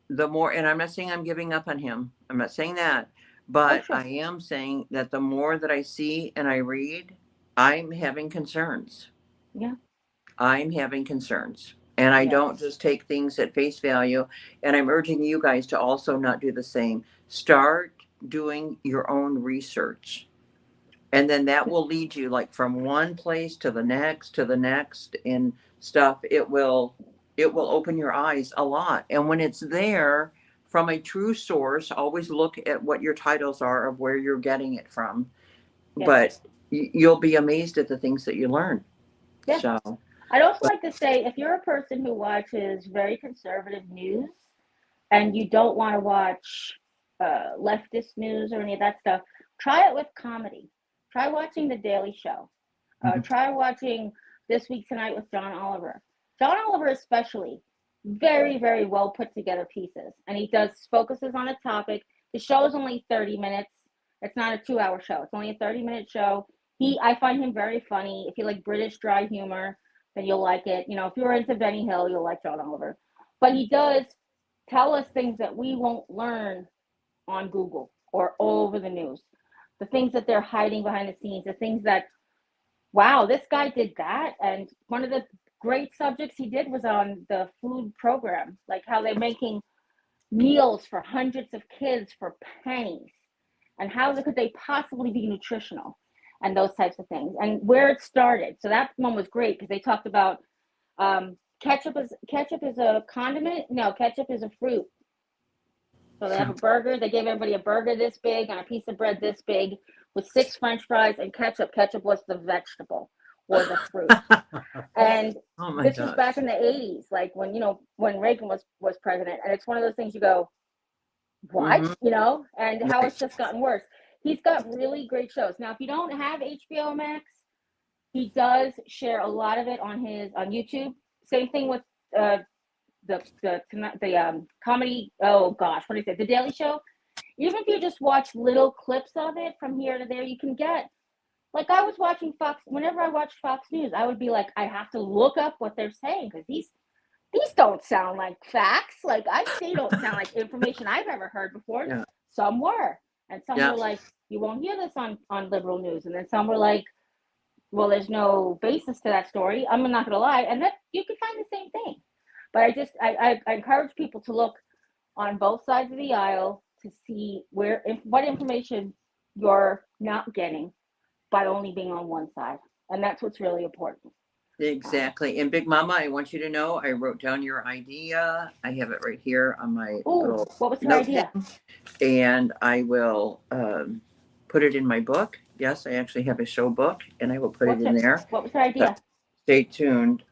the more, and I'm not saying I'm giving up on him. I'm not saying that. But I am saying that the more that I see and I read, I'm having concerns. Yeah. I'm having concerns. And I don't just take things at face value. And I'm urging you guys to also not do the same. Start doing your own research. And then that will lead you like from one place to the next and stuff. It will open your eyes a lot. And when it's there from a true source, always look at what your titles are of where you're getting it from. Yeah. But you'll be amazed at the things that you learn. Yeah. So I'd also like to say, if you're a person who watches very conservative news and you don't want to watch leftist news or any of that stuff, try it with comedy. Try watching The Daily Show. Try watching This Week Tonight with John Oliver. John Oliver especially, very, very well put together pieces. And he focuses on a topic. The show is only 30 minutes. It's not a 2-hour show. It's only a 30-minute show. I find him very funny. If you like British dry humor, then you'll like it. You know, if you're into Benny Hill, you'll like John Oliver. But he does tell us things that we won't learn on Google or over the news. The things that they're hiding behind the scenes, the things that, wow, this guy did that. And one of the great subjects he did was on the food program, like how they're making meals for hundreds of kids for pennies. And how could they possibly be nutritional and those types of things, and where it started. So that one was great because they talked about ketchup is a condiment. No, ketchup is a fruit. So they have a burger. They gave everybody a burger this big and a piece of bread this big with 6 French fries and ketchup. Ketchup was the vegetable or the fruit. And this was back in the 80s, like when Reagan was president. And it's one of those things you go, what? Mm-hmm. You know, and how it's just gotten worse. He's got really great shows. Now, if you don't have HBO Max, he does share a lot of it on YouTube. Same thing with the comedy. Oh gosh, what is it? The Daily Show. Even if you just watch little clips of it from here to there, you can get. Like I was watching Fox. Whenever I watched Fox News, I would be like, I have to look up what they're saying because these don't sound like facts. Like they don't sound like information I've ever heard before. Yeah. Some were. And some were like, you won't hear this on liberal news. And then some were like, well, there's no basis to that story. I'm not going to lie. And that you can find the same thing. But I encourage people to look on both sides of the aisle to see what information you're not getting by only being on one side. And that's what's really important. Exactly. And Big Mama, I want you to know, I wrote down your idea. I have it right here on my little what was your idea? And I will put it in my book. Yes, I actually have a show book, and I will put it in there. What was her idea? So stay tuned.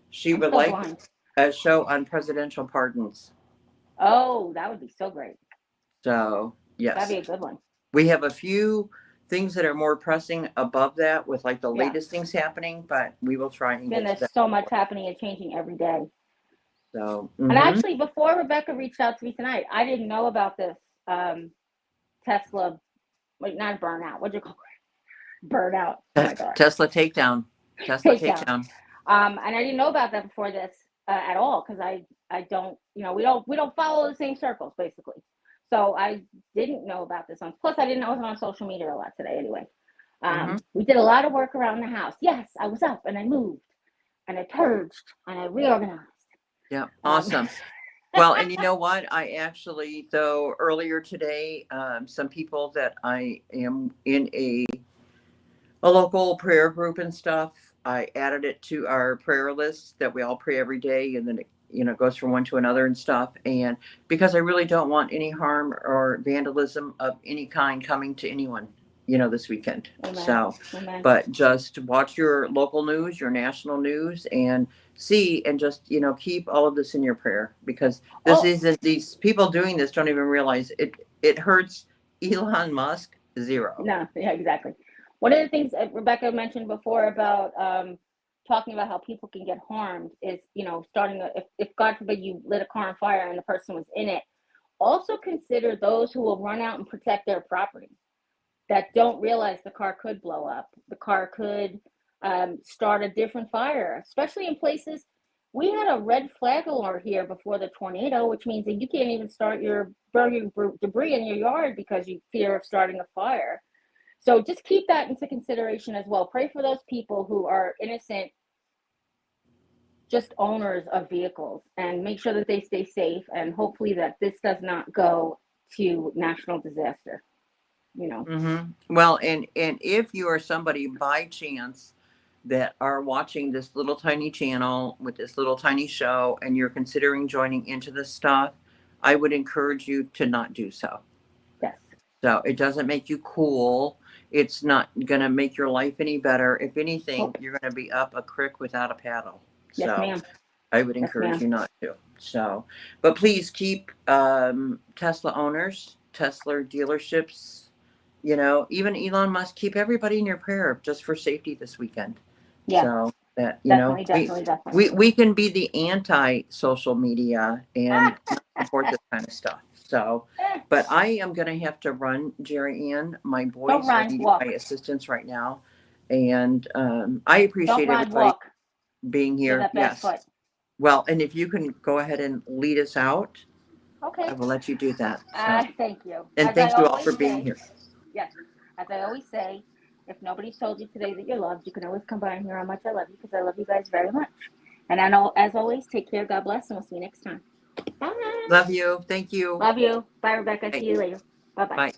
She would like a show on presidential pardons. Oh, that would be so great. So, yes. That'd be a good one. We have a few things that are more pressing above that with like the latest things happening, but we will try and there's so much happening and changing every day. So, and actually, before Rebecca reached out to me tonight, I didn't know about this Tesla, like not burnout. What'd you call it? Burnout. Oh my God. Tesla takedown. Tesla Takedown. takedown. And I didn't know about that before this at all because I don't, you know, we don't follow the same circles basically. So I didn't know about this one. Plus, I didn't know it was on social media a lot today anyway. We did a lot of work around the house. Yes, I was up and I moved and I purged and I reorganized. Yeah, awesome. Well, and you know what? I actually, though, earlier today, some people that I am in a local prayer group and stuff, I added it to our prayer list that we all pray every day, and then it, you know, goes from one to another and stuff. And because I really don't want any harm or vandalism of any kind coming to anyone, you know, this weekend. Amen. So, Amen. but just watch your local news, your national news, and see, and just, you know, keep all of this in your prayer, because this isn't, these people doing this don't even realize it hurts Elon Musk zero. No, yeah, exactly. One of the things Rebecca mentioned before about talking about how people can get harmed is, you know, if God forbid you lit a car on fire and the person was in it, also consider those who will run out and protect their property that don't realize the car could blow up. The car could start a different fire, especially in places. We had a red flag alert here before the tornado, which means that you can't even burn your debris in your yard because you fear of starting a fire. So just keep that into consideration as well. Pray for those people who are innocent, just owners of vehicles, and make sure that they stay safe. And hopefully that this does not go to national disaster, you know. Mm-hmm. Well, and if you are somebody by chance that are watching this little tiny channel with this little tiny show and you're considering joining into this stuff, I would encourage you to not do so. Yes. So it doesn't make you cool. It's not going to make your life any better. If anything, you're going to be up a creek without a paddle. Yes, So ma'am. I would encourage you not to. So, but please keep Tesla owners, Tesla dealerships, you know, even Elon Musk, keep everybody in your prayer just for safety this weekend. Yeah. So that, you definitely, know, we can be the anti-social media and support this kind of stuff. So, but I am going to have to run, Jerry Ann. My boys are needing my assistance right now. And I appreciate everybody being here. Yes. Well, and if you can go ahead and lead us out, okay, I will let you do that. So. Thank you. And thank you all for being here. Yes. As I always say, if nobody's told you today that you're loved, you can always come by and hear how much I love you, because I love you guys very much. And I know, as always, take care, God bless, and we'll see you next time. Bye. Love you. Thank you. Love you. Bye, Rebecca. Bye. See you later. Bye-bye. Bye.